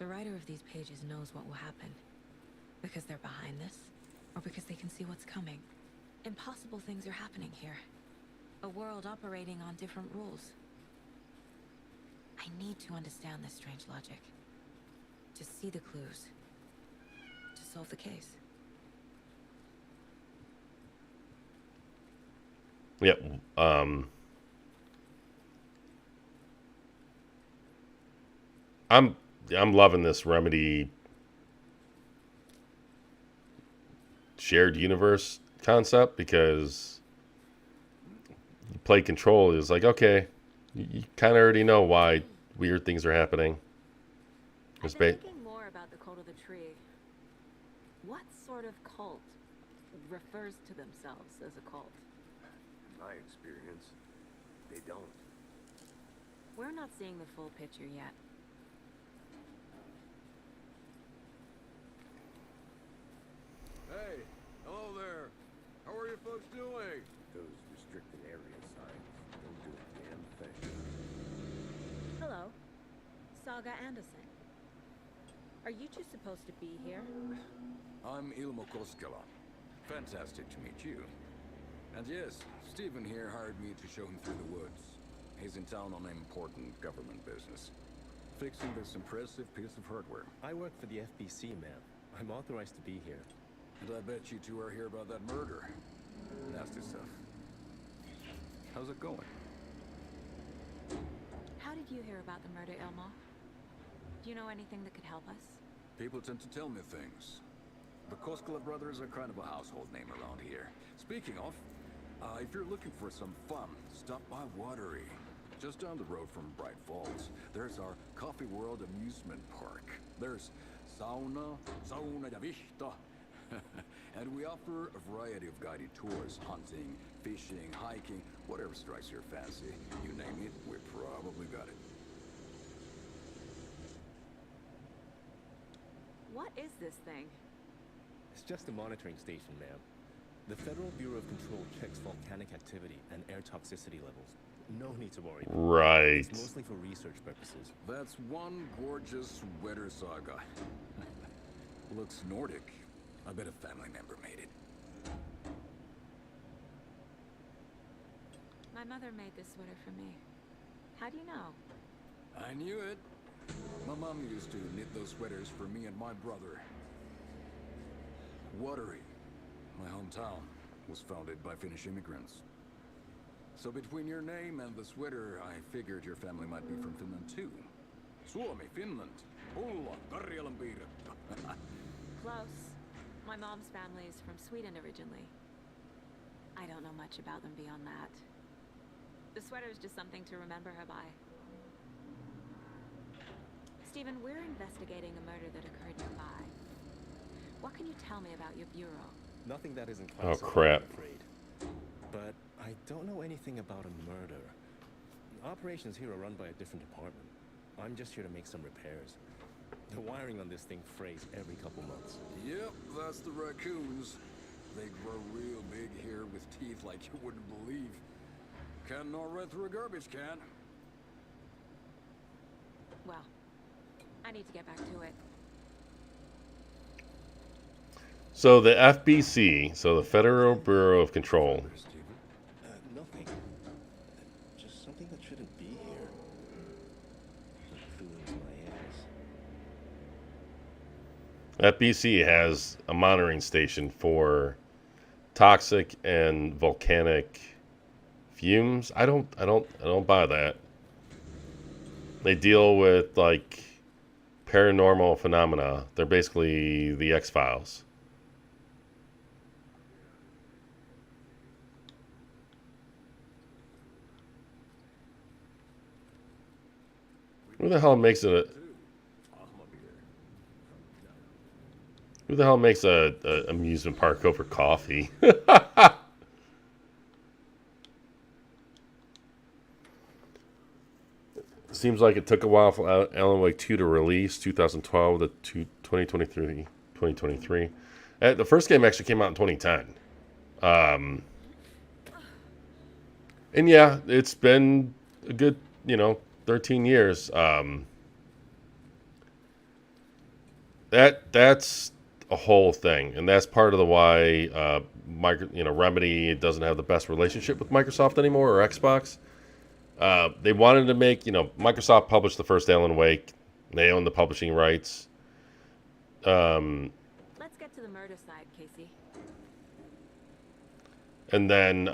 The writer of these pages knows what will happen. Because they're behind this, or because they can see what's coming. Impossible things are happening here. A world operating on different rules. I need to understand this strange logic. To see the clues. To solve the case. Yeah, I'm loving this Remedy shared universe concept, because you play Control is like, okay, you kind of already know why weird things are happening. I've been thinking more about the cult of the tree. What sort of cult refers to themselves as a cult? In my experience, they don't. We're not seeing the full picture yet. Hey, hello there. How are you folks doing? Those restricted area signs don't do a damn thing. Hello. Saga Anderson. Are you two supposed to be here? I'm Ilmo Koskela. Fantastic to meet you. And yes, Stephen here hired me to show him through the woods. He's in town on important government business. Fixing this impressive piece of hardware. I work for the FBC, ma'am. I'm authorized to be here. And I bet you two are here about that murder. Nasty stuff. How's it going? How did you hear about the murder, Ilmo? Do you know anything that could help us? People tend to tell me things. The Koskela brothers are kind of a household name around here. Speaking of, if you're looking for some fun, stop by Watery. Just down the road from Bright Falls, there's our Coffee World amusement park. There's sauna ja vihta. And we offer a variety of guided tours, hunting, fishing, hiking, whatever strikes your fancy. You name it, we probably got it. What is this thing? It's just a monitoring station, ma'am. The Federal Bureau of Control checks volcanic activity and air toxicity levels. No need to worry. Right. It's mostly for research purposes. That's one gorgeous weather saga. Looks Nordic. I bet a family member made it. My mother made this sweater for me. How do you know? I knew it. My mom used to knit those sweaters for me and my brother. Watery, my hometown, was founded by Finnish immigrants. So between your name and the sweater, I figured your family might be from Finland too. Suomi, Finland. Ulla, Karjalan piirrettä. Close. My mom's family is from Sweden originally. I don't know much about them beyond that. The sweater is just something to remember her by. Stephen, we're investigating a murder that occurred nearby. What can you tell me about your bureau? Nothing that isn't Oh, classified, crap. I'm afraid. But I don't know anything about a murder. Operations here are run by a different department. I'm just here to make some repairs. The wiring on this thing frays every couple months. Yep, that's the raccoons. They grow real big here with teeth like you wouldn't believe. Can not run through a garbage can. Well, I need to get back to it. So the FBC, so the Federal Bureau of Control, Nothing. Just something that shouldn't be here. Flew into my ass. FBC has a monitoring station for toxic and volcanic fumes. I don't buy that. They deal with like paranormal phenomena. They're basically the X-Files. Who the hell makes a amusement park over coffee? Seems like it took a while for Alan Wake 2 to release, 2012 to 2023. The first game actually came out in 2010. And yeah, it's been a good, 13 years. That's a whole thing, and that's part of the why Remedy doesn't have the best relationship with Microsoft anymore, or Xbox. They wanted to make, Microsoft published the first Alan Wake. They own the publishing rights. Let's get to the murder side, Casey. And then,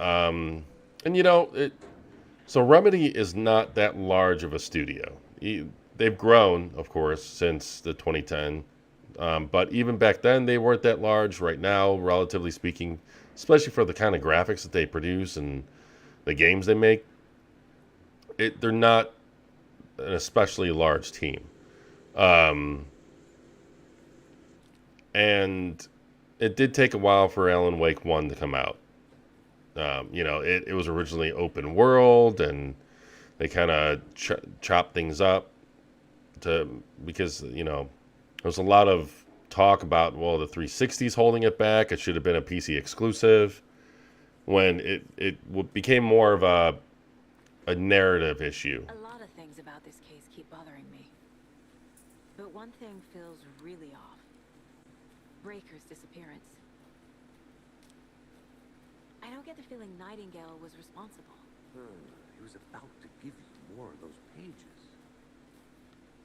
so Remedy is not that large of a studio. They've grown, of course, since the 2010. But even back then, they weren't that large. Right now, relatively speaking, especially for the kind of graphics that they produce and the games they make, they're not an especially large team. And it did take a while for Alan Wake 1 to come out. It was originally open world, and they kind of chopped things up because there was a lot of talk about, well, the 360's holding it back. It should have been a PC exclusive. When it became more of a narrative issue. A lot of things about this case keep bothering me. But one thing feels really off. Breaker's disappearance. I don't get the feeling Nightingale was responsible. He was about to give you more of those pages.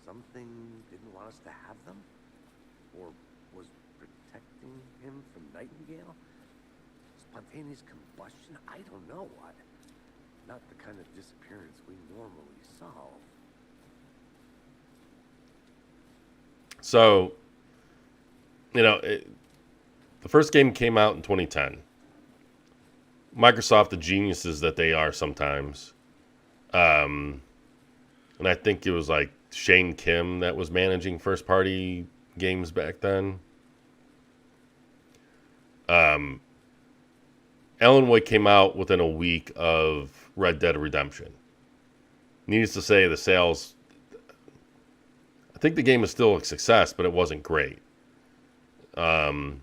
Something didn't want us to have them? Or was protecting him from Nightingale? Spontaneous combustion? I don't know what. Not the kind of disappearance we normally solve. So, the first game came out in 2010. Microsoft, the geniuses that they are sometimes, and I think it was like Shane Kim that was managing first-party games back then. Alan Wake came out within a week of Red Dead Redemption. Needless to say, the sales, I think the game is still a success, but it wasn't great. And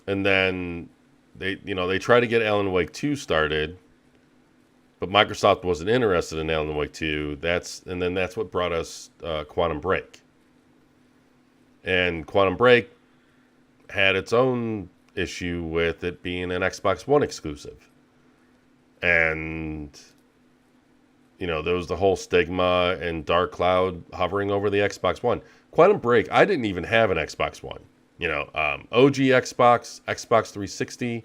then they tried to get Alan Wake 2 started, but Microsoft wasn't interested in Alan Wake 2. That's what brought us Quantum Break. And Quantum Break had its own issue with it being an Xbox One exclusive. And, there was the whole stigma and dark cloud hovering over the Xbox One. Quantum Break, I didn't even have an Xbox One. OG Xbox, Xbox 360.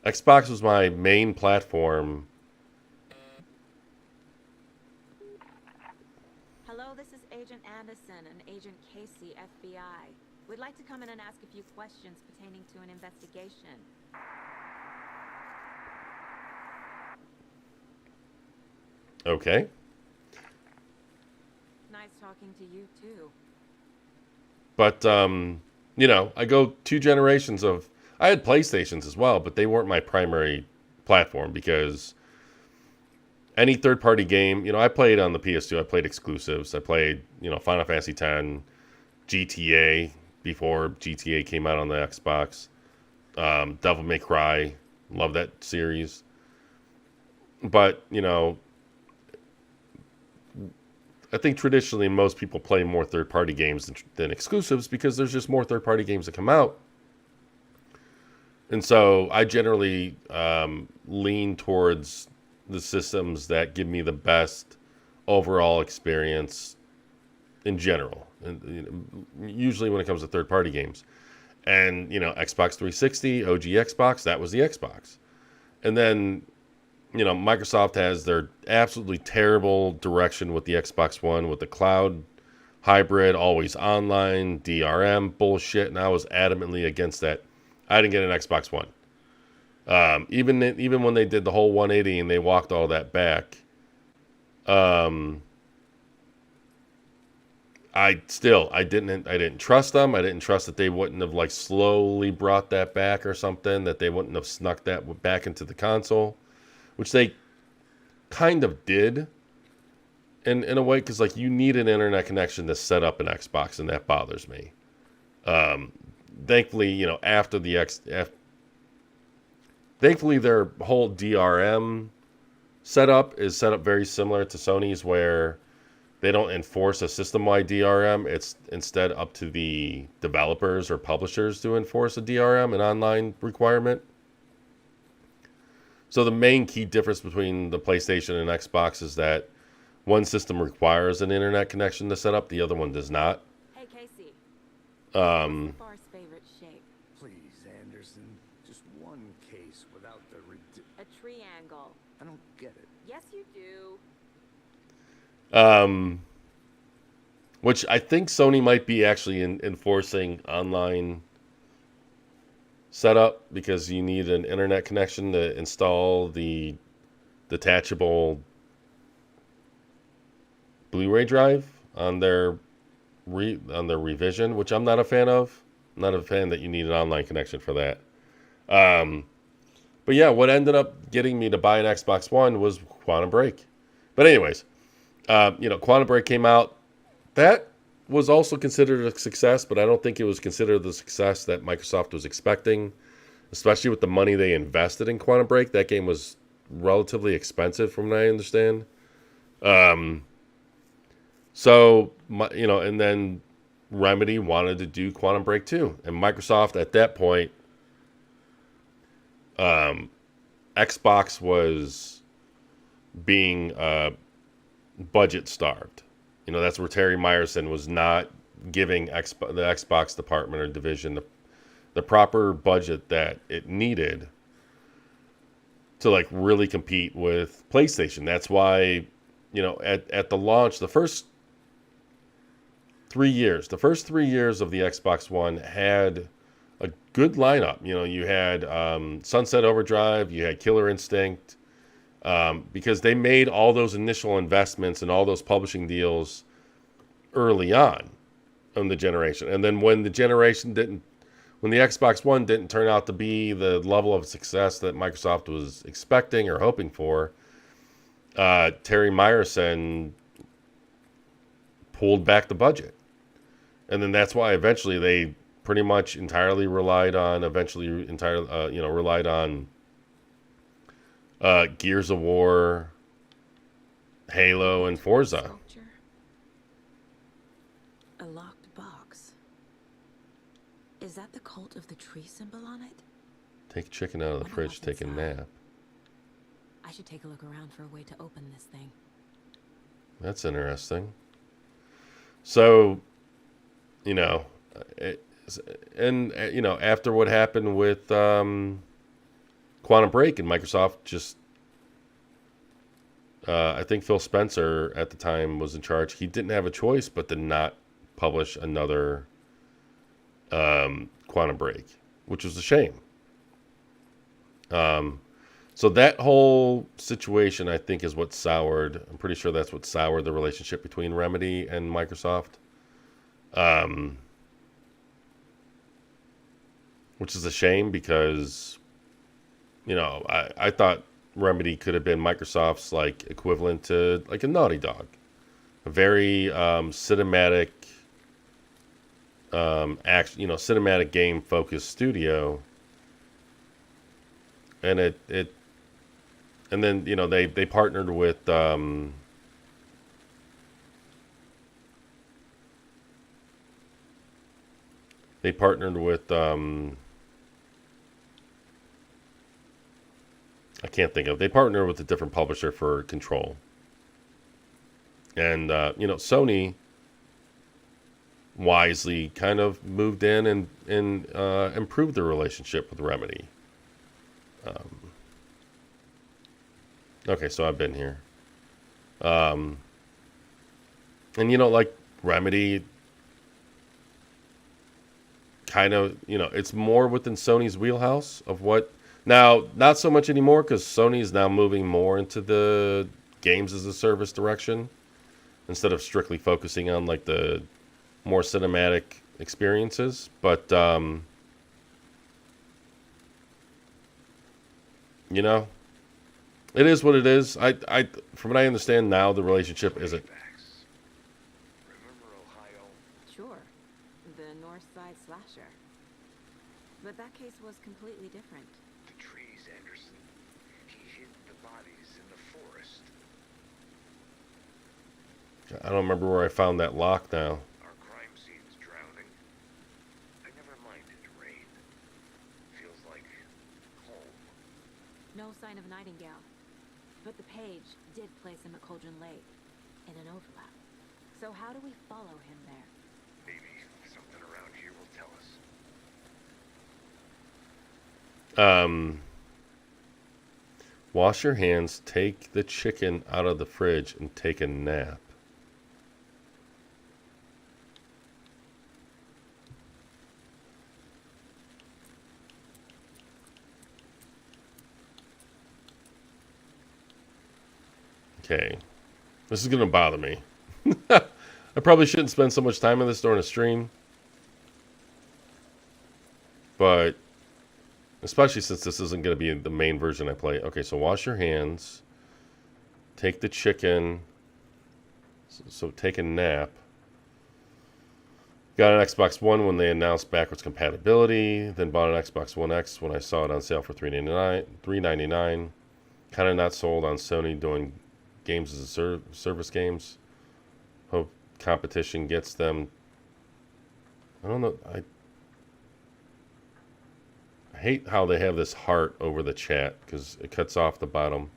Xbox was my main platform. Hello, this is Agent Anderson and Agent Casey, FBI. We'd like to come in and ask a few questions pertaining to an investigation. Okay. Nice talking to you, too. But, I go 2 generations of... I had PlayStations as well, but they weren't my primary platform because any third-party game... I played on the PS2. I played exclusives. I played, Final Fantasy X, GTA, before GTA came out on the Xbox. Devil May Cry. Love that series. But, I think traditionally most people play more third-party games than exclusives because there's just more third-party games that come out. And so I generally lean towards the systems that give me the best overall experience in general, and usually when it comes to third-party games. And, Xbox 360, OG Xbox, that was the Xbox. And then, Microsoft has their absolutely terrible direction with the Xbox One, with the cloud hybrid, always online, DRM bullshit, and I was adamantly against that. I didn't get an Xbox One. Even when they did the whole 180 and they walked all that back, I didn't trust them. I didn't trust that they wouldn't have slowly brought that back or something, that they wouldn't have snuck that back into the console, which they kind of did in a way, because you need an internet connection to set up an Xbox, and that bothers me. Thankfully, after thankfully their whole DRM setup is set up very similar to Sony's, where they don't enforce a system-wide DRM. It's instead up to the developers or publishers to enforce a DRM, an online requirement. So the main key difference between the PlayStation and Xbox is that one system requires an internet connection to set up, the other one does not. Hey, Casey. Um, Bar's favorite shape. Please, Anderson. Just one case without the A triangle. I don't get it. Yes, you do. Which I think Sony might be actually enforcing online setup, because you need an internet connection to install the detachable Blu-ray drive on their revision, which I'm not a fan of. I'm not a fan that you need an online connection for that. But yeah, what ended up getting me to buy an Xbox One was Quantum Break. But anyways, Quantum Break came out. That was also considered a success, but I don't think it was considered the success that Microsoft was expecting, especially with the money they invested in Quantum Break. That game was relatively expensive from what I understand. And then Remedy wanted to do Quantum Break 2. And Microsoft at that point, Xbox was being budget starved. That's where Terry Myerson was not giving the Xbox department or division the proper budget that it needed to really compete with PlayStation. That's why, at the launch, the first 3 years of the Xbox One had a good lineup. You had Sunset Overdrive, you had Killer Instinct, because they made all those initial investments and all those publishing deals early on in the generation. And then when the Xbox One didn't turn out to be the level of success that Microsoft was expecting or hoping for, Terry Myerson pulled back the budget. And then that's why eventually they pretty much entirely relied on Gears of War, Halo, and Forza. A locked box. Is that the cult of the tree symbol on it? Take a chicken out of the fridge, take a nap. I should take a look around for a way to open this thing. That's interesting. So, after what happened with Quantum Break, and Microsoft just, I think Phil Spencer at the time was in charge. He didn't have a choice but to not publish another Quantum Break, which was a shame. So that whole situation, I think, is what soured. I'm pretty sure that's what soured the relationship between Remedy and Microsoft. Which is a shame because, I thought Remedy could have been Microsoft's equivalent to a Naughty Dog, a very cinematic, cinematic game focused studio. And and then they partnered with they partnered with I can't think of. They partnered with a different publisher for Control. And Sony wisely kind of moved in and improved their relationship with Remedy. Okay, so I've been here. And like Remedy kind of, it's more within Sony's wheelhouse of what. Now, not so much anymore because Sony's now moving more into the games as a service direction instead of strictly focusing on like the more cinematic experiences. But, it is what it is. From what I understand now, the relationship isn't. Sure. The North Side Slasher. But that case was completely different. The trees, Anderson. He hid the bodies in the forest. I don't remember where I found that lock now. Our crime scene's drowning. I never minded rain. Feels like home. No sign of Nightingale. But the page did place him at Cauldron Lake in an overlap. So how do we follow him there? Maybe something around here will tell us. Wash your hands, take the chicken out of the fridge, and take a nap. Okay. This is going to bother me. I probably shouldn't spend so much time on this during a stream. But, especially since this isn't going to be the main version I play. Okay, so wash your hands. Take the chicken. So take a nap. Got an Xbox One when they announced backwards compatibility. Then bought an Xbox One X when I saw it on sale for $399. Kind of not sold on Sony doing games as a service games. Hope competition gets them. I don't know. I hate how they have this heart over the chat because it cuts off the bottom.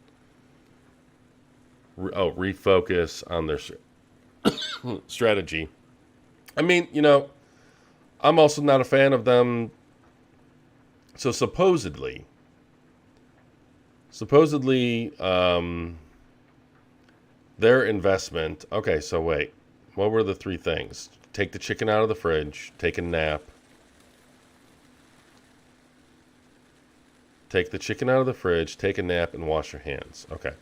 Refocus on their strategy. I mean, I'm also not a fan of them. So supposedly, their investment. Okay, so wait. What were the three things? Take the chicken out of the fridge. Take a nap. Take the chicken out of the fridge. Take a nap and wash your hands. Okay.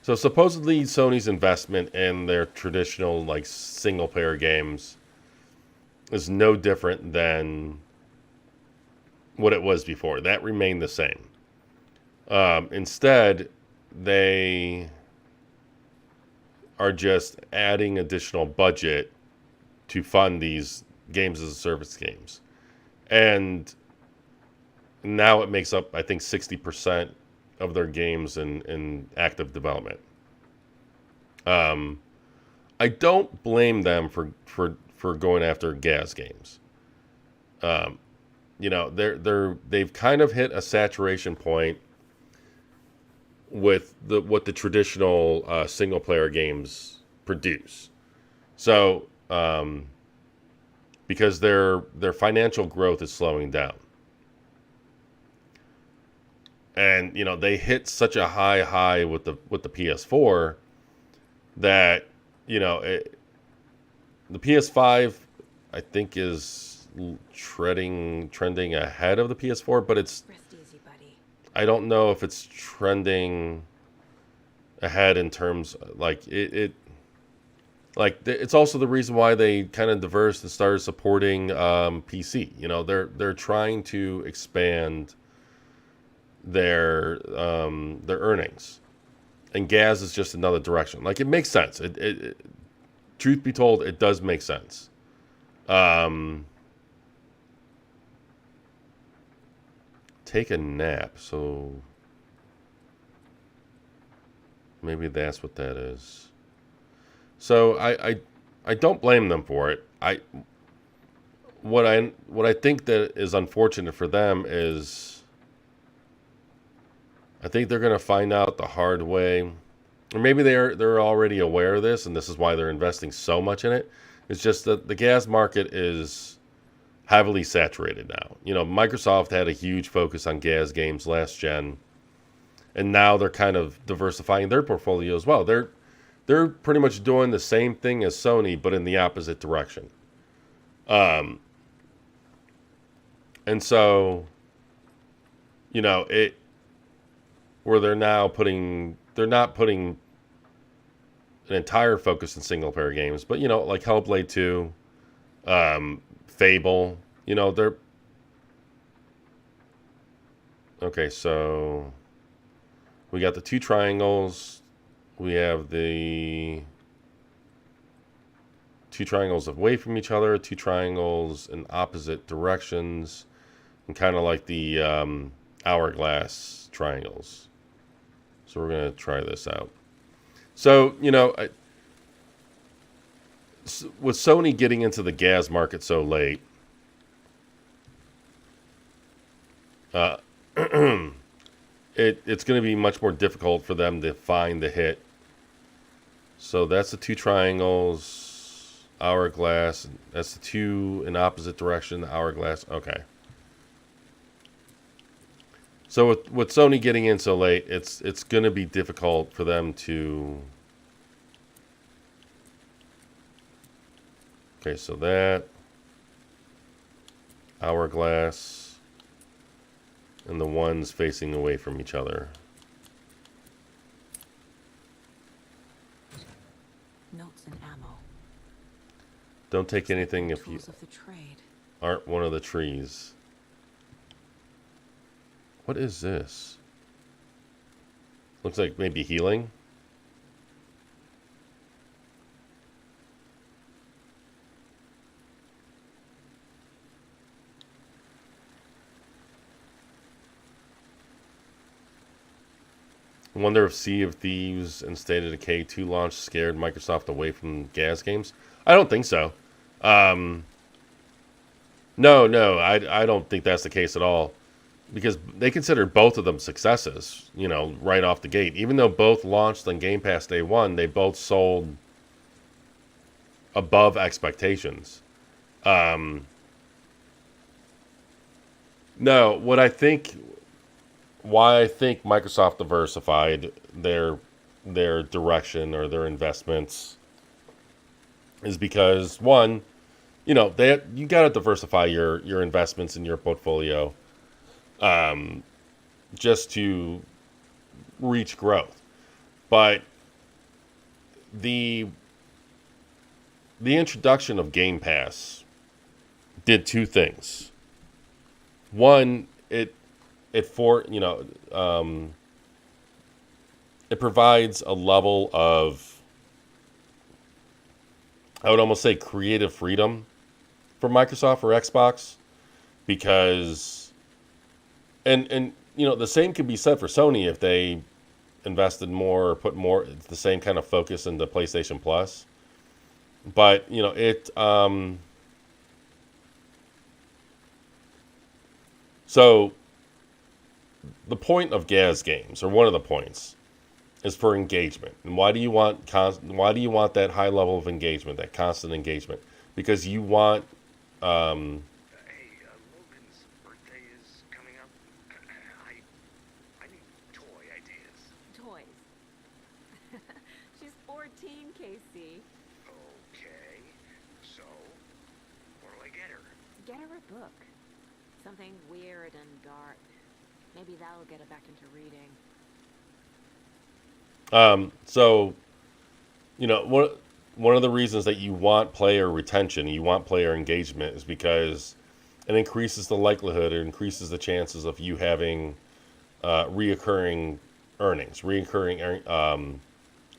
So supposedly Sony's investment in their traditional like single player games is no different than what it was before. That remained the same. Instead, they are just adding additional budget to fund these games as a service games. And now it makes up, I think, 60% of their games in active development. I don't blame them for going after Gaz games. They've kind of hit a saturation point with what the traditional single player games produce. So because their financial growth is slowing down. And they hit such a high with the PS4 that the PS5 I think is trending ahead of the PS4, but it's I don't know if it's trending ahead in terms like it's also the reason why they kind of diverse and started supporting PC. They're trying to expand their earnings, and Gaz is just another direction. Like, it makes sense. It truth be told, it does make sense. Take a nap. So maybe that's what that is. So I don't blame them for it. what I think that is unfortunate for them is I think they're going to find out the hard way, or maybe they're already aware of this, and this is why they're investing so much in it. It's just that the gas market is heavily saturated now. You know, Microsoft had a huge focus on gas games last gen, and now they're kind of diversifying their portfolio as well. They're pretty much doing the same thing as Sony, but in the opposite direction. And so, you know, where they're not putting an entire focus in single player games, but you know, like Hellblade 2, Fable, you know, they're okay. So we got the two triangles. We have the two triangles away from each other, two triangles in opposite directions, and kind of like the hourglass triangles. So we're going to try this out. So, you know, with Sony getting into the gas market so late, it's going to be much more difficult for them to find the hit. So that's the two triangles, hourglass. That's the two in opposite direction, the hourglass. Okay. So with Sony getting in so late, it's going to be difficult for them to... Okay, so that hourglass and the ones facing away from each other. Notes and ammo. Don't take anything if you Tools of the trade. aren't one of the trees. What is this? Looks like maybe healing. I wonder if Sea of Thieves and State of Decay 2 launch scared Microsoft away from gas games. I don't think so. No, I don't think that's the case at all. Because they considered both of them successes, you know, right off the gate. Even though both launched on Game Pass day one, they both sold above expectations. No, why I think Microsoft diversified their direction or their investments is because, one, you know, you got to diversify your investments in your portfolio. Just to reach growth. But the introduction of Game Pass did two things. One, it provides a level of, I would almost say, creative freedom for Microsoft or Xbox, because and you know, the same could be said for Sony if they invested more or put more the same kind of focus into PlayStation Plus. But you know, so the point of gas games, or one of the points, is for engagement. And why do you want that high level of engagement, that constant engagement? Because you want Casey. Okay, so what'll I get her? Get her a book. Something weird and dark. Maybe that'll get her back into reading. So, you know, one of the reasons that you want player retention, you want player engagement, is because it increases the likelihood, it increases the chances of you having reoccurring earnings, reoccurring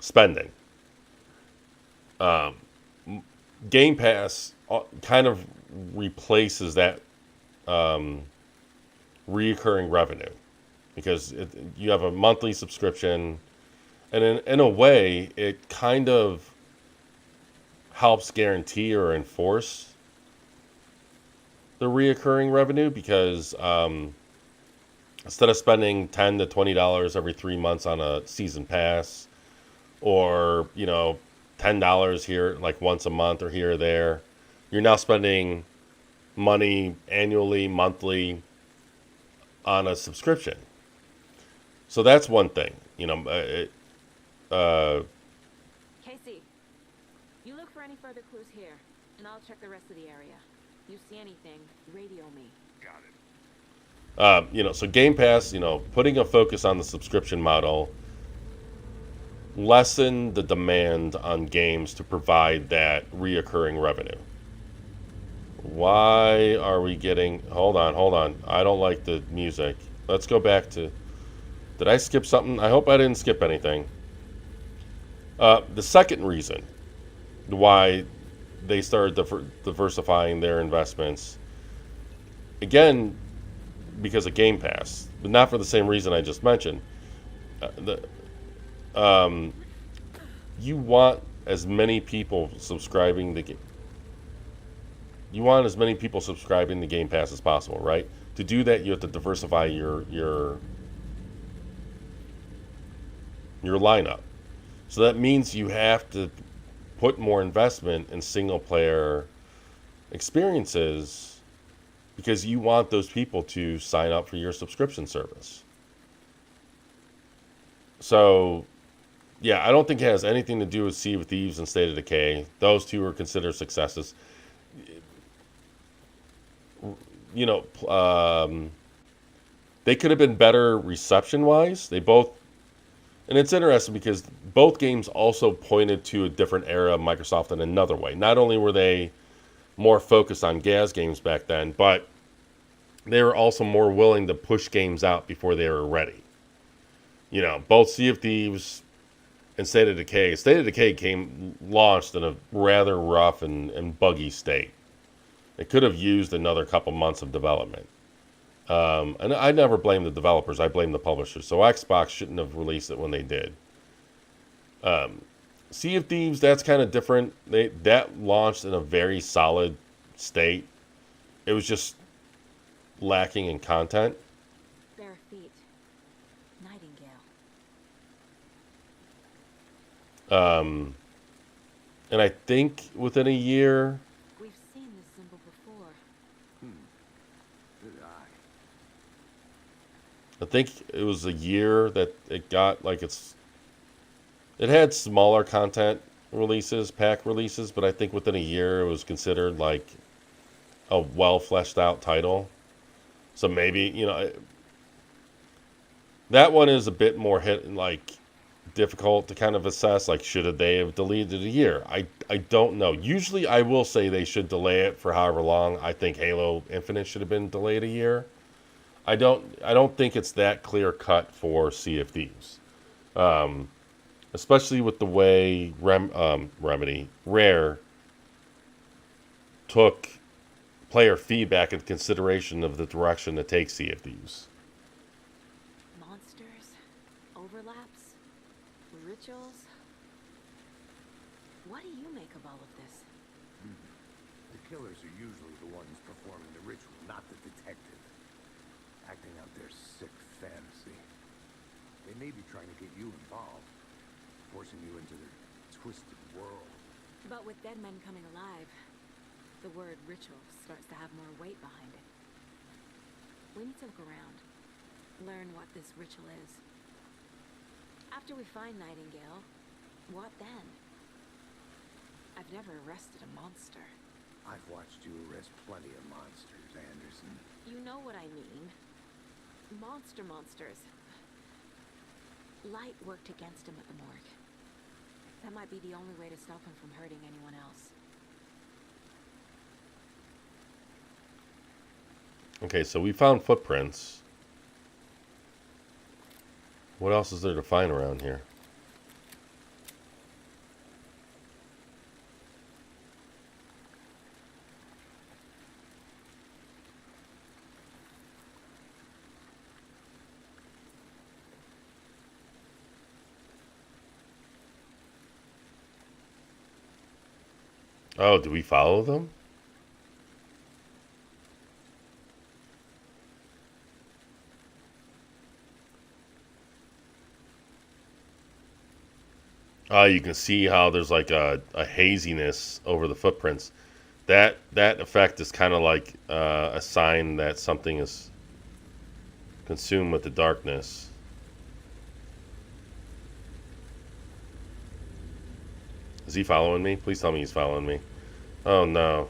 spending. Game Pass kind of replaces that reoccurring revenue, because you have a monthly subscription, and in a way it kind of helps guarantee or enforce the reoccurring revenue because instead of spending $10 to $20 every 3 months on a season pass, or $10 here like once a month or here or there, you're now spending money annually, monthly on a subscription. So that's one thing. Casey, you look for any further clues here, and I'll check the rest of the area. You see anything, radio me. Got it. So Game Pass, putting a focus on the subscription model lessen the demand on games to provide that reoccurring revenue. Why are we getting... Hold on. I don't like the music. Let's go back to... Did I skip something? I hope I didn't skip anything. The second reason why they started diversifying their investments, again, because of Game Pass, but not for the same reason I just mentioned. You want as many people subscribing the game. You want as many people subscribing to Game Pass as possible, right? To do that, you have to diversify your lineup. So that means you have to put more investment in single player experiences because you want those people to sign up for your subscription service. So, yeah, I don't think it has anything to do with Sea of Thieves and State of Decay. Those two are considered successes. They could have been better reception-wise. They both... And it's interesting because both games also pointed to a different era of Microsoft in another way. Not only were they more focused on gas games back then, but they were also more willing to push games out before they were ready. Both Sea of Thieves and State of Decay. State of Decay launched in a rather rough and buggy state. It could have used another couple months of development. And I never blame the developers. I blame the publishers. So Xbox shouldn't have released it when they did. Sea of Thieves, that's kind of different. That launched in a very solid state. It was just lacking in content. Bare feet. Nightingale. And I think within a year... We've seen this symbol before. Good eye. I think it was a year that it got it had smaller content releases, pack releases, but I think within a year it was considered like a well fleshed out title. So maybe, that one is a bit more difficult to kind of assess. Like, should they have delayed it a year? I don't know. Usually I will say they should delay it for however long. I think Halo Infinite should have been delayed a year. I don't think it's that clear cut for Sea of Thieves, especially with the way Rare took player feedback into consideration of the direction to take Sea of Thieves. Monsters, overlaps, rituals. What do you make of all of this? The killers are usually the ones performing the ritual, not the detective. Acting out their sick fantasy. They may be trying to get you involved, forcing you into their twisted world. But with dead men coming alive, the word ritual starts to have more weight behind it. We need to look around, learn what this ritual is. After we find Nightingale, what then? I've never arrested a monster. I've watched you arrest plenty of monsters, Anderson. You know what I mean. Monsters. Light worked against him at the morgue. That might be the only way to stop him from hurting anyone else. Okay, so we found footprints. What else is there to find around here? Oh, do we follow them? You can see how there's like a haziness over the footprints. That effect is kind of like a sign that something is consumed with the darkness. Is he following me? Please tell me he's following me. Oh no.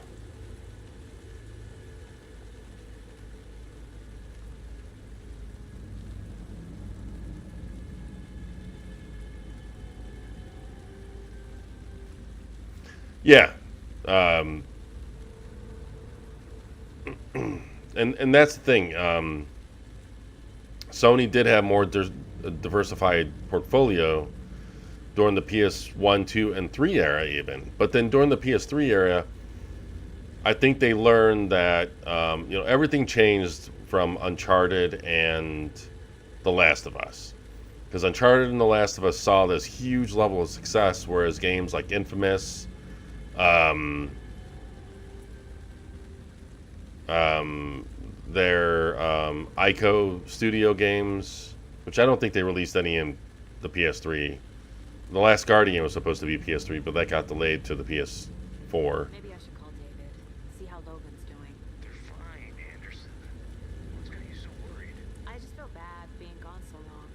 Yeah. And that's the thing. Sony did have more diversified portfolio during the PS1, 2, and 3 era even. But then during the PS3 era, I think they learned that everything changed from Uncharted and The Last of Us. Because Uncharted and The Last of Us saw this huge level of success, whereas games like Infamous, their Ico Studio games, which I don't think they released any in the PS3. The Last Guardian was supposed to be PS3, but that got delayed to the PS4. Maybe I should call David, see how Logan's doing. They're fine, Anderson. What's got you so worried? I just feel bad being gone so long.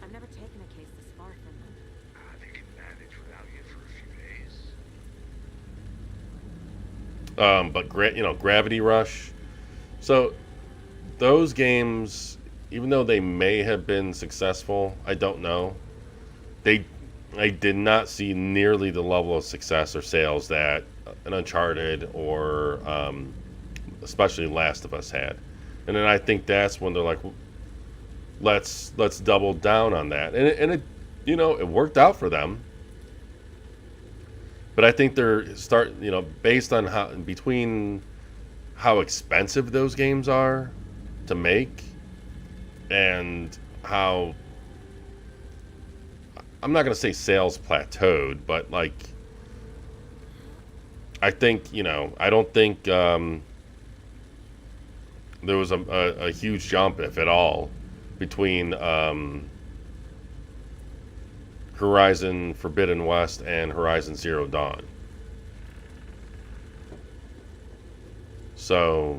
I've never taken a case this far from them. They can manage without you for a few days. But Gravity Rush. So those games, even though they may have been successful, I don't know. I did not see nearly the level of success or sales that an Uncharted or especially Last of Us had. And then I think that's when they're like, let's double down on that. And it it worked out for them. But I think they're based on how expensive those games are to make and how, I'm not going to say sales plateaued, but like I think, I don't think there was a huge jump, if at all, between Horizon Forbidden West and Horizon Zero Dawn. So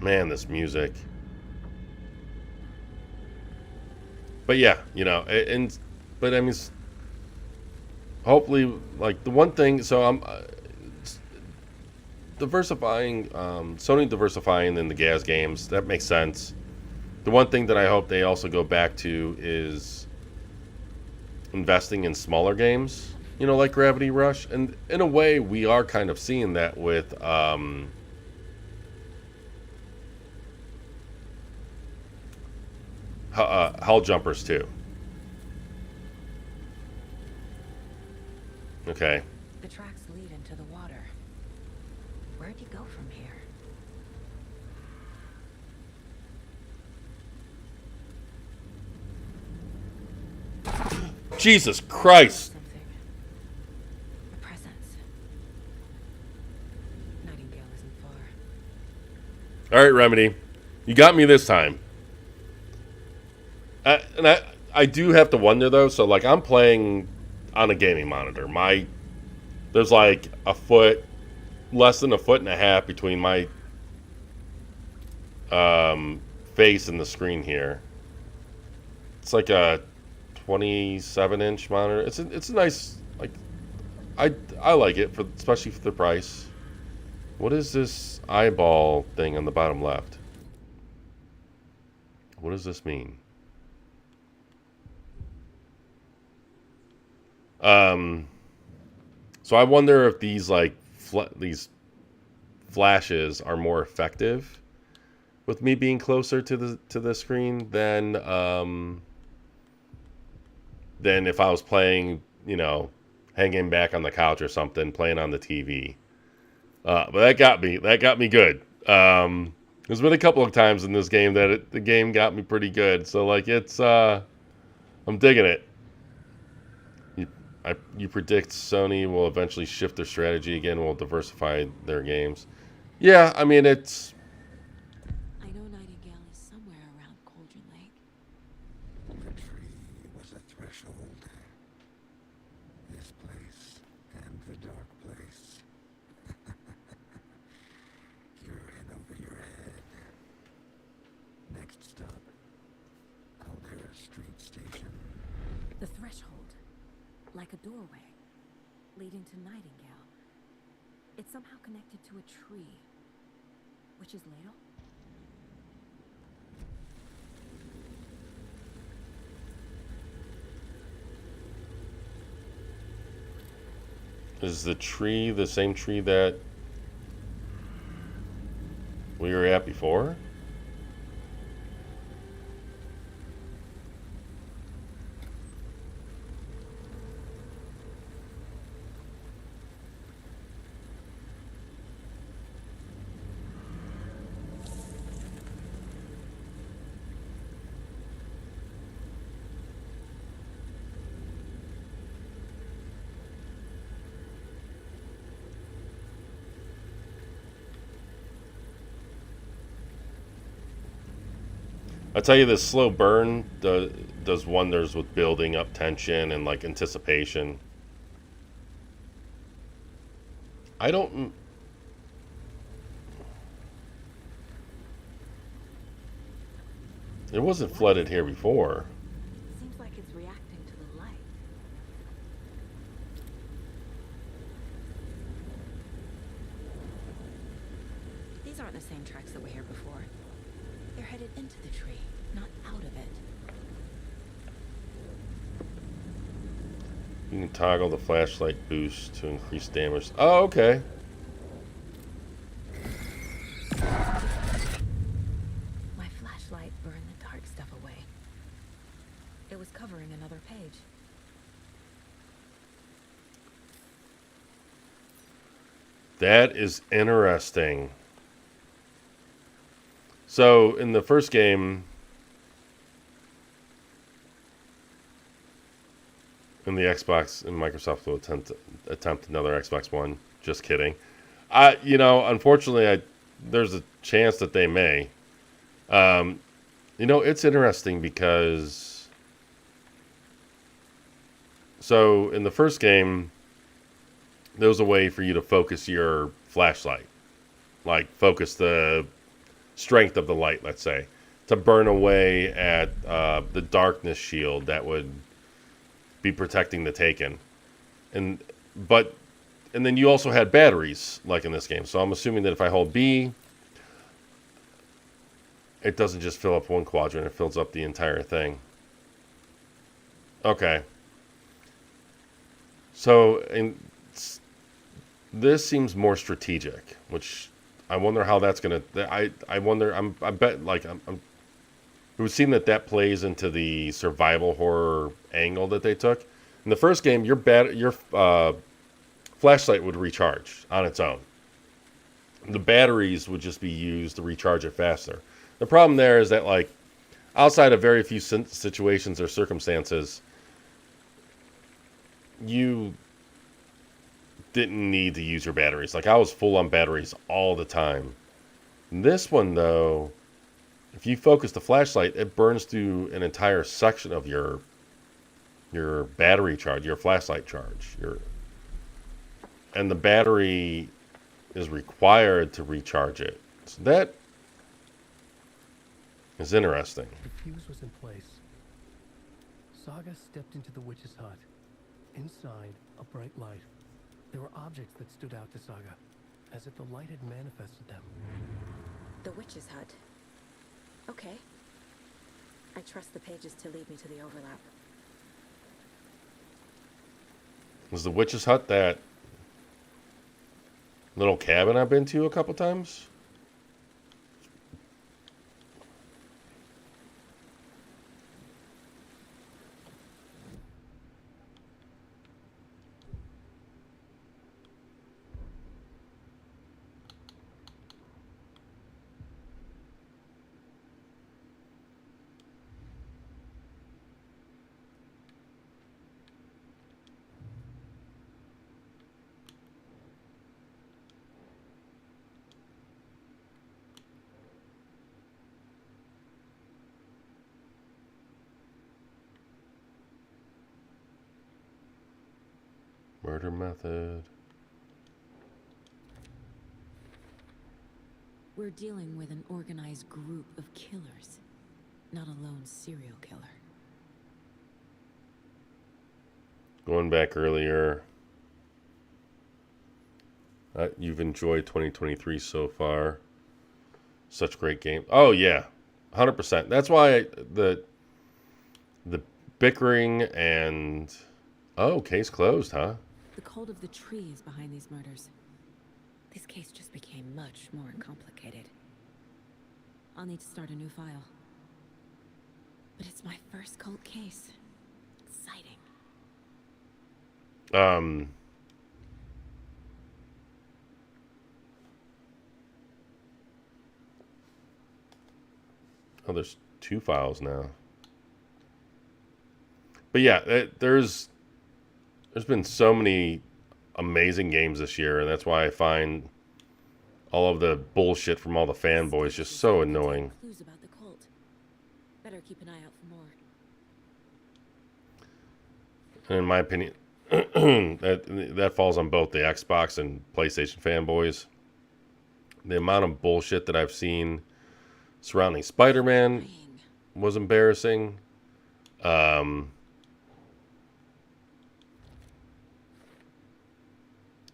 man, this music. But yeah, but I mean, hopefully, like the one thing, so I'm diversifying, Sony diversifying in the gas games, that makes sense. The one thing that I hope they also go back to is investing in smaller games, like Gravity Rush. And in a way, we are kind of seeing that with Hell Jumpers 2. Okay. The tracks lead into the water. Where'd you go from here? Jesus Christ. A presence. Nightingale isn't far. All right, Remedy. You got me this time. And I do have to wonder, though. So, like, I'm playing on a gaming monitor. There's like less than a foot and a half between my face and the screen here. It's like a 27-inch monitor. It's a nice, like, I like it, especially for the price. What is this eyeball thing on the bottom left? What does this mean? So I wonder if these these flashes are more effective with me being closer to the screen than if I was playing, hanging back on the couch or something, playing on the TV. But that got me good. There's been a couple of times in this game that the game got me pretty good. So like I'm digging it. You predict Sony will eventually shift their strategy again, will diversify their games. Yeah, I mean, it's... I know Nightingale is somewhere around Cauldron like a doorway leading to Nightingale. It's somehow connected to a tree. Witch's Ladle? Is the tree the same tree that we were at before? I tell you, this slow burn does wonders with building up tension and like anticipation. I don't. It wasn't flooded here before. Seems like it's reacting to the light. These aren't the same tracks that were here before. They're headed into the tree, not out of it. You can toggle the flashlight boost to increase damage. Oh, okay. My flashlight burned the dark stuff away. It was covering another page. That is interesting. So in the first game, in the Xbox, and Microsoft will attempt another Xbox One. Just kidding. Unfortunately, there's a chance that they may. It's interesting because so in the first game, there was a way for you to focus your flashlight, like focus the strength of the light, let's say, to burn away at the darkness shield that would be protecting the Taken. And then you also had batteries, like in this game. So I'm assuming that if I hold B, it doesn't just fill up one quadrant, it fills up the entire thing. Okay. So this seems more strategic, which I wonder how that's gonna. I wonder. I bet like it would seem that plays into the survival horror angle that they took. In the first game, your flashlight would recharge on its own. The batteries would just be used to recharge it faster. The problem there is that, like, outside of very few situations or circumstances, you didn't need to use your batteries. Like, I was full on batteries all the time. This one, though, if you focus the flashlight, it burns through an entire section of your battery charge, your flashlight charge. And the battery is required to recharge it. So that is interesting. The fuse was in place. Saga stepped into the witch's hut. Inside, a bright light. There were objects that stood out to Saga, as if the light had manifested them. The witch's hut. Okay. I trust the pages to lead me to the overlap. Was the witch's hut that little cabin I've been to a couple times? Murder method. We're dealing with an organized group of killers, not a lone serial killer. Going back earlier. You've enjoyed 2023 so far. Such great game. Oh yeah, 100%. That's why the bickering and case closed, huh? The cult of the tree is behind these murders. This case just became much more complicated. I'll need to start a new file. But it's my first cult case. Exciting. Oh, there's 2 files now. But yeah, there's been so many amazing games this year, and that's why I find all of the bullshit from all the fanboys just so annoying. Clues about the cult. Better keep an eye out for more. In my opinion, that falls on both the Xbox and PlayStation fanboys. The amount of bullshit that I've seen surrounding Spider-Man was embarrassing.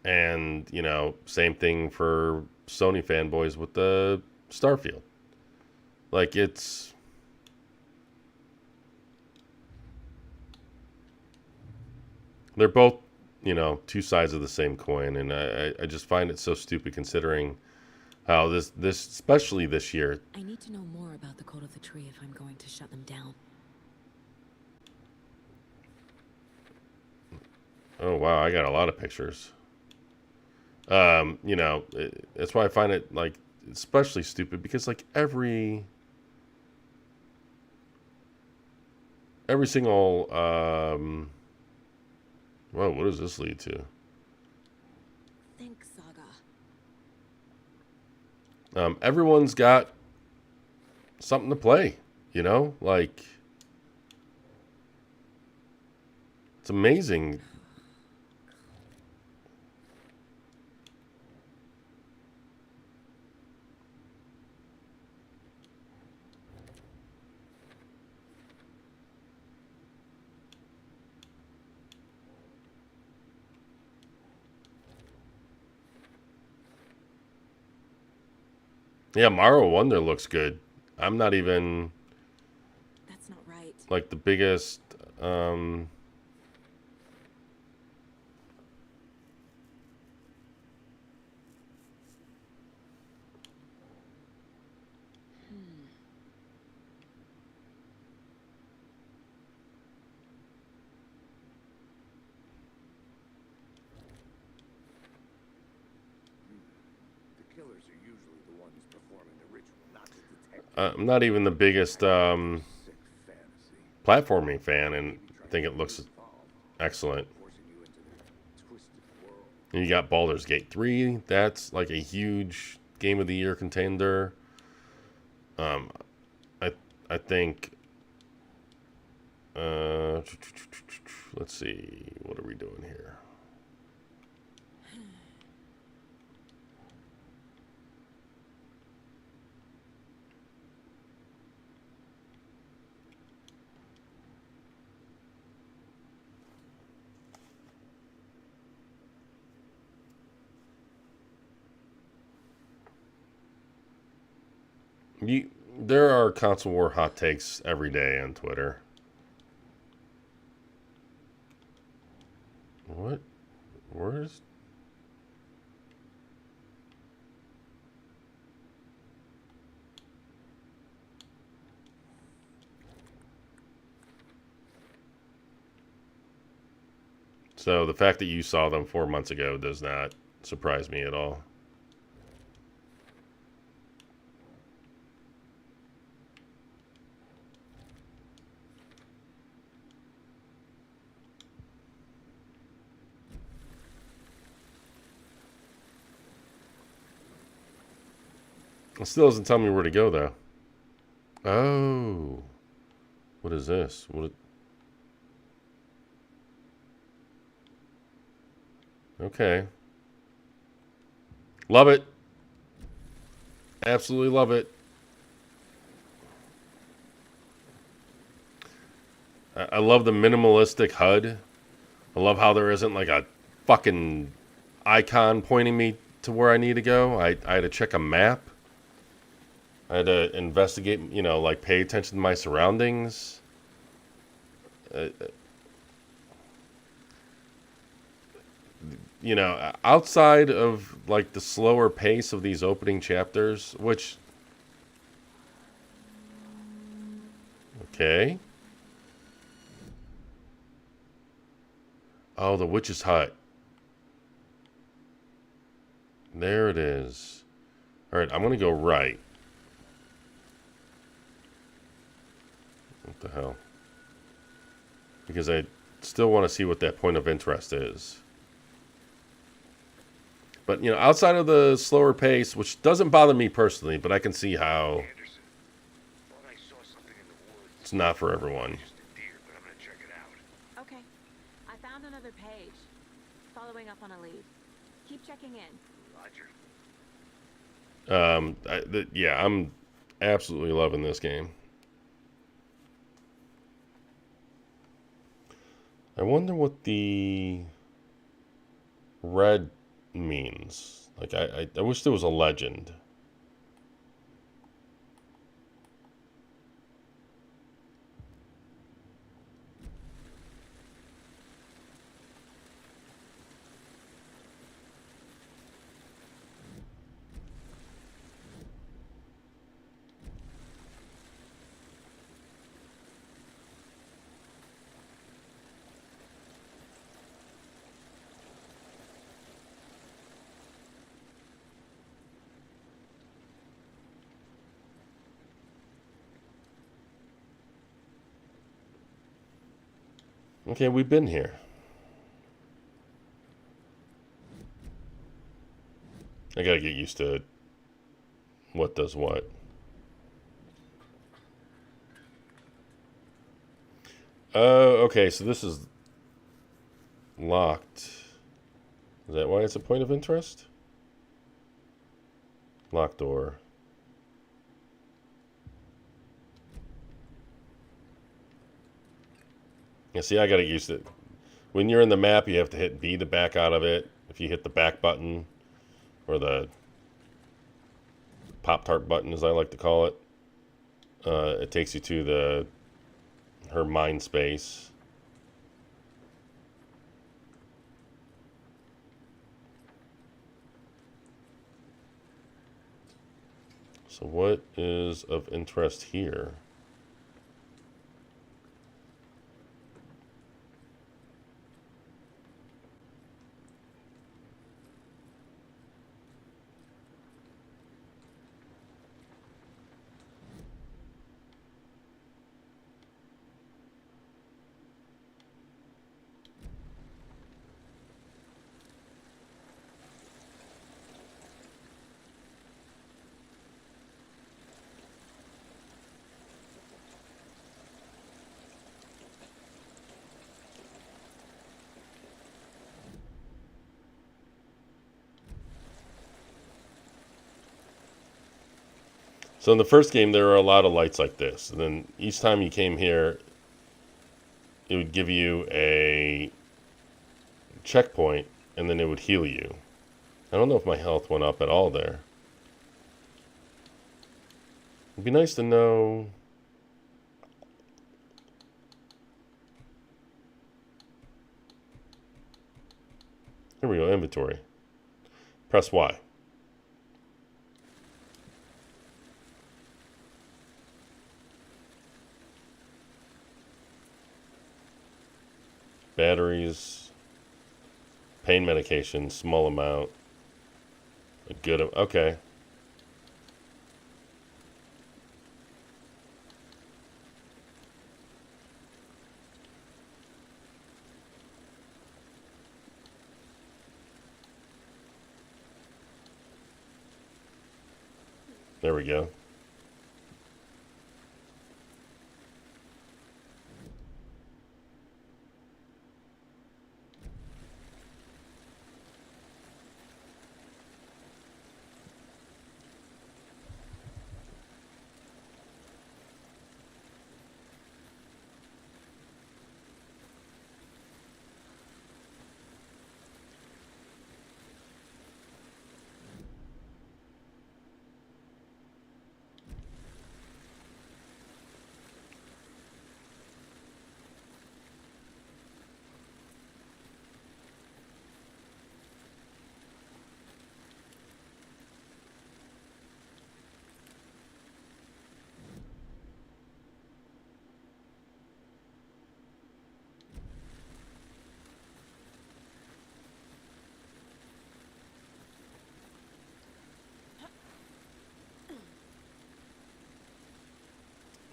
And, you know, same thing for Sony fanboys with the Starfield. Like, it's... They're both, you know, 2 sides of the same coin, and I just find it so stupid considering how this especially this year. I need to know more about the cult of the tree if I'm going to shut them down. Oh wow, I got a lot of pictures. You know, that's why I find it like especially stupid because like every single whoa, what does this lead to? Think Saga. Everyone's got something to play, you know? Like, it's amazing. Yeah, Morrow Wonder looks good. I'm not even... That's not right. Like the biggest... I'm not even the biggest platforming fan, and I think it looks excellent. And you got Baldur's Gate 3. That's like a huge Game of the Year contender. I think... let's see. What are we doing here? There are console war hot takes every day on Twitter. What? Where's... So the fact that you saw them 4 months ago does not surprise me at all. It still doesn't tell me where to go, though. Oh. What is this? Okay. Love it. Absolutely love it. I love the minimalistic HUD I love how there isn't like a fucking icon pointing me to where I need to go. I had to check a map. I had to investigate, you know, like pay attention to my surroundings. You know, outside of like the slower pace of these opening chapters, which... Okay. Oh, the witch's hut. There it is. All right, I'm going to go right. What the hell? Because I still want to see what that point of interest is. But, you know, outside of the slower pace, which doesn't bother me personally, but I can see how it's not for everyone. Okay. I found another page. Following up on a lead. Keep checking in. Roger. Yeah, I'm absolutely loving this game. I wonder what the red means. Like, I wish there was a legend. Okay, we've been here. I gotta get used to what does what. Okay, so this is locked. Is that why it's a point of interest? Locked door. Yeah, see, I got to use it. When you're in the map, you have to hit B to back out of it. If you hit the back button, or the Pop-Tart button, as I like to call it, it takes you to her mind space. So what is of interest here? So in the first game, there were a lot of lights like this. And then each time you came here, it would give you a checkpoint, and then it would heal you. I don't know if my health went up at all there. It'd be nice to know... Here we go, inventory. Press Y. Batteries, pain medication, small amount, a good, okay. There we go.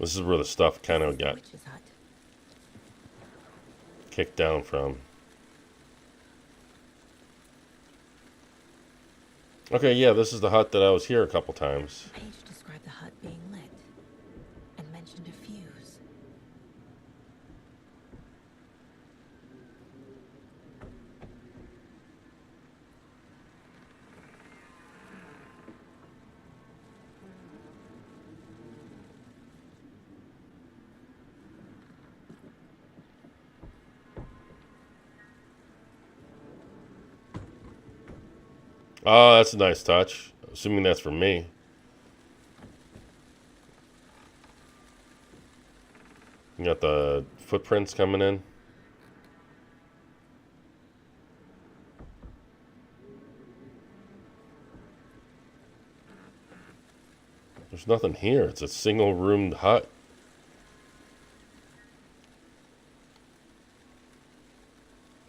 This is where the stuff kind of got Witch's hut. kicked down from. Okay, yeah, this is the hut that I was here a couple times. Page described the hut being lit and mentioned a fuse. Oh, that's a nice touch. Assuming that's for me. You got the footprints coming in. There's nothing here. It's a single-roomed hut.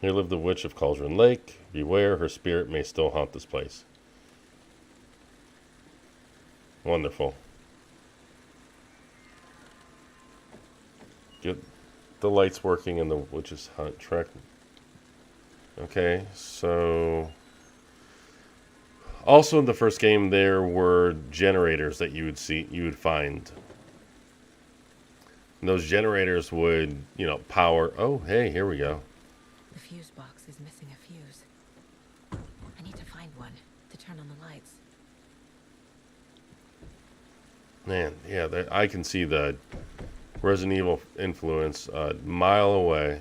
Here lived the witch of Cauldron Lake. Beware, her spirit may still haunt this place. Wonderful. Get the lights working in the witch's hut. Track. Okay, so... Also in the first game, there were generators that you would find. And those generators would, you know, power... Oh, hey, here we go. The fuse box is missing a fuse. I need to find one to turn on the lights. Man, yeah, I can see the Resident Evil influence a mile away.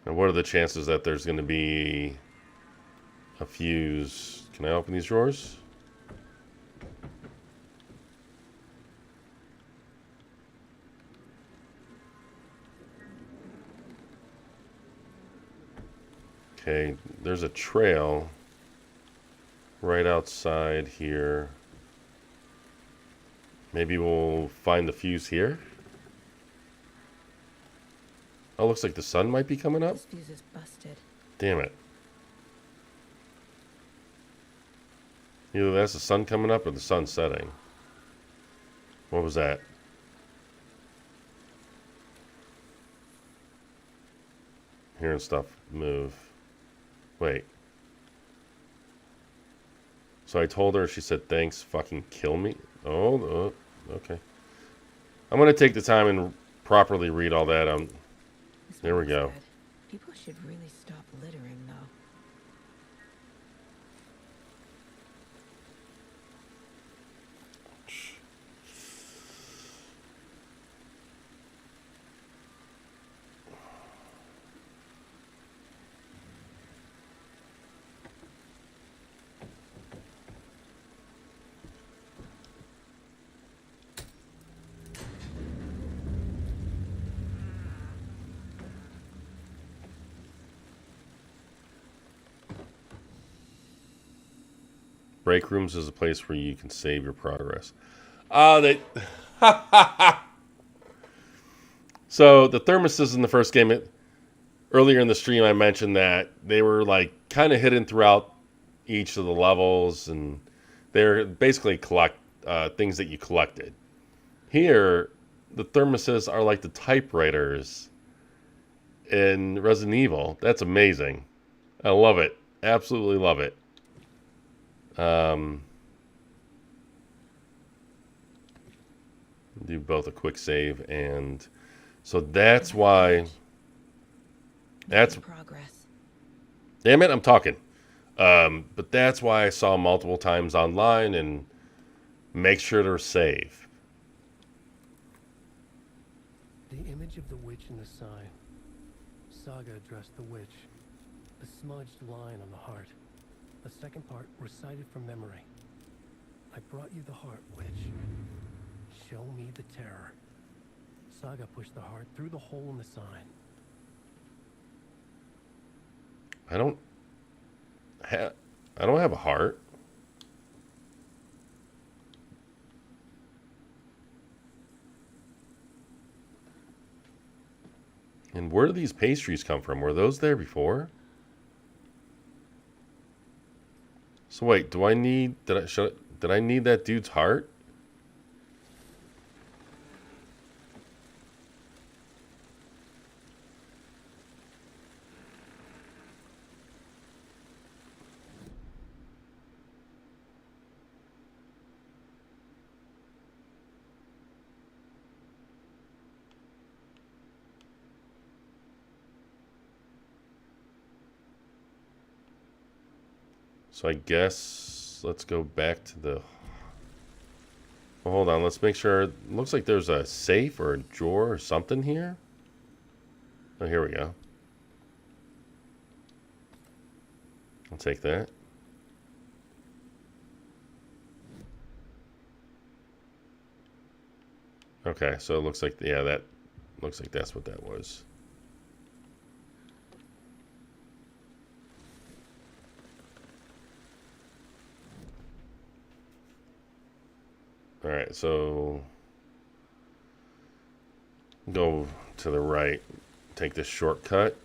And what are the chances that there's going to be a fuse? Can I open these drawers? Okay, there's a trail right outside here. Maybe we'll find the fuse here. Oh, looks like the sun might be coming up. This fuse is busted. Damn it. Either that's the sun coming up or the sun setting. What was that? Hearing stuff move. Wait. So I told her, she said, thanks, fucking kill me. Oh, okay. I'm going to take the time and properly read all that. There we go. People should really stop littering, though. Break rooms is a place where you can save your progress. So the thermoses in the first game, earlier in the stream I mentioned that they were like kind of hidden throughout each of the levels, and they're basically things that you collected. Here, the thermoses are like the typewriters in Resident Evil. That's amazing. I love it. Absolutely love it. Do both a quick save, and so that's why. That's progress. Damn it, I'm talking. But that's why I saw multiple times online and make sure to save. The image of the witch in the sign. Saga addressed the witch. The smudged line on the heart. The second part recited from memory. I brought you the heart, witch. Show me the terror. Saga pushed the heart through the hole in the sign. I don't have a heart. And where do these pastries come from? Were those there before? So wait, do I need... Did I need that dude's heart? So I guess let's go back to the... Well, hold on, let's make sure. It looks like there's a safe or a drawer or something here. Oh, here we go. I'll take that. Okay, so it looks like, yeah, that looks like that's what that was. All right, so go to the right, take this shortcut.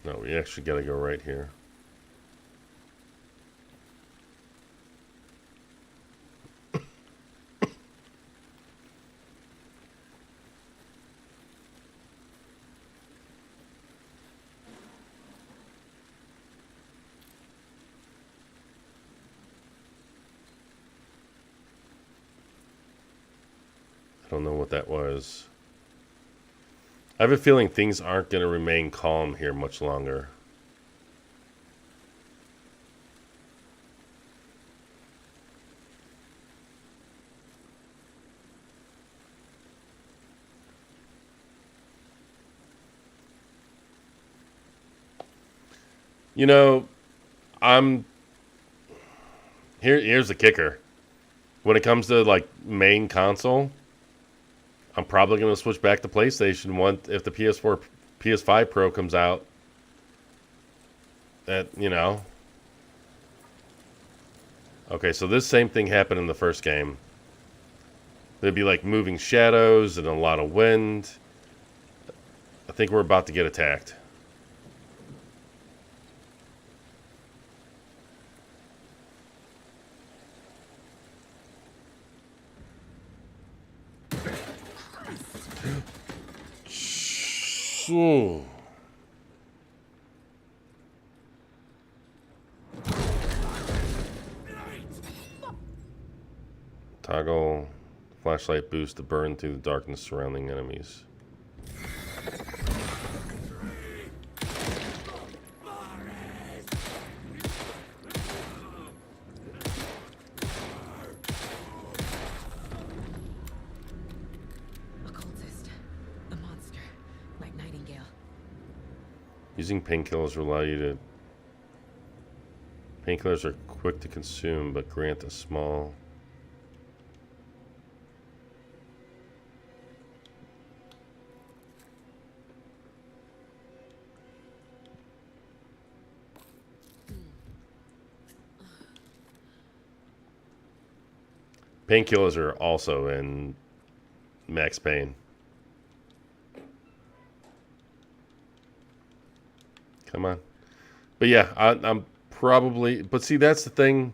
No, we actually got to go right here. I don't know what that was. I have a feeling things aren't going to remain calm here much longer. You know, here's the kicker. When it comes to like main console, I'm probably going to switch back to PlayStation if the PS5 Pro comes out. That, you know. Okay, so this same thing happened in the first game. There'd be like moving shadows and a lot of wind. I think we're about to get attacked. Ooh. Toggle flashlight boost to burn through the darkness surrounding enemies. Using painkillers will allow you to... Painkillers are quick to consume, but grant a small... Painkillers are also in Max Payne. Come on. But yeah, I'm probably... But see, that's the thing.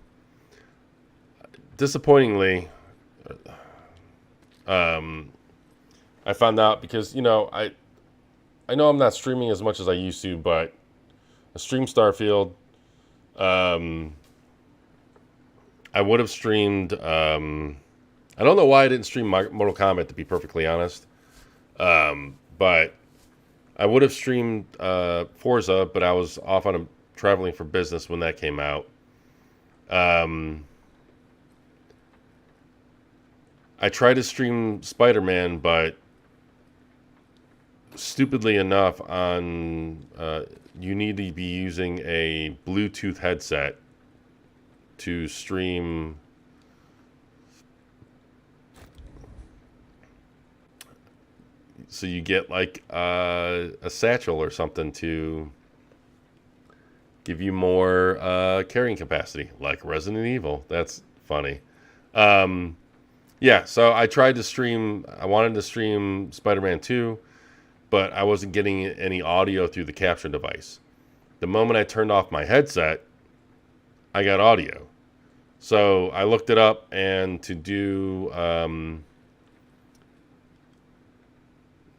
Disappointingly, I found out because, you know, I know I'm not streaming as much as I used to, but I stream Starfield. I would have streamed... I don't know why I didn't stream Mortal Kombat, to be perfectly honest. But... I would have streamed Forza, but I was off on a traveling for business when that came out. I tried to stream Spider-Man, but stupidly enough, you need to be using a Bluetooth headset to stream. so you get like a satchel or something to give you more carrying capacity, like Resident Evil. That's funny. Yeah, so I tried to stream. I wanted to stream Spider-Man 2, but I wasn't getting any audio through the capture device. The moment I turned off my headset, I got audio. So I looked it up, and to do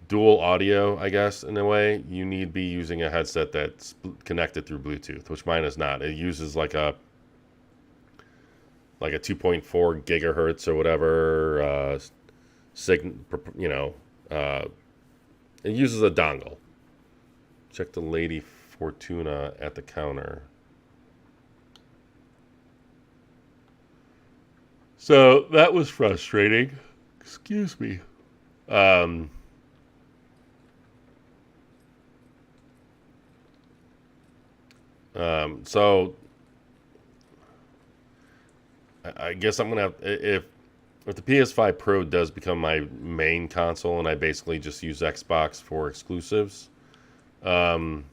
dual audio, I guess, in a way, you need to be using a headset that's connected through Bluetooth, which mine is not. It uses like a 2.4 gigahertz or whatever it uses a dongle. Check the Lady Fortuna at the counter. So that was frustrating. Excuse me. So I guess I'm gonna have, if the PS5 Pro does become my main console and I basically just use Xbox for exclusives, I'm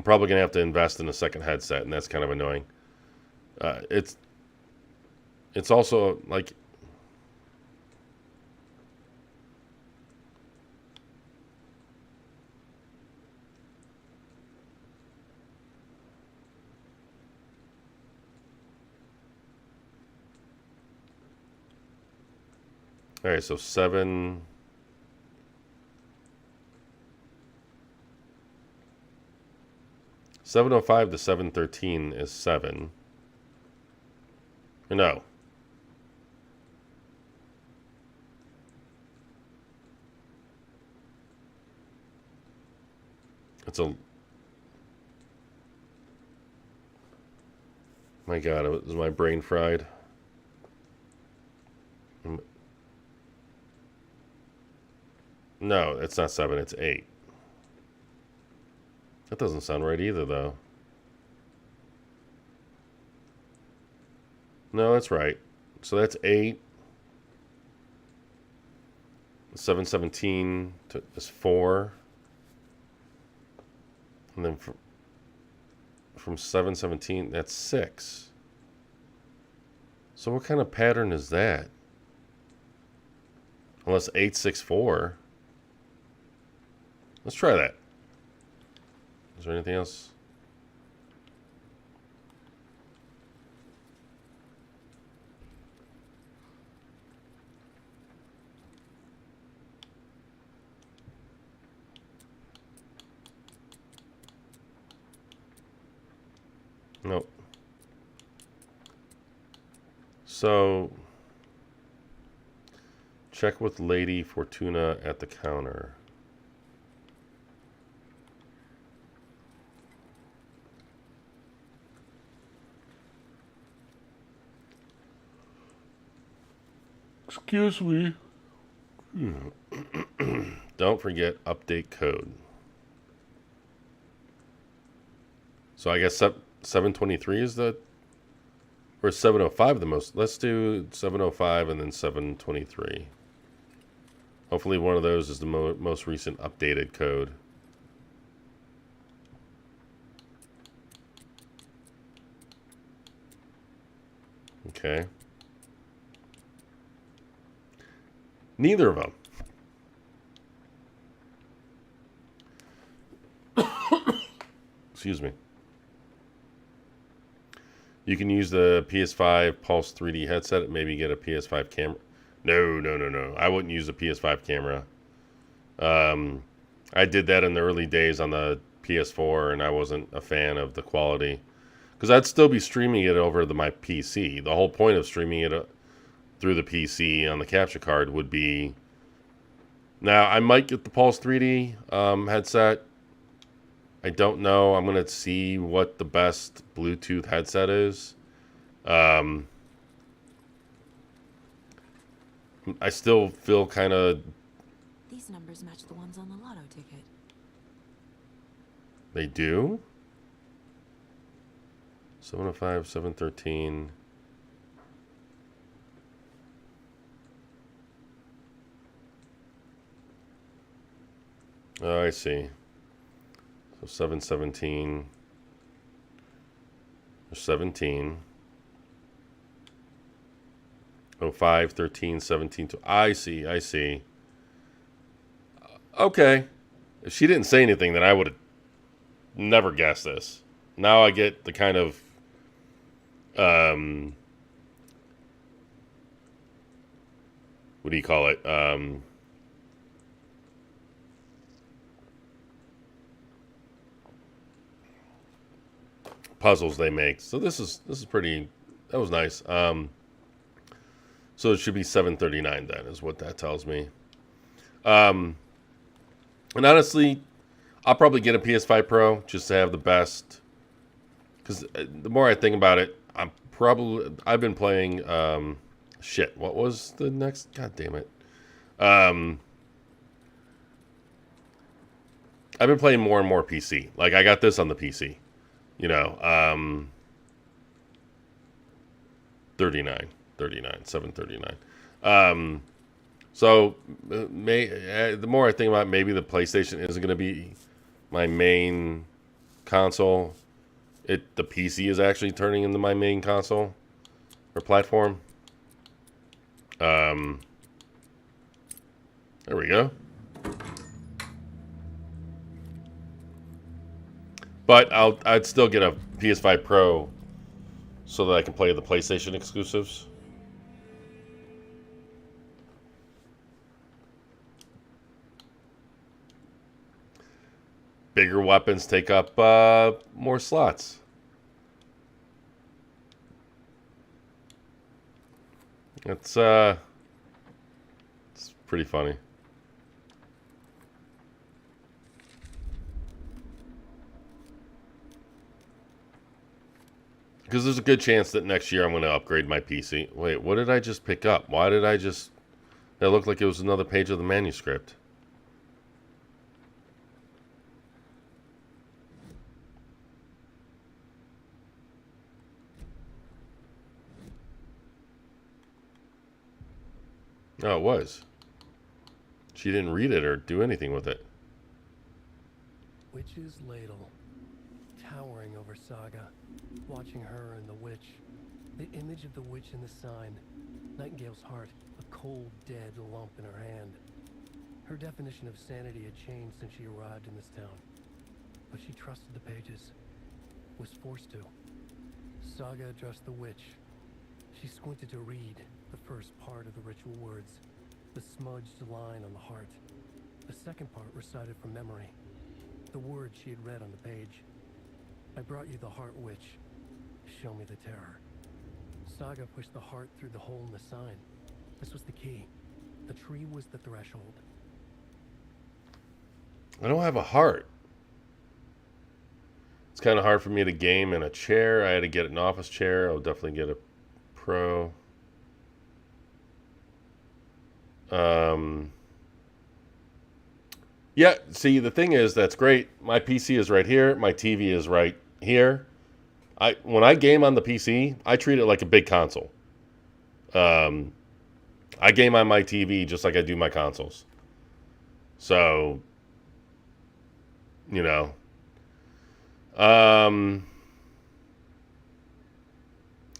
probably gonna have to invest in a second headset, and that's kind of annoying. It's also like, all right, so 705 to 713 is 7. No. It's a... My God, is my brain fried? No, it's not 7, it's 8. That doesn't sound right either, though. No, that's right. So that's 8. 717 is 4. And then from 717, that's 6. So what kind of pattern is that? Unless 864. Let's try that. Is there anything else? Nope. So, check with Lady Fortuna at the counter. Excuse me. Don't forget update code. So I guess 723 is the, or 705 the most. Let's do 705 and then 723. Hopefully one of those is the most recent updated code. Okay. Neither of them. Excuse me. You can use the PS5 Pulse 3D headset and maybe get a PS5 camera. No. I wouldn't use a PS5 camera. I did that in the early days on the PS4, and I wasn't a fan of the quality. Because I'd still be streaming it over my PC. The whole point of streaming it through the PC on the capture card would be... Now, I might get the Pulse 3D headset. I don't know. I'm going to see what the best Bluetooth headset is. I still feel kind of... These numbers match the ones on the lotto ticket. They do? 705, 713... Oh, I see. So 717. 17. 05, 13, 17. I see. Okay. If she didn't say anything, then I would have never guessed this. Now I get the kind of what do you call it? Puzzles they make. So this is pretty. That was nice. So it should be 739 then, is what that tells me. And honestly, I'll probably get a PS5 Pro just to have the best. Because the more I think about it, I've been playing. Shit, what was the next? God damn it. I've been playing more and more PC. Like I got this on the PC. 739. So the more I think about it, maybe the PlayStation isn't going to be my main console. The PC is actually turning into my main console or platform. There we go. But I'd still get a PS5 Pro so that I can play the PlayStation exclusives. Bigger weapons take up more slots. It's pretty funny. Because there's a good chance that next year I'm going to upgrade my PC. Wait, what did I just pick up? Why did I just... That looked like it was another page of the manuscript. Oh, it was. She didn't read it or do anything with it. Witch's ladle, towering over Saga, watching her and the witch. The image of the witch in the sign. Nightingale's heart, a cold, dead lump in her hand. Her definition of sanity had changed since she arrived in this town. But she trusted the pages. Was forced to. Saga addressed the witch. She squinted to read the first part of the ritual words, the smudged line on the heart. The second part recited from memory, the words she had read on the page. I brought you the heart witch. Show me the terror. Saga pushed the heart through the hole in the sign. This was the key. The tree was the threshold. I don't have a heart. It's kind of hard for me to game in a chair. I had to get an office chair. I'll definitely get a Pro. Yeah, see, the thing is, that's great. My PC is right here. My TV is right here. When I game on the PC, I treat it like a big console. I game on my TV just like I do my consoles. So,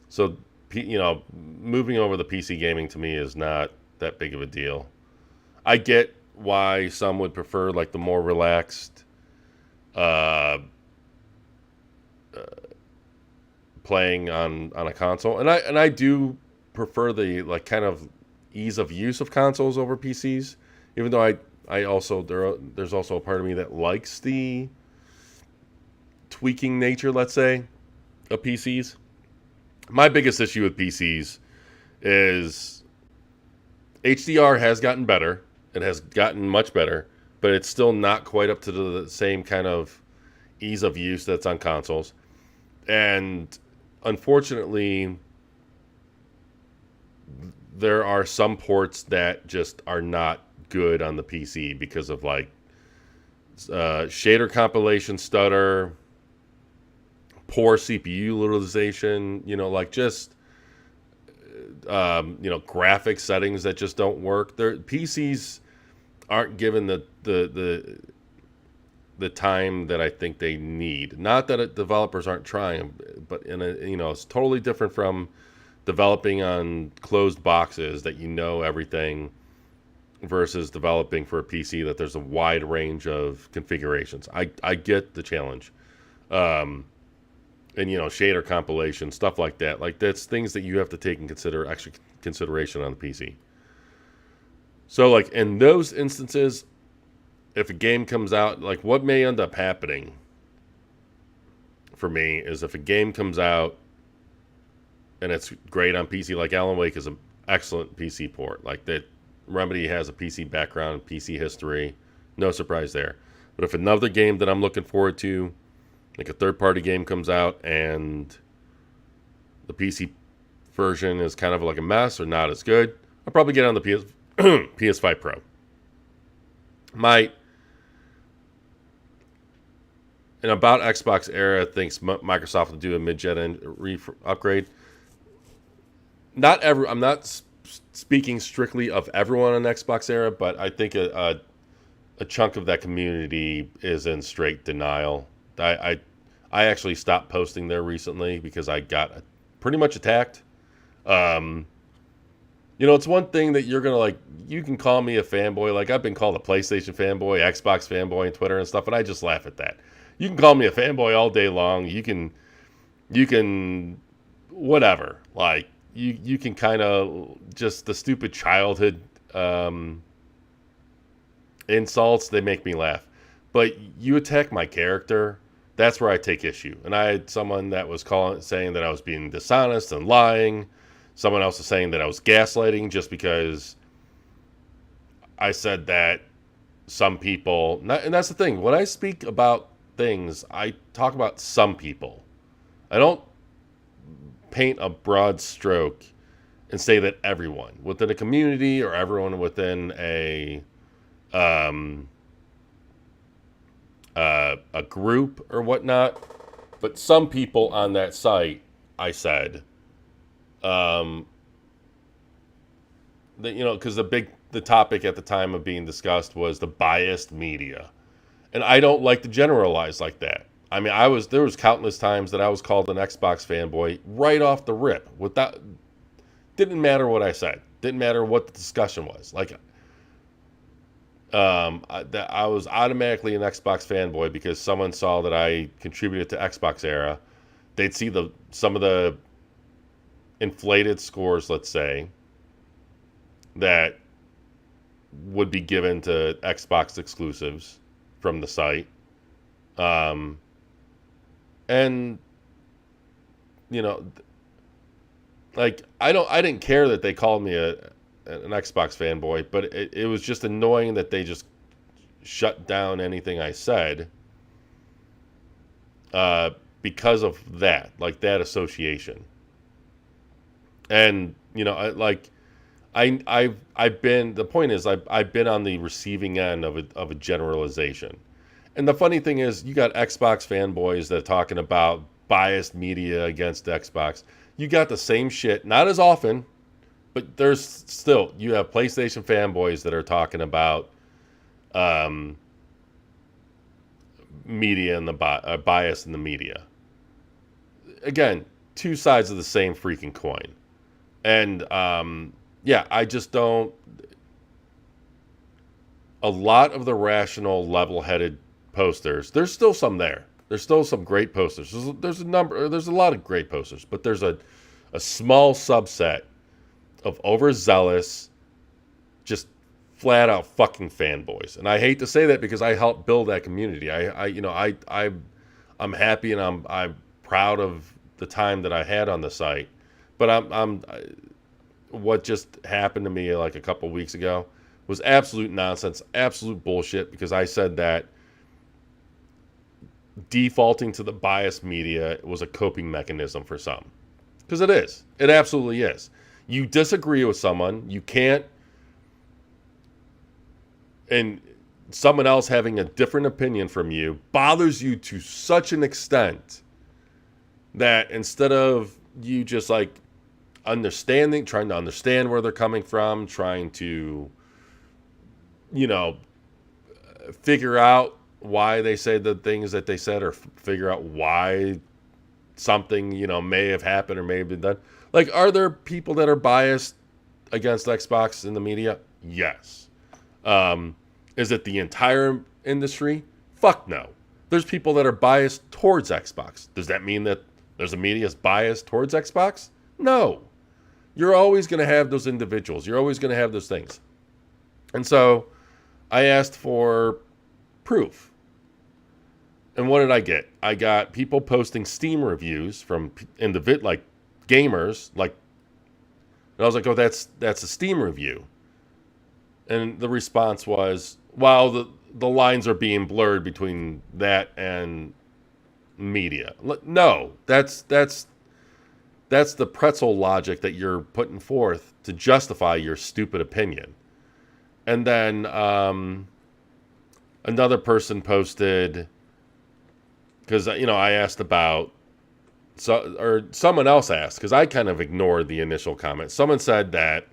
so, moving over the PC gaming to me is not that big of a deal. I get why some would prefer like the more relaxed playing on a console, and I do prefer the like kind of ease of use of consoles over PCs, even though I also there's also a part of me that likes the tweaking nature, let's say, of PCs. My biggest issue with PCs is HDR has gotten better. It has gotten much better, but it's still not quite up to the same kind of ease of use that's on consoles. And unfortunately, there are some ports that just are not good on the PC because of like shader compilation stutter, poor CPU utilization, like just graphic settings that just don't work. PCs aren't given the the time that I think they need. Not that developers aren't trying, but it's totally different from developing on closed boxes that you know everything versus developing for a PC that there's a wide range of configurations. I get the challenge. And shader compilation, stuff like that. Like, that's things that you have to take in consideration on the PC. So, like, in those instances, if a game comes out, like, what may end up happening for me is if a game comes out and it's great on PC, like Alan Wake is an excellent PC port. Like, that Remedy has a PC background, PC history, no surprise there. But if another game that I'm looking forward to, like a third-party game comes out and the PC version is kind of like a mess or not as good, I'll probably get on the PS5 Pro. And about Xbox era thinks Microsoft will do a mid-gen upgrade. I'm not speaking strictly of everyone on Xbox era, but I think a chunk of that community is in straight denial. I actually stopped posting there recently because I got pretty much attacked. It's one thing that you're going to, you can call me a fanboy. Like, I've been called a PlayStation fanboy, Xbox fanboy on Twitter and stuff, and I just laugh at that. You can call me a fanboy all day long. You can, whatever. Like, you can kind of, just the stupid childhood insults, they make me laugh. But you attack my character, that's where I take issue. And I had someone that was saying that I was being dishonest and lying. Someone else was saying that I was gaslighting just because I said that some people... and that's the thing. When I speak about things, I talk about some people. I don't paint a broad stroke and say that everyone within a community or everyone within a group or whatnot, but some people on that site, I said, that, because the topic at the time of being discussed was the biased media, and I don't like to generalize like that. I mean, there was countless times that I was called an Xbox fanboy right off the rip. Didn't matter what I said. Didn't matter what the discussion was. Like, that I was automatically an Xbox fanboy because someone saw that I contributed to Xbox era. They'd see some of the inflated scores, let's say, that would be given to Xbox exclusives from the site. And like, I didn't care that they called me an Xbox fanboy, but it was just annoying that they just shut down anything I said because of that, like that association. And I've been, the point is, I've been on the receiving end of a generalization. And the funny thing is, you got Xbox fanboys that are talking about biased media against Xbox. You got the same shit, not as often, but you have PlayStation fanboys that are talking about media and the bias in the media. Again, two sides of the same freaking coin. And I just don't. A lot of the rational, level-headed posters, there's still some there. There's still some great posters. There's a lot of great posters, but there's a small subset of overzealous, just flat out fucking fanboys. And I hate to say that because I helped build that community. I'm happy and I'm proud of the time that I had on the site. But what just happened to me like a couple weeks ago was absolute nonsense, absolute bullshit, because I said that defaulting to the biased media was a coping mechanism for some. Because it is. It absolutely is. You disagree with someone, you can't, and someone else having a different opinion from you bothers you to such an extent that instead of you just like trying to understand where they're coming from, trying to, figure out why they say the things that they said, or figure out why something, you know, may have happened or may have been done. Like, are there people that are biased against Xbox in the media? Yes. Is it the entire industry? Fuck no. There's people that are biased towards Xbox. Does that mean that there's a media biased towards Xbox? No. You're always going to have those individuals. You're always going to have those things. And so I asked for proof. And what did I get? I got people posting Steam reviews from like gamers, like, and I was like, oh, that's a Steam review. And the response was, well, the lines are being blurred between that and media. No, that's the pretzel logic that you're putting forth to justify your stupid opinion. And then another person posted, because, you know, I asked about, or someone else asked, because I kind of ignored the initial comment. Someone said that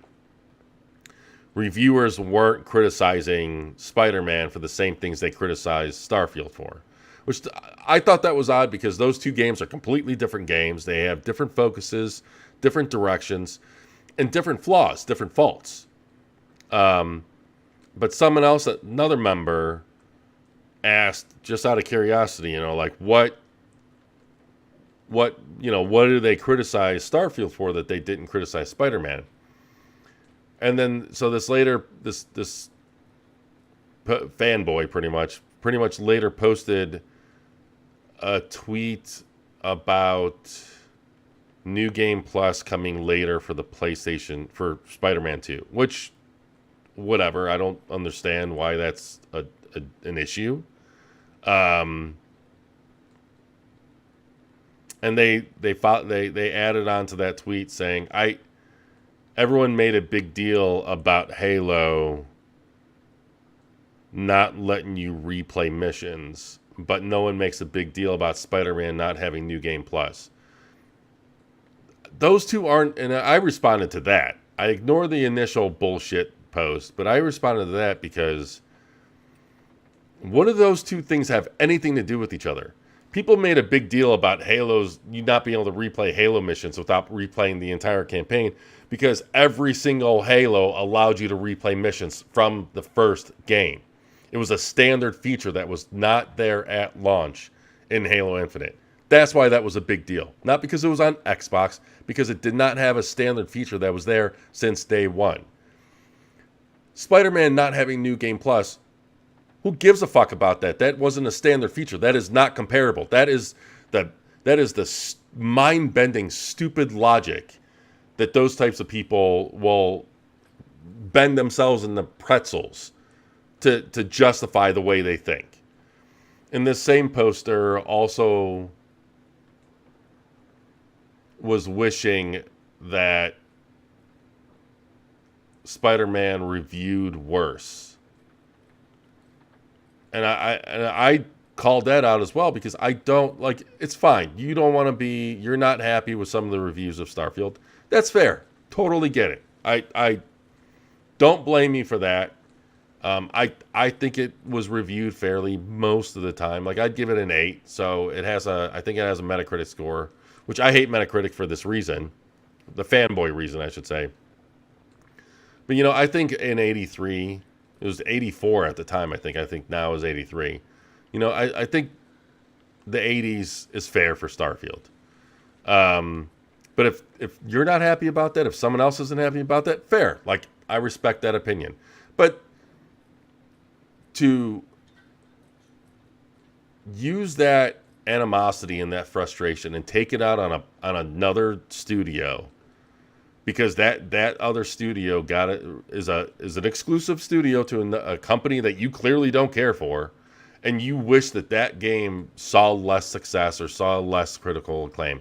reviewers weren't criticizing Spider-Man for the same things they criticized Starfield for, which I thought that was odd, because those two games are completely different games. They have different focuses, different directions, and different flaws, different faults. But someone else, another member, asked, just out of curiosity, you know, like, what do they criticize Starfield for that they didn't criticize Spider-Man? And then, so this fanboy pretty much later posted a tweet about New Game Plus coming later for the PlayStation for Spider-Man 2, which, whatever, I don't understand why that's an issue. And they added on to that tweet saying, everyone made a big deal about Halo not letting you replay missions, but no one makes a big deal about Spider-Man not having New Game Plus. Those two aren't, and I responded to that. I ignored the initial bullshit post, but I responded to that because what do those two things have anything to do with each other? People made a big deal about Halo's, you not being able to replay Halo missions without replaying the entire campaign, because every single Halo allowed you to replay missions from the first game. It was a standard feature that was not there at launch in Halo Infinite. That's why that was a big deal. Not because it was on Xbox, because it did not have a standard feature that was there since day one. Spider-Man not having New Game Plus, who gives a fuck about that? That wasn't a standard feature. That is not comparable. That is the mind-bending, stupid logic that those types of people will bend themselves in the pretzels to justify the way they think. And this same poster also was wishing that Spider-Man reviewed worse. And I called that out as well, because I don't, like, it's fine. You don't want to be, you're not happy with some of the reviews of Starfield. That's fair. Totally get it. I don't blame you for that. I think it was reviewed fairly most of the time. Like, I'd give it an 8. So I think it has a Metacritic score, which I hate Metacritic for this reason. The fanboy reason, I should say. But, you know, I think an 83, it was 84 at the time, I think now is 83. You know, I think the 80s is fair for Starfield. But if you're not happy about that, if someone else isn't happy about that, fair. Like, I respect that opinion. But to use that animosity and that frustration and take it out on another studio, because that other studio is an exclusive studio to a company that you clearly don't care for, and you wish that game saw less success or saw less critical acclaim.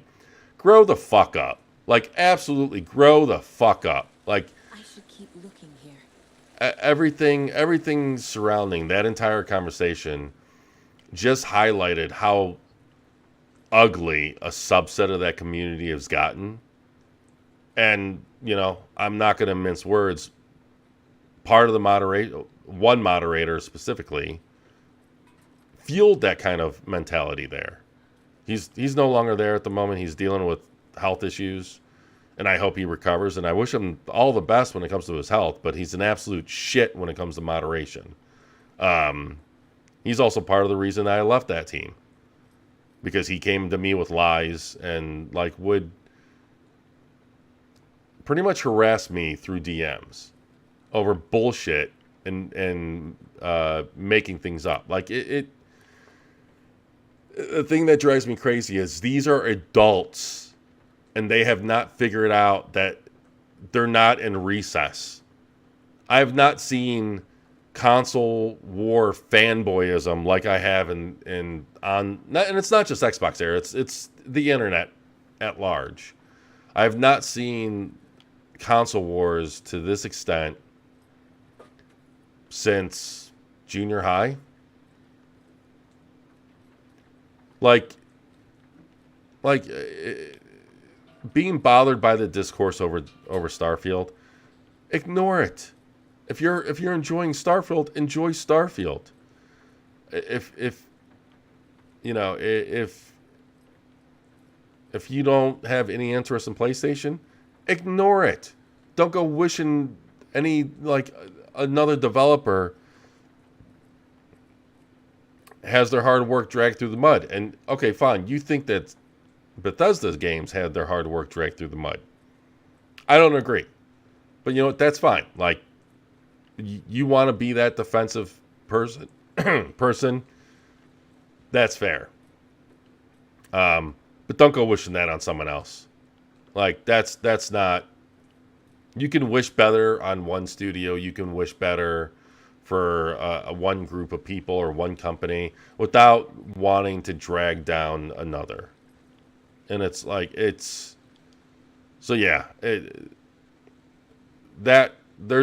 Grow the fuck up. Like, absolutely grow the fuck up. Like, I should keep looking here. Everything surrounding that entire conversation just highlighted how ugly a subset of that community has gotten. And, you know, I'm not going to mince words. Part of the one moderator specifically fueled that kind of mentality there. He's no longer there at the moment. He's dealing with health issues, and I hope he recovers, and I wish him all the best when it comes to his health, but he's an absolute shit when it comes to moderation. He's also part of the reason I left that team, because he came to me with lies and like would pretty much harass me through DMs over bullshit and making things up. Like the thing that drives me crazy is these are adults and they have not figured out that they're not in recess. I have not seen console war fanboyism like I have and it's not just Xbox era, it's the internet at large. I have not seen console wars to this extent since junior high. Like being bothered by the discourse over Starfield, ignore it. If you're enjoying Starfield, enjoy Starfield. If you don't have any interest in PlayStation, ignore it. Don't go wishing another developer has their hard work dragged through the mud. And okay, fine, you think that Bethesda's games had their hard work dragged through the mud. I don't agree. But you know what? That's fine. Like, you want to be that defensive person, that's fair. But don't go wishing that on someone else. Like, that's not... You can wish better on one studio. You can wish better for one group of people or one company without wanting to drag down another. And it's like, so yeah, there's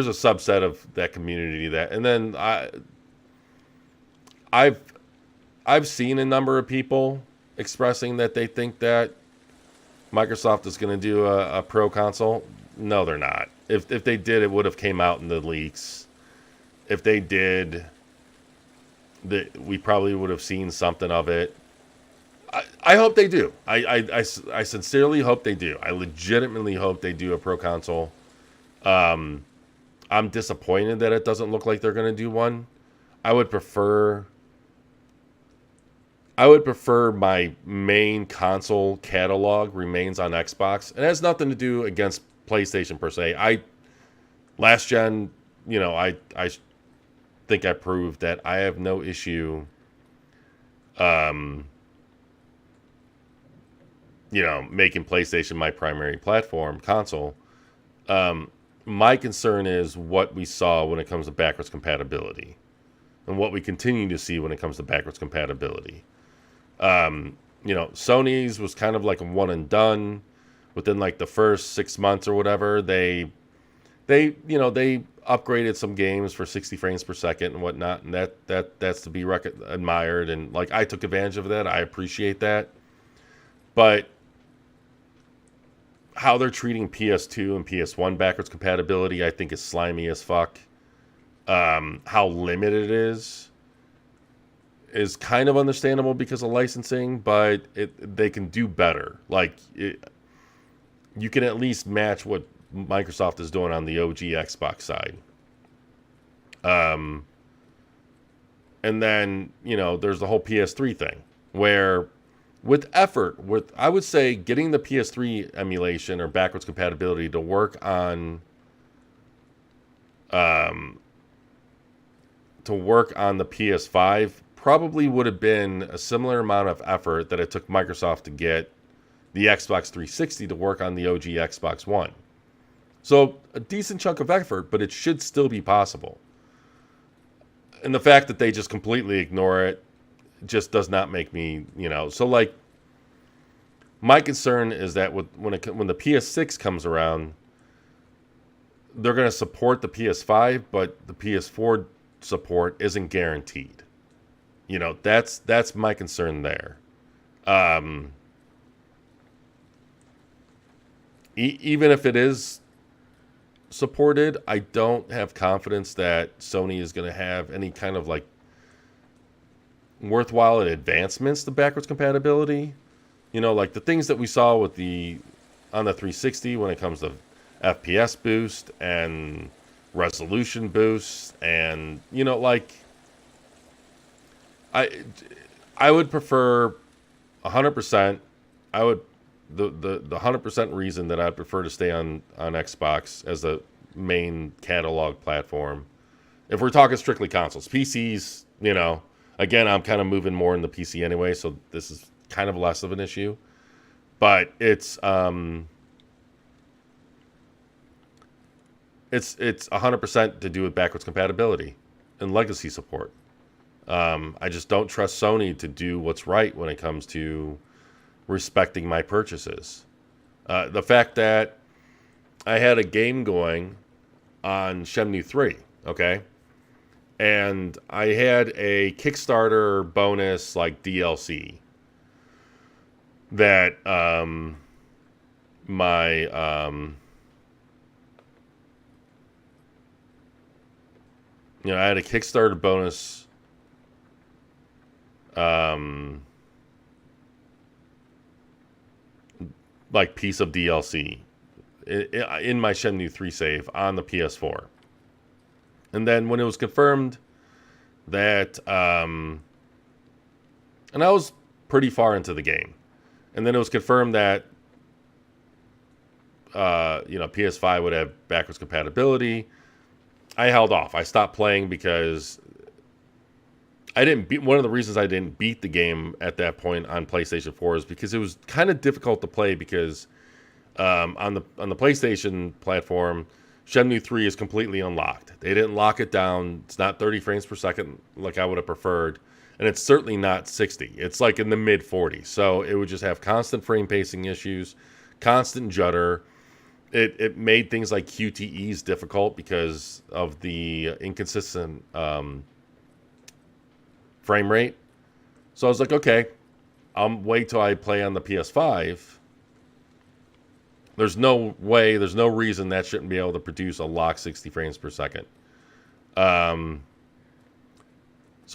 a subset of that community that, and then I've seen a number of people expressing that they think that Microsoft is going to do a pro console. No, they're not. If they did, it would have came out in the leaks. If they did, we probably would have seen something of it. I hope they do. I sincerely hope they do. I legitimately hope they do a pro console. I'm disappointed that it doesn't look like they're going to do one. I would prefer my main console catalog remains on Xbox. It has nothing to do against PlayStation per se. Last gen, I think I proved that I have no issue making PlayStation my primary platform console. My concern is what we saw when it comes to backwards compatibility and what we continue to see when it comes to backwards compatibility. Sony's was kind of like a one and done. Within like the first 6 months or whatever, they upgraded some games for 60 frames per second and whatnot, and that's to be admired. And like, I took advantage of that. I appreciate that. But how they're treating PS2 and PS1 backwards compatibility, I think is slimy as fuck. How limited it is kind of understandable because of licensing, but they can do better. Like, you can at least match what Microsoft is doing on the OG Xbox side. And then, there's the whole PS3 thing where with effort, I would say getting the PS3 emulation or backwards compatibility to work on the PS5 probably would have been a similar amount of effort that it took Microsoft to get the Xbox 360 to work on the OG Xbox One. So a decent chunk of effort, but it should still be possible. And the fact that they just completely ignore it just does not make me, So like, my concern is that when the PS6 comes around, they're going to support the PS5, but the PS4 support isn't guaranteed. That's my concern there. Even if it is supported, I don't have confidence that Sony is going to have any kind of like worthwhile advancements to backwards compatibility. You know, like the things that we saw with on the 360 when it comes to FPS boost and resolution boost, and you know, like I would prefer 100%. I would the 100% reason that I'd prefer to stay on Xbox as the main catalog platform. If we're talking strictly consoles, PCs, you know, again, I'm kind of moving more in the PC anyway, so this is kind of less of an issue. But it's 100% to do with backwards compatibility and legacy support. I just don't trust Sony to do what's right when it comes to respecting my purchases. The fact that I had a game going on Shenmue 3, okay? And I had a Kickstarter bonus, like DLC, that I had a Kickstarter bonus like piece of DLC in my Shenmue 3 save on the PS4. And then when it was confirmed that and I was pretty far into the game. And then it was confirmed that PS5 would have backwards compatibility. I held off. I stopped playing because one of the reasons I didn't beat the game at that point on PlayStation 4 is because it was kind of difficult to play because on the PlayStation platform, Shenmue 3 is completely unlocked. They didn't lock it down. It's not 30 frames per second like I would have preferred, and it's certainly not 60. It's like in the mid 40s. So it would just have constant frame pacing issues, constant judder. It made things like QTEs difficult because of the inconsistent frame rate. So I was like, okay, I'll wait till I play on the PS5. There's no way, there's no reason that shouldn't be able to produce a locked 60 frames per second. So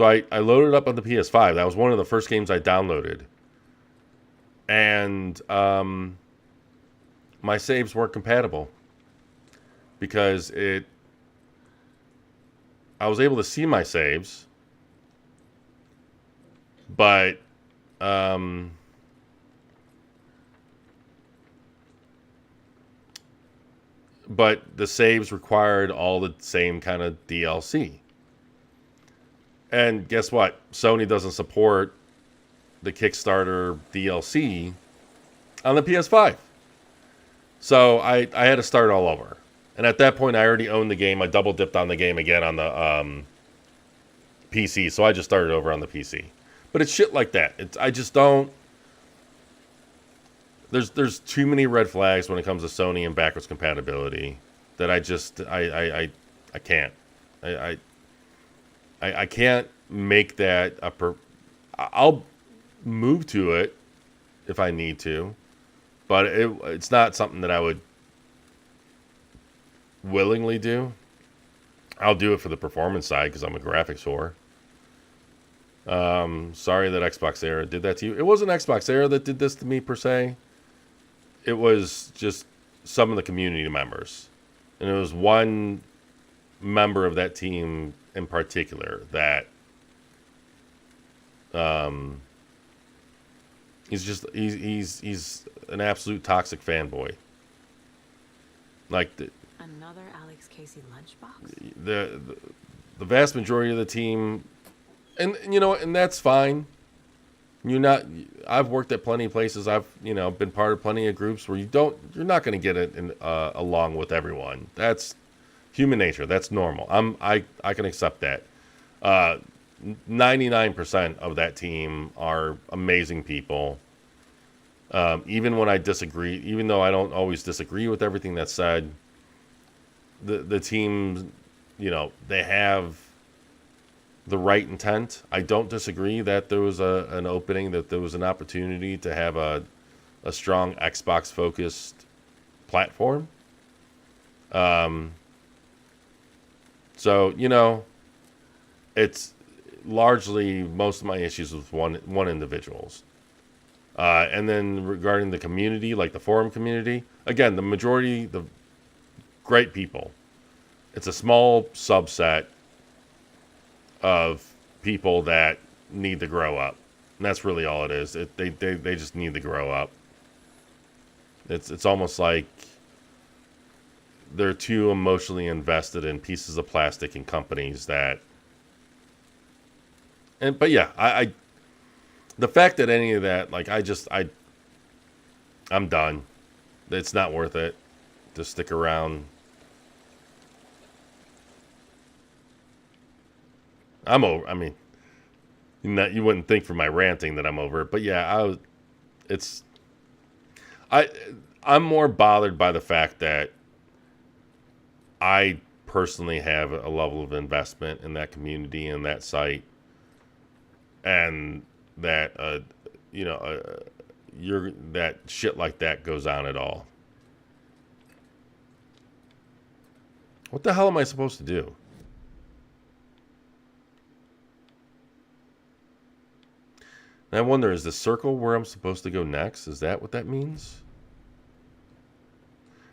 I loaded up on the PS5. That was one of the first games I downloaded. And my saves weren't compatible because I was able to see my saves, but the saves required all the same kind of DLC. And guess what? Sony doesn't support the Kickstarter DLC on the PS5. So I had to start all over. And at that point, I already owned the game. I double dipped on the game again on the PC. So I just started over on the PC. But it's shit like that. I just don't. There's too many red flags when it comes to Sony and backwards compatibility that I can't. I can't make that I'll move to it if I need to, but it's not something that I would willingly do. I'll do it for the performance side because I'm a graphics whore. Sorry that Xbox Era did that to you. It wasn't Xbox Era that did this to me per se. It was just some of the community members. And it was one member of that team in particular that he's an absolute toxic fanboy. Like another Alex Casey lunchbox? The vast majority of the team, and you know, and that's fine. I've worked at plenty of places. I've been part of plenty of groups where you're not going to get it along with everyone. That's human nature. That's normal. I can accept that. 99% of that team are amazing people. Even when I disagree, even though I don't always disagree with everything that's said, the team, they have the right intent. I don't disagree that there was an opening, that there was an opportunity to have a strong Xbox-focused platform. So, it's largely most of my issues with one individuals. And then regarding the community, like the forum community, again, the majority, the great people. It's a small subset of people that need to grow up. And that's really all it is. They just need to grow up. It's almost like they're too emotionally invested in pieces of plastic and companies that. But yeah, I the fact that any of that, like, I'm done. It's not worth it to stick around. I'm over. I mean, you wouldn't think from my ranting that I'm over it, but yeah, I'm more bothered by the fact that I personally have a level of investment in that community and that site, and that that shit like that goes on at all. What the hell am I supposed to do? And I wonder, is the circle where I'm supposed to go next? Is that what that means?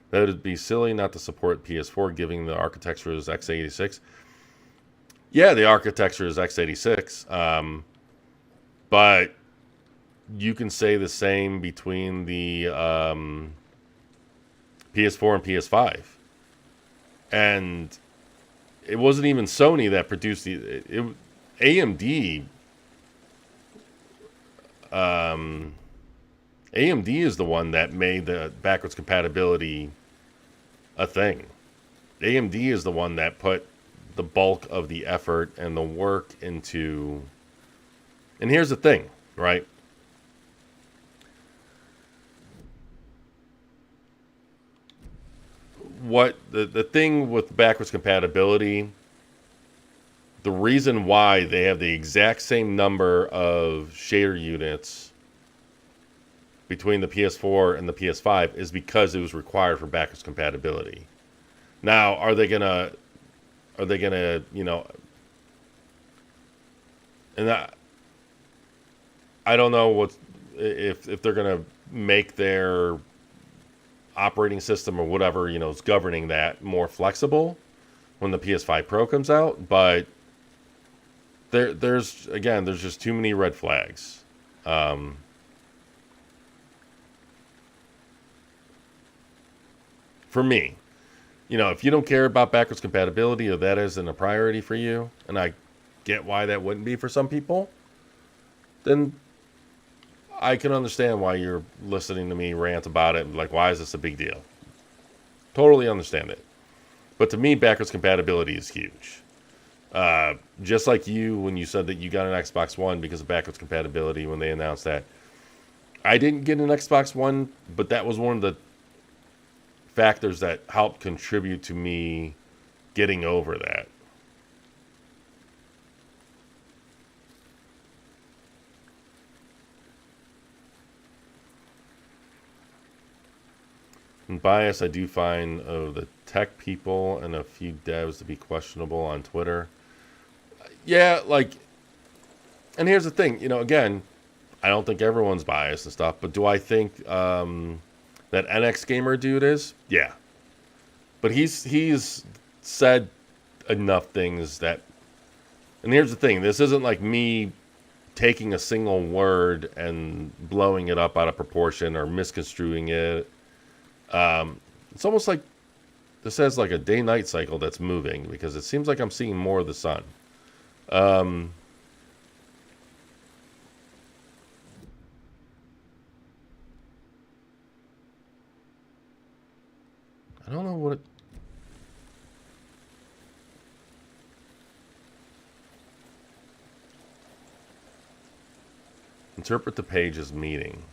That would be silly not to support PS4, giving the architecture is x86. Yeah, the architecture is x86. But you can say the same between the PS4 and PS5. And it wasn't even Sony that produced AMD. AMD is the one that made the backwards compatibility a thing. AMD is the one that put the bulk of the effort and the work into. And here's the thing, right? What the thing with backwards compatibility, the reason why they have the exact same number of shader units between the PS4 and the PS5 is because it was required for backwards compatibility. Now, are they gonna, and I don't know if they're gonna make their operating system or whatever, is governing that more flexible when the PS5 Pro comes out, but there's just too many red flags. For me, if you don't care about backwards compatibility or that isn't a priority for you, and I get why that wouldn't be for some people, then I can understand why you're listening to me rant about it. Like, why is this a big deal? Totally understand it. But to me, backwards compatibility is huge. Just like you, when you said that you got an Xbox One because of backwards compatibility when they announced that. I didn't get an Xbox One, but that was one of the factors that helped contribute to me getting over that. And bias, I do find the tech people and a few devs to be questionable on Twitter. Yeah, and here's the thing, again, I don't think everyone's biased and stuff, but do I think that NX Gamer dude is? Yeah. But he's said enough things that, and here's the thing, this isn't like me taking a single word and blowing it up out of proportion or misconstruing it. It's almost like this has like a day-night cycle that's moving, because it seems like I'm seeing more of the sun. I don't know what. Interpret the page as meaning.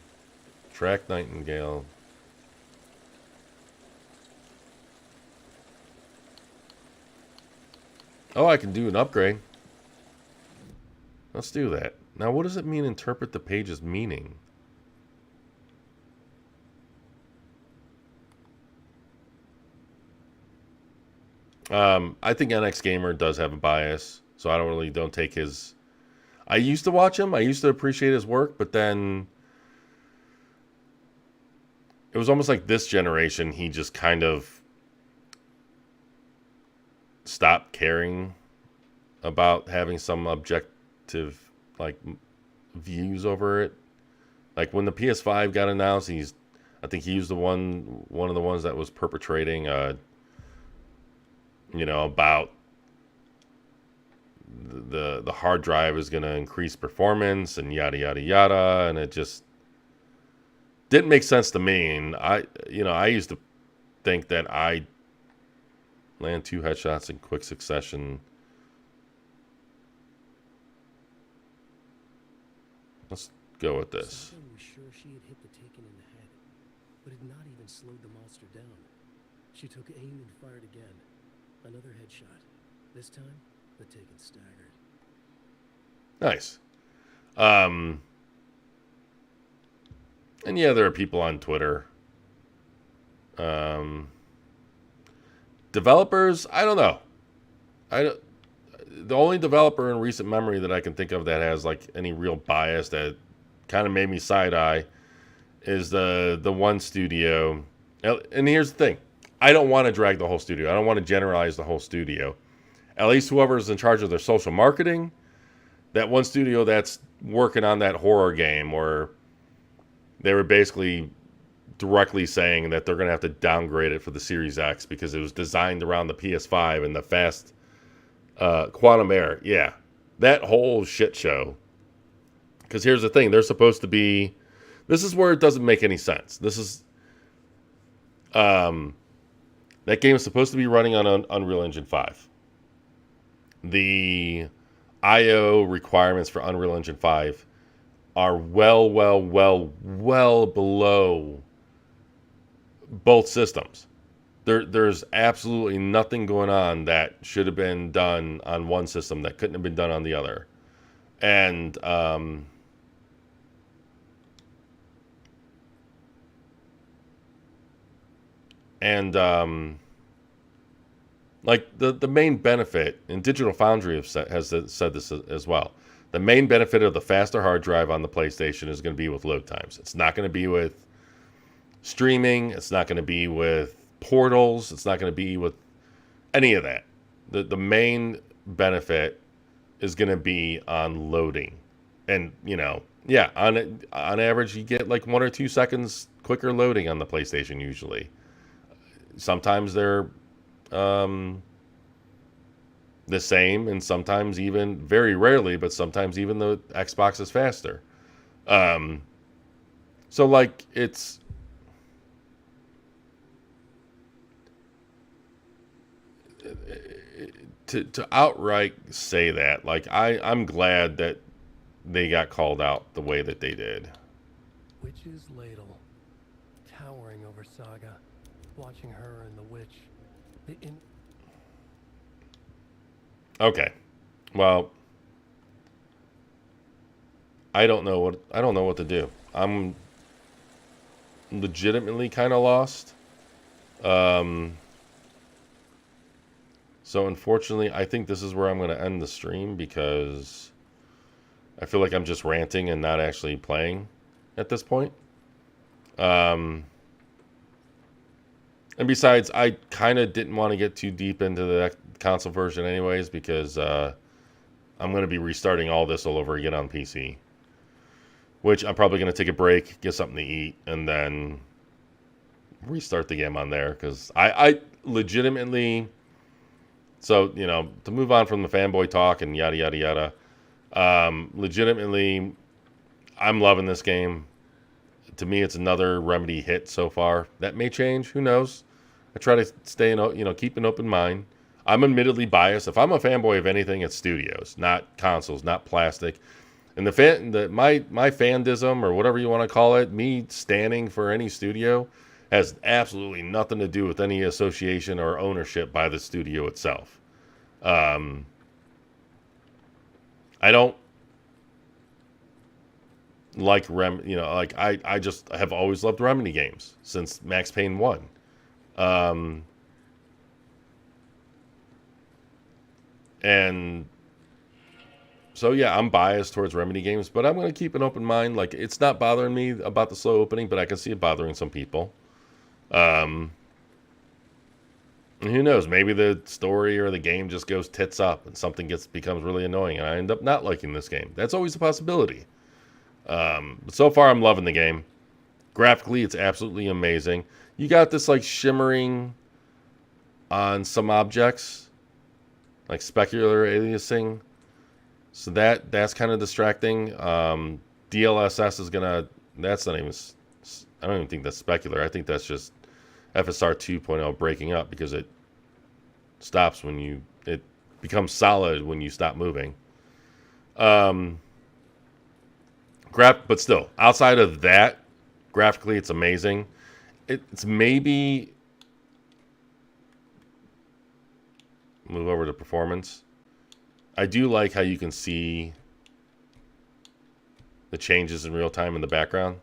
Track Nightingale. Oh, I can do an upgrade. Let's do that. Now, what does it mean, interpret the page's meaning? I think NX Gamer does have a bias, so I don't take his I used to watch him. I used to appreciate his work, but then it was almost like this generation, he just kind of stopped caring about having some objective, like, views over it. Like, when the PS5 got announced, I think he was one of the ones that was perpetrating, about the hard drive is going to increase performance and yada, yada, yada. And it just didn't make sense to me. And I used to think that I land 2 headshots in quick succession. Let's go with this. Something was sure she had hit the Taken in the head, but had not even slowed the monster down. She took aim and fired again. Another headshot. This time, the Taken staggered. Nice. And yeah, there are people on Twitter. Developers, I don't know. The only developer in recent memory that I can think of that has like any real bias that kind of made me side eye is the one studio. And here's the thing. I don't want to drag the whole studio. I don't want to generalize the whole studio. At least whoever's in charge of their social marketing, that one studio that's working on that horror game where they were basically directly saying that they're going to have to downgrade it for the Series X because it was designed around the PS5 and the fast Quantum Error. Yeah, that whole shit show. Because here's the thing. They're supposed to be... This is where it doesn't make any sense. This is... that game is supposed to be running on Unreal Engine 5. The I/O requirements for Unreal Engine 5 are well below both systems. There's absolutely nothing going on that should have been done on one system that couldn't have been done on the other. And like the main benefit, and Digital Foundry has said this as well, the main benefit of the faster hard drive on the PlayStation is going to be with load times. It's not going to be with streaming. It's not going to be with portals. It's not going to be with any of that. The main benefit is going to be on loading. And, yeah, on average, you get like 1 or 2 seconds quicker loading on the PlayStation usually. Sometimes they're the same, and sometimes even, very rarely, but sometimes even the Xbox is faster. So like it's to outright say that, like I'm glad that they got called out the way that they did. Witch's ladle, towering over Saga, watching her and the witch. Okay, well, I don't know what to do. I'm legitimately kind of lost. So unfortunately, I think this is where I'm going to end the stream because I feel like I'm just ranting and not actually playing at this point. And besides, I kind of didn't want to get too deep into the console version anyways because I'm going to be restarting all this all over again on PC. Which I'm probably going to take a break, get something to eat, and then restart the game on there. Because I legitimately... So, to move on from the fanboy talk and yada, yada, yada. Legitimately, I'm loving this game. To me, it's another Remedy hit so far. That may change. Who knows? I try to stay keep an open mind. I'm admittedly biased. If I'm a fanboy of anything, it's studios, not consoles, not plastic. And my fandism, or whatever you want to call it, me standing for any studio, has absolutely nothing to do with any association or ownership by the studio itself. I don't like I just have always loved Remedy games since Max Payne 1. And So yeah, I'm biased towards Remedy games, but I'm going to keep an open mind. Like, it's not bothering me about the slow opening, but I can see it bothering some people. And who knows? Maybe the story or the game just goes tits up and something becomes really annoying, and I end up not liking this game. That's always a possibility. But so far, I'm loving the game. Graphically, it's absolutely amazing. You got this like shimmering on some objects, like specular aliasing. So that's kind of distracting. DLSS is gonna. That's not even. I don't even think that's specular. I think that's just FSR 2.0 breaking up, because it stops when you. It becomes solid when you stop moving. But still, outside of that, graphically it's amazing. It's maybe. Move over to performance. I do like how you can see the changes in real time in the background.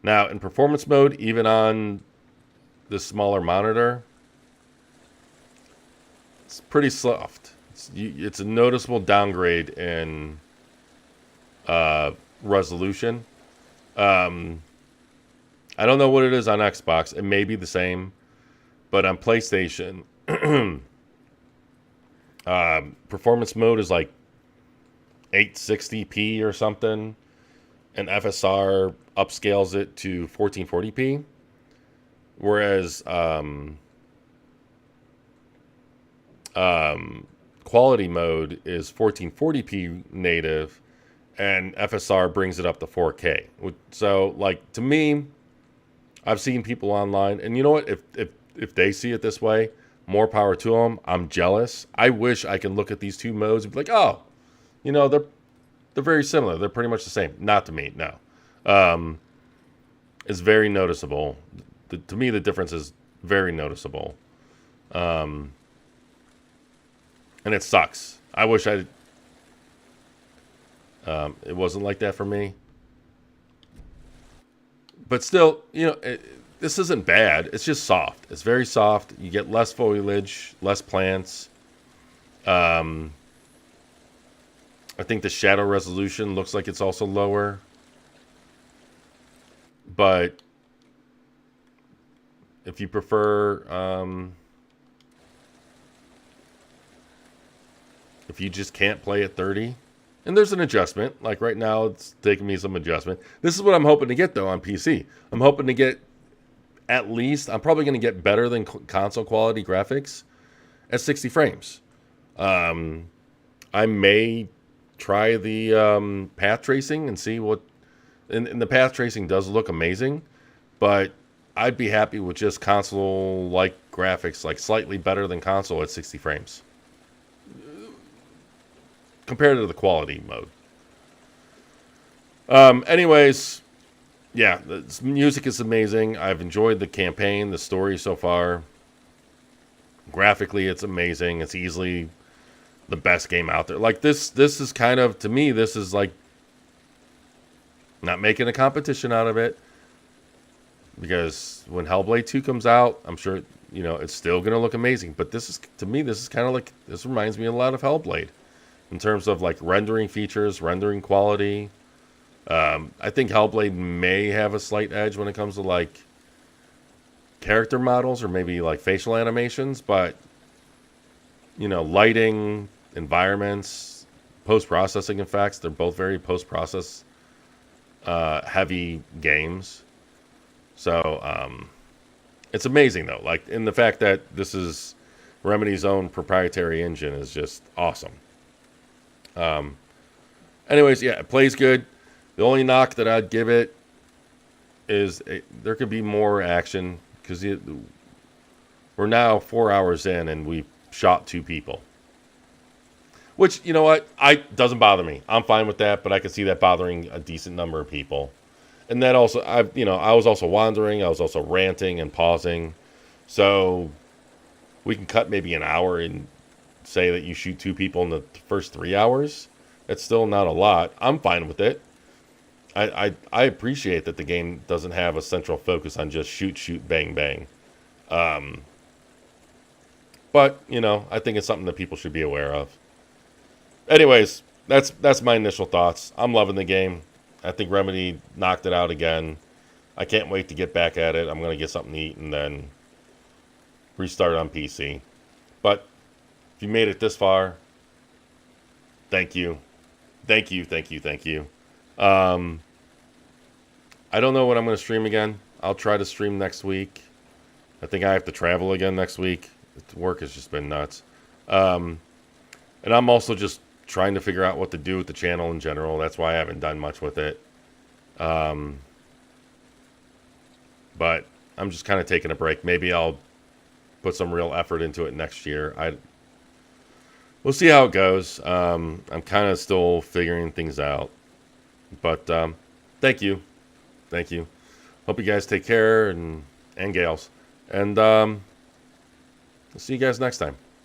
Now, in performance mode, even on the smaller monitor, it's pretty soft. It's a noticeable downgrade in resolution. I don't know what it is on Xbox. It may be the same, but on PlayStation, performance mode is like 860p or something, and FSR upscales it to 1440p, whereas quality mode is 1440p native, and FSR brings it up to 4K. So, like, to me, I've seen people online, and you know what? If they see it this way, more power to them. I'm jealous. I wish I could look at these two modes and be like, oh, you know, they're very similar. They're pretty much the same. Not to me, no. It's very noticeable. To me, the difference is very noticeable. And it sucks. I wish it wasn't like that for me. But still, you know, this isn't bad. It's just soft. It's very soft. You get less foliage, less plants. I think the shadow resolution looks like it's also lower. But if you prefer, if you just can't play at 30, and there's an adjustment. Like right now, it's taking me some adjustment. This is what I'm hoping to get, though, on PC. I'm hoping to get at least, I'm probably going to get better than console quality graphics at 60 frames. I may try the path tracing and see what, and the path tracing does look amazing, but I'd be happy with just console-like graphics, like slightly better than console at 60 frames. Compared to the quality mode. Anyways, yeah, the music is amazing. I've enjoyed the campaign, the story so far. Graphically, it's amazing. It's easily the best game out there. Like this is kind of, to me, this is like not making a competition out of it, because when Hellblade 2 comes out, I'm sure, you know, it's still going to look amazing. But this is, to me, this is kind of like, this reminds me a lot of Hellblade in terms of like rendering features, rendering quality. I think Hellblade may have a slight edge when it comes to like character models or maybe like facial animations, but you know, lighting, environments, post-processing effects, they're both very post-process heavy games. So it's amazing though, like in the fact that this is Remedy's own proprietary engine is just awesome. Anyways, yeah, it plays good. The only knock that I'd give it is there could be more action, because we're now 4 hours in and we shot 2 people. Which, you know what, doesn't bother me. I'm fine with that, but I can see that bothering a decent number of people. And that also, I was also wandering, I was also ranting and pausing. So we can cut maybe an hour and say that you shoot 2 people in the first 3 hours. That's still not a lot. I'm fine with it. I appreciate that the game doesn't have a central focus on just shoot, bang, bang. But, you know, I think it's something that people should be aware of. anyways, that's my initial thoughts. I'm loving the game. I think Remedy knocked it out again. I can't wait to get back at it. I'm going to get something to eat and then restart on PC. But if you made it this far, thank you. Thank you. I don't know when I'm going to stream again. I'll try to stream next week. I think I have to travel again next week. Work has just been nuts. And I'm also just trying to figure out what to do with the channel in general. That's why I haven't done much with it. But I'm just kind of taking a break. Maybe I'll put some real effort into it next year. We'll see how it goes. I'm kind of still figuring things out. But thank you. Hope you guys take care and gals. And I'll see you guys next time.